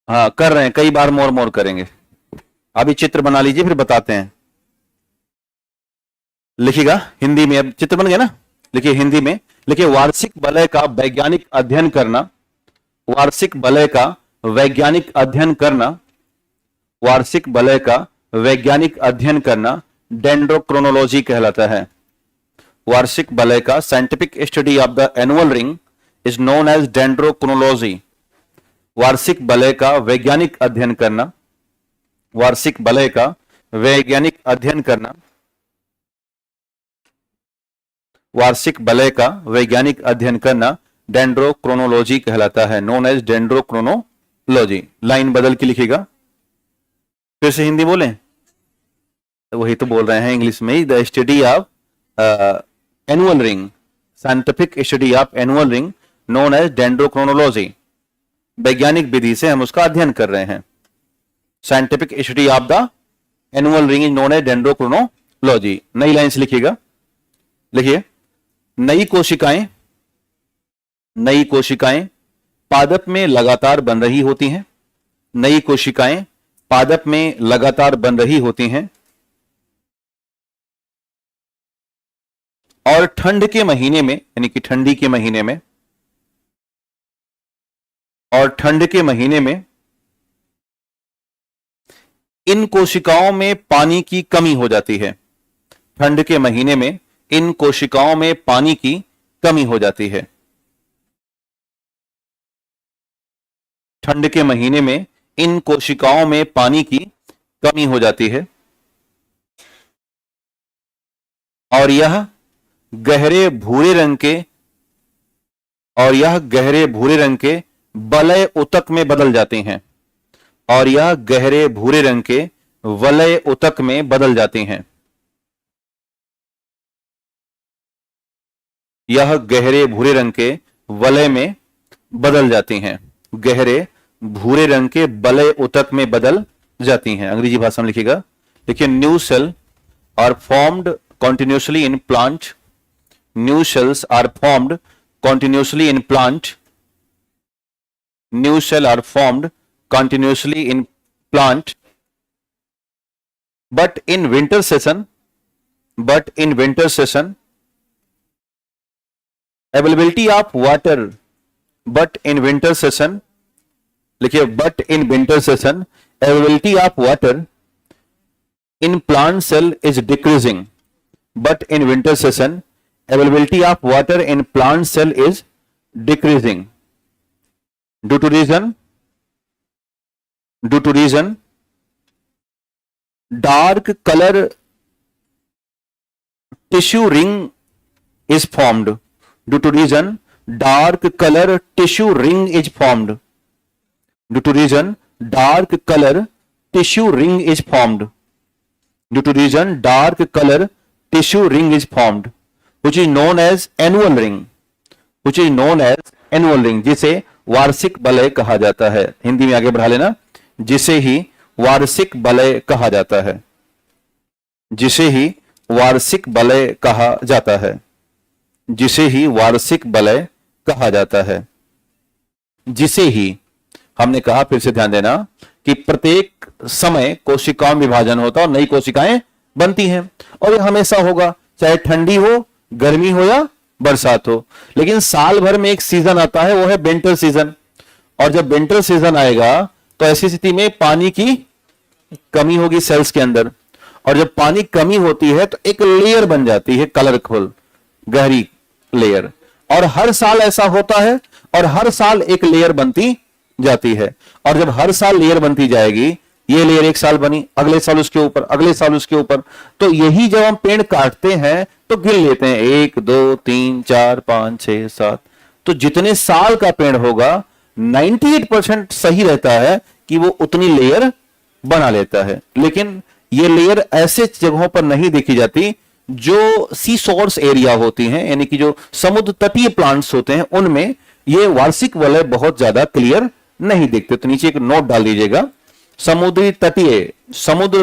हाँ कर रहे हैं, कई बार मोर मोर करेंगे। अभी चित्र बना लीजिए, फिर बताते हैं। लिखिएगा हिंदी में, अब चित्र बन गया ना, लिखिए हिंदी में, लिखिए वार्षिक बलय का वैज्ञानिक अध्ययन करना, वार्षिक बलय का वैज्ञानिक अध्ययन करना, वार्षिक बलय का वैज्ञानिक अध्ययन करना डेंड्रोक्रोनोलॉजी कहलाता है। वार्षिक बलय का scientific study of the annual ring is known as dendrochronology. वार्षिक बलय का वैज्ञानिक अध्ययन करना, वार्षिक बलय का वैज्ञानिक अध्ययन करना, वार्षिक बलय का वैज्ञानिक अध्ययन करना डेंड्रोक्रोनोलॉजी कहलाता है, नोन एज डेंड्रोक्रोनोलॉजी। लाइन बदल के लिखिएगा, फिर से हिंदी बोलें, वही तो बोल रहे हैं इंग्लिश में ही। The study of annual ring, scientific study of annual ring known as dendrochronology. वैज्ञानिक विधि से हम उसका अध्ययन कर रहे हैं। Scientific study of the annual ring is known as dendrochronology. नई लाइन से लिखिएगा, लिखिए, नई कोशिकाएं, नई कोशिकाएं पादप में लगातार बन रही होती हैं। नई कोशिकाएं पादप में लगातार बन रही होती हैं और ठंड के महीने में, यानी कि ठंडी के महीने में, और ठंड के महीने में इन कोशिकाओं में पानी की कमी हो जाती है। ठंड के महीने में इन कोशिकाओं में पानी की कमी हो जाती है। ठंड के महीने में इन कोशिकाओं में पानी की कमी हो जाती है और यह गहरे भूरे रंग के वलय ऊतक में बदल जाते हैं। और यह गहरे भूरे रंग के वलय ऊतक में बदल जाते हैं। यह गहरे भूरे रंग के वलय में बदल जाती हैं। गहरे भूरे रंग के वलय ऊतक में बदल जाती हैं। अंग्रेजी भाषा में लिखिएगा। देखिए, new cell are formed continuously in plant. New cells are formed continuously in plant. New cells are formed continuously in plant. But in winter session, availability of water. But in winter session, लिखिए, but in winter session, availability of water in plant cell is decreasing. But in winter session, availability of water in plant cell is decreasing. Due to reason, dark color tissue ring is formed. Due to reason, dark color tissue ring is formed. Due to reason, dark color tissue ring is formed. Due to reason, dark color tissue ring is formed, which is known as annual ring. Which is known as annual ring, जिसे वार्षिक वलय कहा जाता है। हिंदी में आगे बढ़ा लेना, जिसे ही वार्षिक वलय कहा जाता है। जिसे ही वार्षिक वलय कहा जाता है। जिसे ही वार्षिक वलय कहा जाता है। जिसे ही, हमने कहा, फिर से ध्यान देना कि प्रत्येक समय कोशिकाओं में विभाजन होता है और नई कोशिकाएं बनती हैं, और ये हमेशा होगा, चाहे ठंडी हो, गर्मी हो या बरसात हो। लेकिन साल भर में एक सीजन आता है, वो है विंटर सीजन। और जब विंटर सीजन आएगा तो ऐसी स्थिति में पानी की कमी होगी सेल्स के अंदर, और जब पानी कमी होती है तो एक लेयर बन जाती है, कलरफुल गहरी लेयर। और हर साल ऐसा होता है, और हर साल एक लेयर बनती जाती है। और जब हर साल लेयर बनती जाएगी, ये लेयर एक साल बनी, अगले साल उसके ऊपर, अगले साल उसके ऊपर, तो यही जब हम पेड़ काटते हैं तो गिन लेते हैं 1 2 3 4 5 6 7। तो जितने साल का पेड़ होगा 98% सही रहता है कि वो उतनी लेयर बना लेता है। लेकिन ये लेयर ऐसे जगहों पर नहीं देखी जाती जो सी सोर्स एरिया होती हैं, यानी कि जो समुद्र तटीय प्लांट्स होते हैं, उनमें ये वार्षिक वलय बहुत ज्यादा क्लियर नहीं दिखते। तो नीचे एक नोट डाल दीजिएगा, समुद्र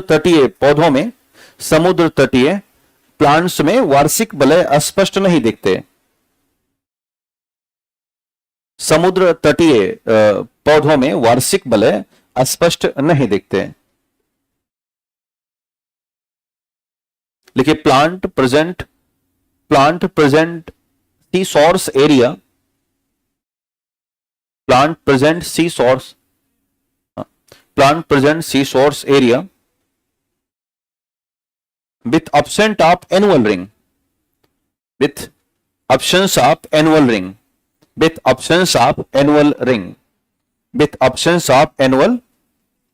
तटीय पौधों में, समुद्र तटीय प्लांट्स में वार्षिक वलय अस्पष्ट नहीं दिखते। समुद्र तटीय पौधों में वार्षिक वलय अस्पष्ट नहीं दिखते। लिखिए, plant present C source area, plant present C source area with absence of annual ring, with absence of annual ring, with absence of annual ring, with absence of annual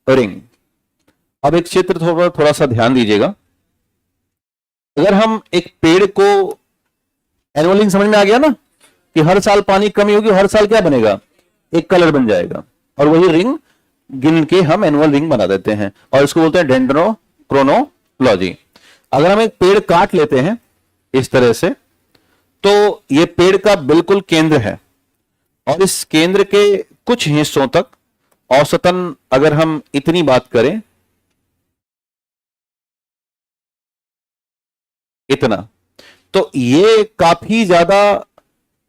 ring। अब एक चित्र थोड़ा सा ध्यान दीजिएगा। अगर हम एक पेड़ को, एनुअल रिंग समझ में आ गया ना, कि हर साल पानी कमी होगी, हर साल क्या बनेगा, एक कलर बन जाएगा, और वही रिंग गिन के हम एनुअल रिंग बना देते हैं, और इसको बोलते हैं डेंड्रोक्रोनोलॉजी। अगर हम एक पेड़ काट लेते हैं इस तरह से, तो ये पेड़ का बिल्कुल केंद्र है, और इस केंद्र के कुछ हिस्सों तक औसतन अगर हम इतनी बात करें, इतना, तो ये काफी ज्यादा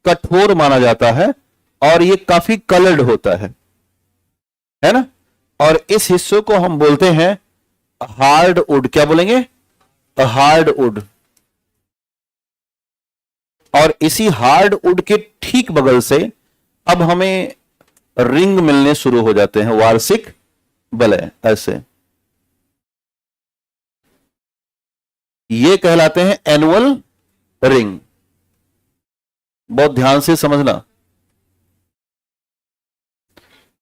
कठोर माना जाता है, और ये काफी कलर्ड होता है ना। और इस हिस्से को हम बोलते हैं हार्ड वुड। क्या बोलेंगे, हार्ड वुड। और इसी हार्ड वुड के ठीक बगल से अब हमें रिंग मिलने शुरू हो जाते हैं, वार्षिक वलय। ऐसे ये कहलाते हैं एनुअल रिंग। बहुत ध्यान से समझना।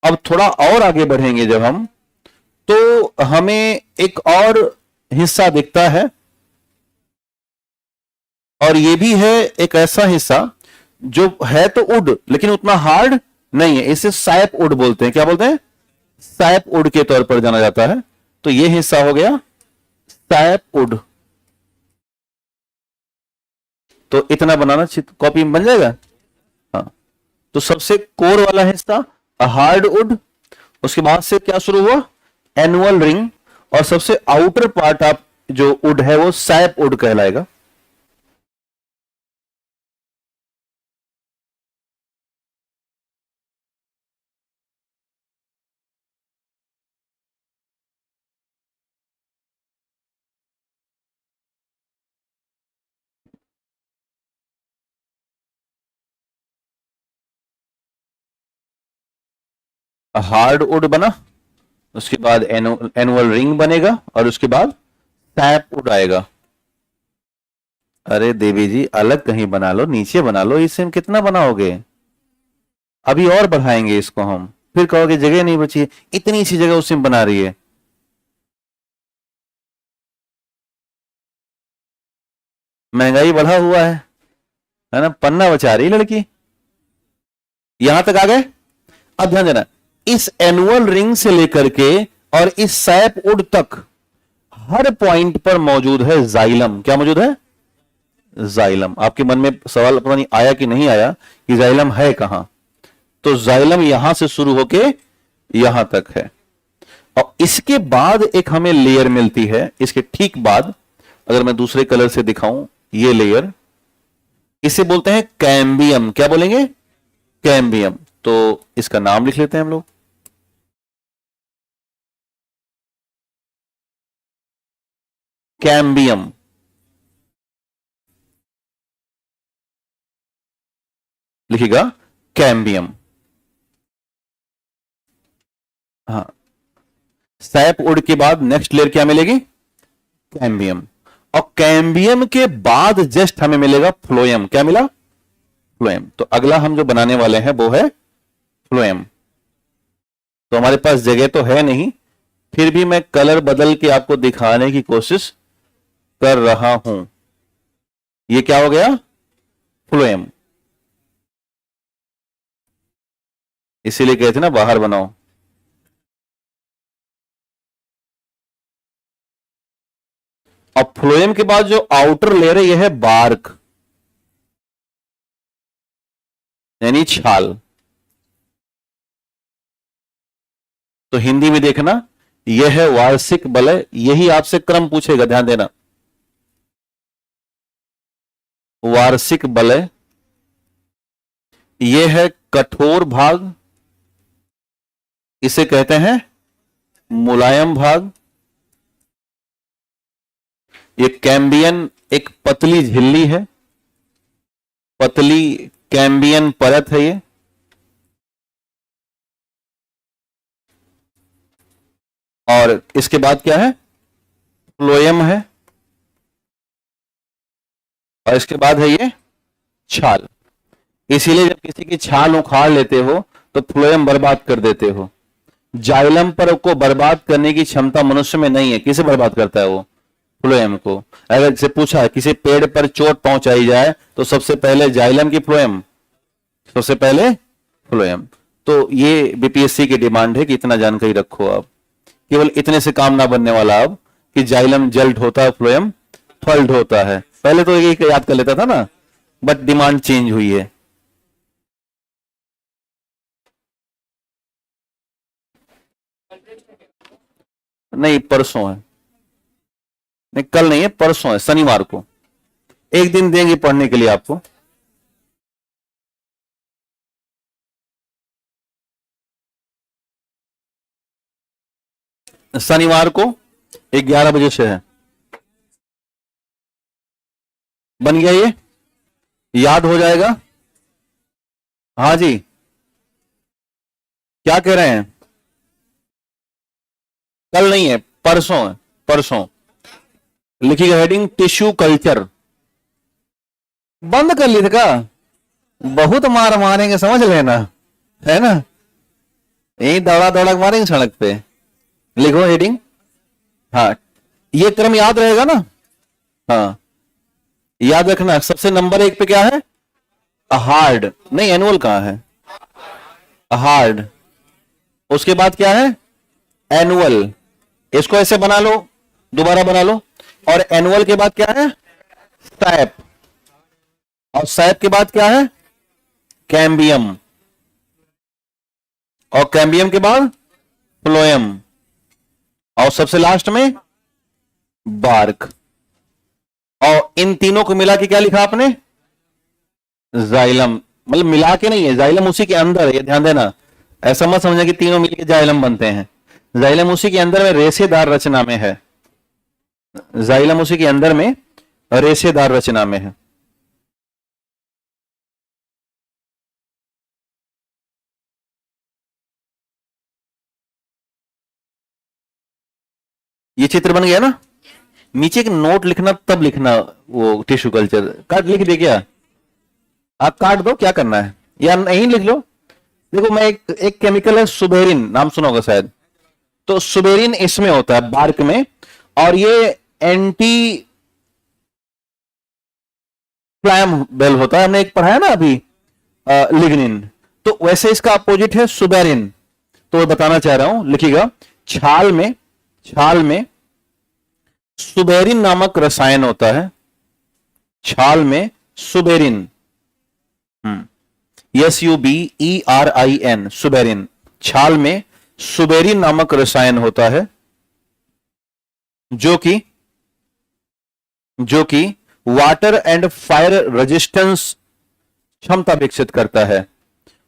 अब थोड़ा और आगे बढ़ेंगे जब हम, तो हमें एक और हिस्सा दिखता है, और ये भी है एक ऐसा हिस्सा जो है तो वुड लेकिन उतना हार्ड नहीं है, इसे सैप वुड बोलते हैं। क्या बोलते हैं? सैप वुड के तौर पर जाना जाता है। तो ये हिस्सा हो गया सैप वुड। तो इतना बनाना कॉपी में बन जाएगा। हाँ, तो सबसे कोर वाला हिस्सा हार्ड वुड, उसके बाद से क्या शुरू हुआ? एनुअल रिंग, और सबसे आउटर पार्ट आप जो वुड है वो सैप वुड कहलाएगा। हार्ड वुड बना, उसके बाद एनुअल रिंग बनेगा, और उसके बाद सैप वुड आएगा। अरे देवी जी अलग कहीं बना लो, नीचे बना लो, इससे हम कितना बनाओगे? अभी और बढ़ाएंगे इसको हम, फिर कहोगे जगह नहीं बची है, इतनी सी जगह उसमें बना रही है। महंगाई बढ़ा हुआ है ना? पन्ना बचा रही लड़की। यहां तक आ गए? अब ध्यान देना, इस एनुअल रिंग से लेकर के और इस सैप वुड तक हर पॉइंट पर मौजूद है जाइलम। क्या मौजूद है? जाइलम। आपके मन में सवाल पता नहीं आया कि नहीं आया कि जाइलम है कहां? तो जाइलम यहां से शुरू होके यहां तक है, और इसके बाद एक हमें लेयर मिलती है। इसके ठीक बाद अगर मैं दूसरे कलर से दिखाऊं, ये लेयर, इसे बोलते हैं कैम्बियम। क्या बोलेंगे? कैम्बियम। तो इसका नाम लिख लेते हैं हम लोग, कैम्बियम। लिखिएगा कैम्बियम। हाँ, सैप वुड के बाद नेक्स्ट लेयर क्या मिलेगी? कैम्बियम। और कैम्बियम के बाद जस्ट हमें मिलेगा फ्लोएम। क्या मिला? फ्लोएम। तो अगला हम जो बनाने वाले हैं वो है फ्लोएम। तो हमारे पास जगह तो है नहीं, फिर भी मैं कलर बदल के आपको दिखाने की कोशिश कर रहा हूं। ये क्या हो गया? फ्लोएम। इसीलिए कहते ना बाहर बनाओ। अब फ्लोएम के बाद जो आउटर लेयर है यह है बार्क, यानी छाल। तो हिंदी में देखना, यह है वार्षिक वलय। यही आपसे क्रम पूछेगा, ध्यान देना। वार्षिक वलय, यह है कठोर भाग, इसे कहते हैं मुलायम भाग। ये कैम्बियन एक पतली झिल्ली है, पतली कैम्बियन परत है ये। और इसके बाद क्या है? फ्लोएम है, और इसके बाद है ये छाल। इसीलिए जब किसी की छाल उखाड़ लेते हो तो फ्लोएम बर्बाद कर देते हो। जाइलम पर को बर्बाद करने की क्षमता मनुष्य में नहीं है। किसे बर्बाद करता है वो? फ्लोएम को। अगर से पूछा किसी पेड़ पर चोट पहुंचाई जाए तो सबसे पहले जाइलम की फ्लोएम? सबसे पहले फ्लोएम। तो ये बीपीएससी की डिमांड है कि इतना जानकारी रखो आप। केवल इतने से काम ना बनने वाला अब कि जाइलम जल्ट होता है, फ्लोएम फल्ड होता है। पहले तो यही याद कर लेता था ना, बट डिमांड चेंज हुई है। नहीं, परसों है। नहीं, कल नहीं है, परसों है, शनिवार को। एक दिन देंगे पढ़ने के लिए आपको। शनिवार को 11 बजे से है। बन गया? ये याद हो जाएगा। हाँ जी, क्या कह रहे हैं? कल नहीं है, परसों है, परसों। लिखिएगा हेडिंग टिश्यू कल्चर। बंद कर ली का? बहुत मार मारेंगे समझ लेना, है ना? यही दौड़ा दौड़ा मारेंगे सड़क पे। लिखो हेडिंग। हाँ, ये क्रम याद रहेगा ना? हाँ, याद रखना सबसे नंबर 1 पे क्या है? हार्ड, नहीं एनुअल कहां है? हार्ड। उसके बाद क्या है? एनुअल। इसको ऐसे बना लो, दोबारा बना लो। और एनुअल के बाद क्या है? सैप। और सैप के बाद क्या है? कैम्बियम। और कैम्बियम के बाद फ्लोएम। और सबसे लास्ट में बार्क। और इन तीनों को मिला के क्या लिखा आपने? जाइलम। मतलब मिला के नहीं है, जाइलम उसी के अंदर है, ये ध्यान देना। ऐसा मत समझना कि तीनों मिलके जाइलम बनते हैं। जाइलम उसी के अंदर में रेशेदार रचना में है। जाइलम उसी के अंदर में रेशेदार रचना में है। ये चित्र बन गया ना? नीचे एक नोट लिखना, तब लिखना वो टिश्यू कल्चर। काट लिख दे क्या? आप काट दो, क्या करना है, या नहीं लिख लो। देखो मैं एक केमिकल है सुबेरिन, नाम सुना होगा शायद। तो सुबेरिन इसमें होता है, बार्क में। और ये एंटी फ्लैमेबल होता है, हमने एक पढ़ा है ना अभी, लिग्निन। तो वैसे इसका अपोजिट है सुबेरिन। तो बताना चाह रहा हूं, लिखिएगा। छाल में सुबेरिन नामक रसायन होता है। छाल में सुबेरिन, SUBERIN, सुबेरिन। छाल में सुबेरिन नामक रसायन होता है जो कि वाटर एंड फायर रेजिस्टेंस क्षमता विकसित करता है।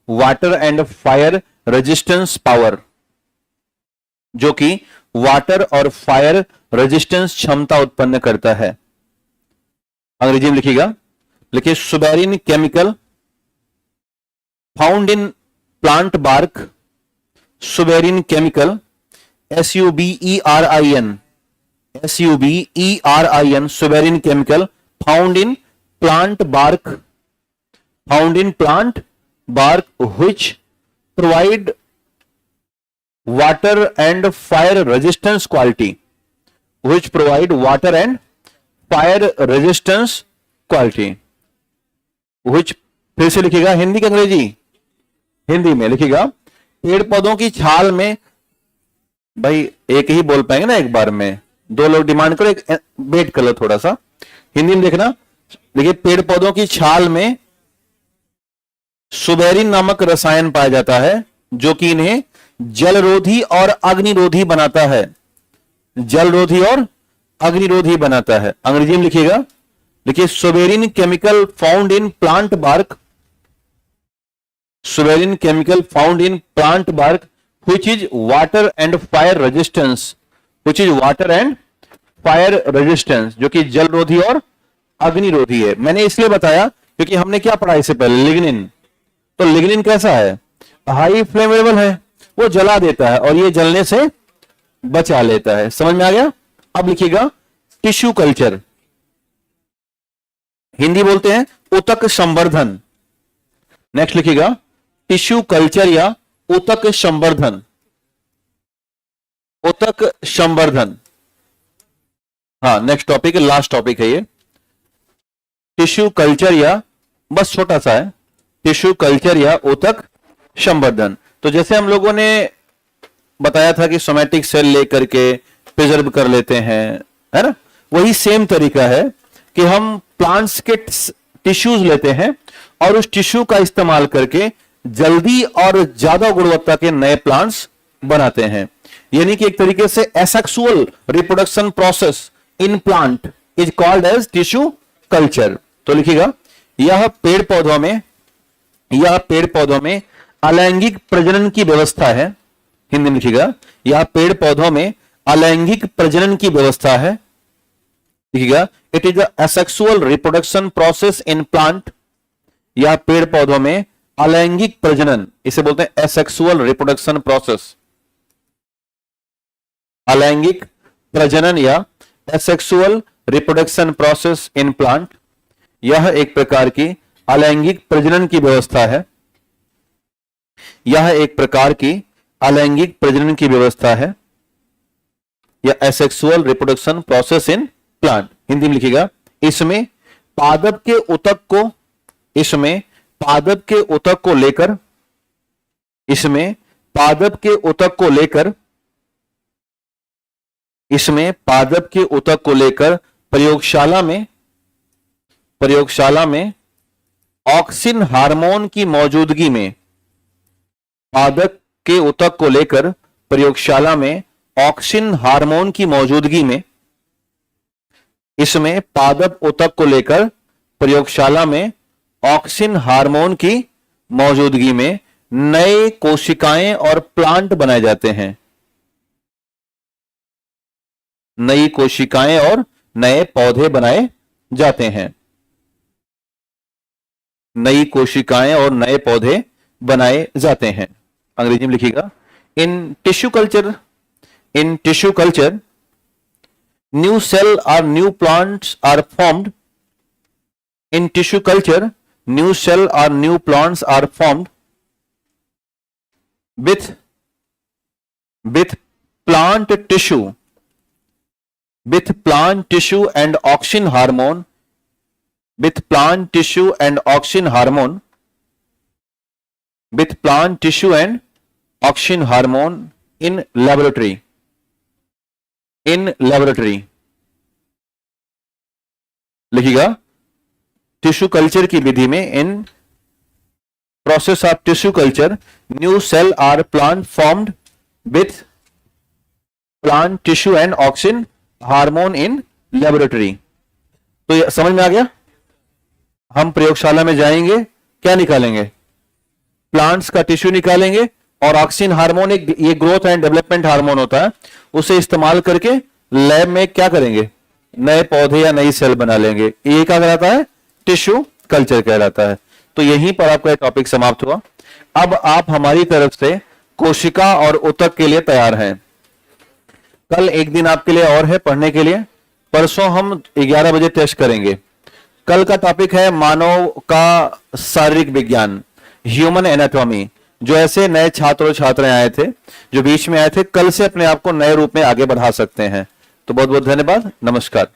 Water and fire resistance power, जो कि वाटर और फायर रेजिस्टेंस क्षमता उत्पन्न करता है। अंग्रेजी में लिखिएगा, लिखिए suberin chemical found in plant bark. Suberin chemical SUBERIN, suberin chemical found in plant bark which provide water and fire resistance quality, which provide water and fire resistance quality, which, फिर से लिखिएगा, हिंदी की अंग्रेजी? हिंदी में लिखिएगा। पेड़ पौधों की छाल में, भाई एक ही बोल पाएंगे ना एक बार में, दो लोग डिमांड करो, एक वेट कर लो थोड़ा सा। हिंदी में देखना, देखिए पेड़ पौधों की छाल में सुबेरिन नामक रसायन पाया जाता है जो कि इन्हें जलरोधी और अग्निरोधी बनाता है। जलरोधी और अग्निरोधी बनाता है। अंग्रेजी में लिखिएगा, देखिए suberin chemical found in plant bark, suberin chemical found in plant bark which is water and fire resistance, which is water and fire resistance, जो कि जलरोधी और अग्निरोधी है। मैंने इसलिए बताया क्योंकि हमने क्या पढ़ा इससे पहले, लिग्निन। तो लिग्निन कैसा है? हाई फ्लेमेबल है, वो जला देता है और ये जलने से बचा लेता है। समझ में आ गया? अब लिखिएगा टिश्यू कल्चर, हिंदी बोलते हैं ऊतक संवर्धन। नेक्स्ट लिखिएगा टिश्यू कल्चर या ऊतक संवर्धन। ऊतक संवर्धन, हाँ नेक्स्ट टॉपिक है, लास्ट टॉपिक है ये। टिश्यू कल्चर या, बस छोटा सा है, टिश्यू कल्चर या ऊतक संवर्धन। तो जैसे हम लोगों ने बताया था कि सोमैटिक सेल लेकर के प्रिजर्व कर लेते हैं, है ना, वही सेम तरीका है कि हम प्लांट्स के टिश्यूज लेते हैं और उस टिश्यू का इस्तेमाल करके जल्दी और ज्यादा गुणवत्ता के नए प्लांट्स बनाते हैं। यानी कि एक तरीके से asexual reproduction process in plant is called as tissue culture. तो लिखिएगा, यह पेड़ पौधों में अलैंगिक प्रजनन की व्यवस्था है। हिंदी में लिखिएगा, यह पेड़ पौधों में अलैंगिक प्रजनन की व्यवस्था है। लिखिएगा, it is asexual reproduction process in plant. यह पेड़ पौधों में अलैंगिक प्रजनन, इसे बोलते हैं एसेक्सुअल रिप्रोडक्शन प्रोसेस। अलैंगिक प्रजनन या asexual reproduction process in plant, यह एक प्रकार की अलैंगिक प्रजनन की व्यवस्था है। यह एक प्रकार की अलैंगिक प्रजनन की व्यवस्था है या asexual reproduction process in plant. Hindi में लिखिएगा, इसमें पादप के ऊतक को, इसमें पादप के ऊतक को लेकर, इसमें पादप के ऊतक को लेकर, इसमें पादप के ऊतक को लेकर प्रयोगशाला में ऑक्सिन हार्मोन की मौजूदगी में, पादप के ऊतक को लेकर प्रयोगशाला में ऑक्सिन हार्मोन की मौजूदगी में, इसमें पादप ऊतक को लेकर प्रयोगशाला में ऑक्सिन हार्मोन की मौजूदगी में नए कोशिकाएं और प्लांट बनाए जाते हैं, नई कोशिकाएं और नए पौधे बनाए जाते हैं, नई कोशिकाएं और नए पौधे बनाए जाते हैं। अंग्रेजी में लिखिएगा, in tissue culture new cell or new plants are formed. In tissue culture, new cell or new plants are formed with plant tissue and auxin hormone, with plant tissue and auxin hormone, with plant tissue and auxin hormone in laboratory, लिखिएगा, टिश्यू कल्चर की विधि में, in process of tissue culture new cell are plant formed with plant tissue and auxin hormone in laboratory. तो ये समझ में आ गया? हम प्रयोगशाला में जाएंगे, क्या निकालेंगे? प्लांट्स का टिश्यू निकालेंगे और ऑक्सिन हार्मोन, एक ये ग्रोथ एंड डेवलपमेंट हार्मोन होता है, उसे इस्तेमाल करके लैब में क्या करेंगे? नए पौधे या नई सेल बना लेंगे। ये क्या कहलाता है? टिश्यू कल्चर कहलाता है। तो यहीं पर आपका टॉपिक समाप्त हुआ। अब आप हमारी तरफ से कोशिका और ऊतक के लिए तैयार हैं। कल एक दिन आपके लिए और है पढ़ने के लिए। परसों हम 11 बजे टेस्ट करेंगे। कल का टॉपिक है मानव का शारीरिक विज्ञान, ह्यूमन एनाटॉमी। जो ऐसे नए छात्र और छात्राएं आए थे, जो बीच में आए थे, कल से अपने आप को नए रूप में आगे बढ़ा सकते हैं। तो बहुत बहुत धन्यवाद, नमस्कार।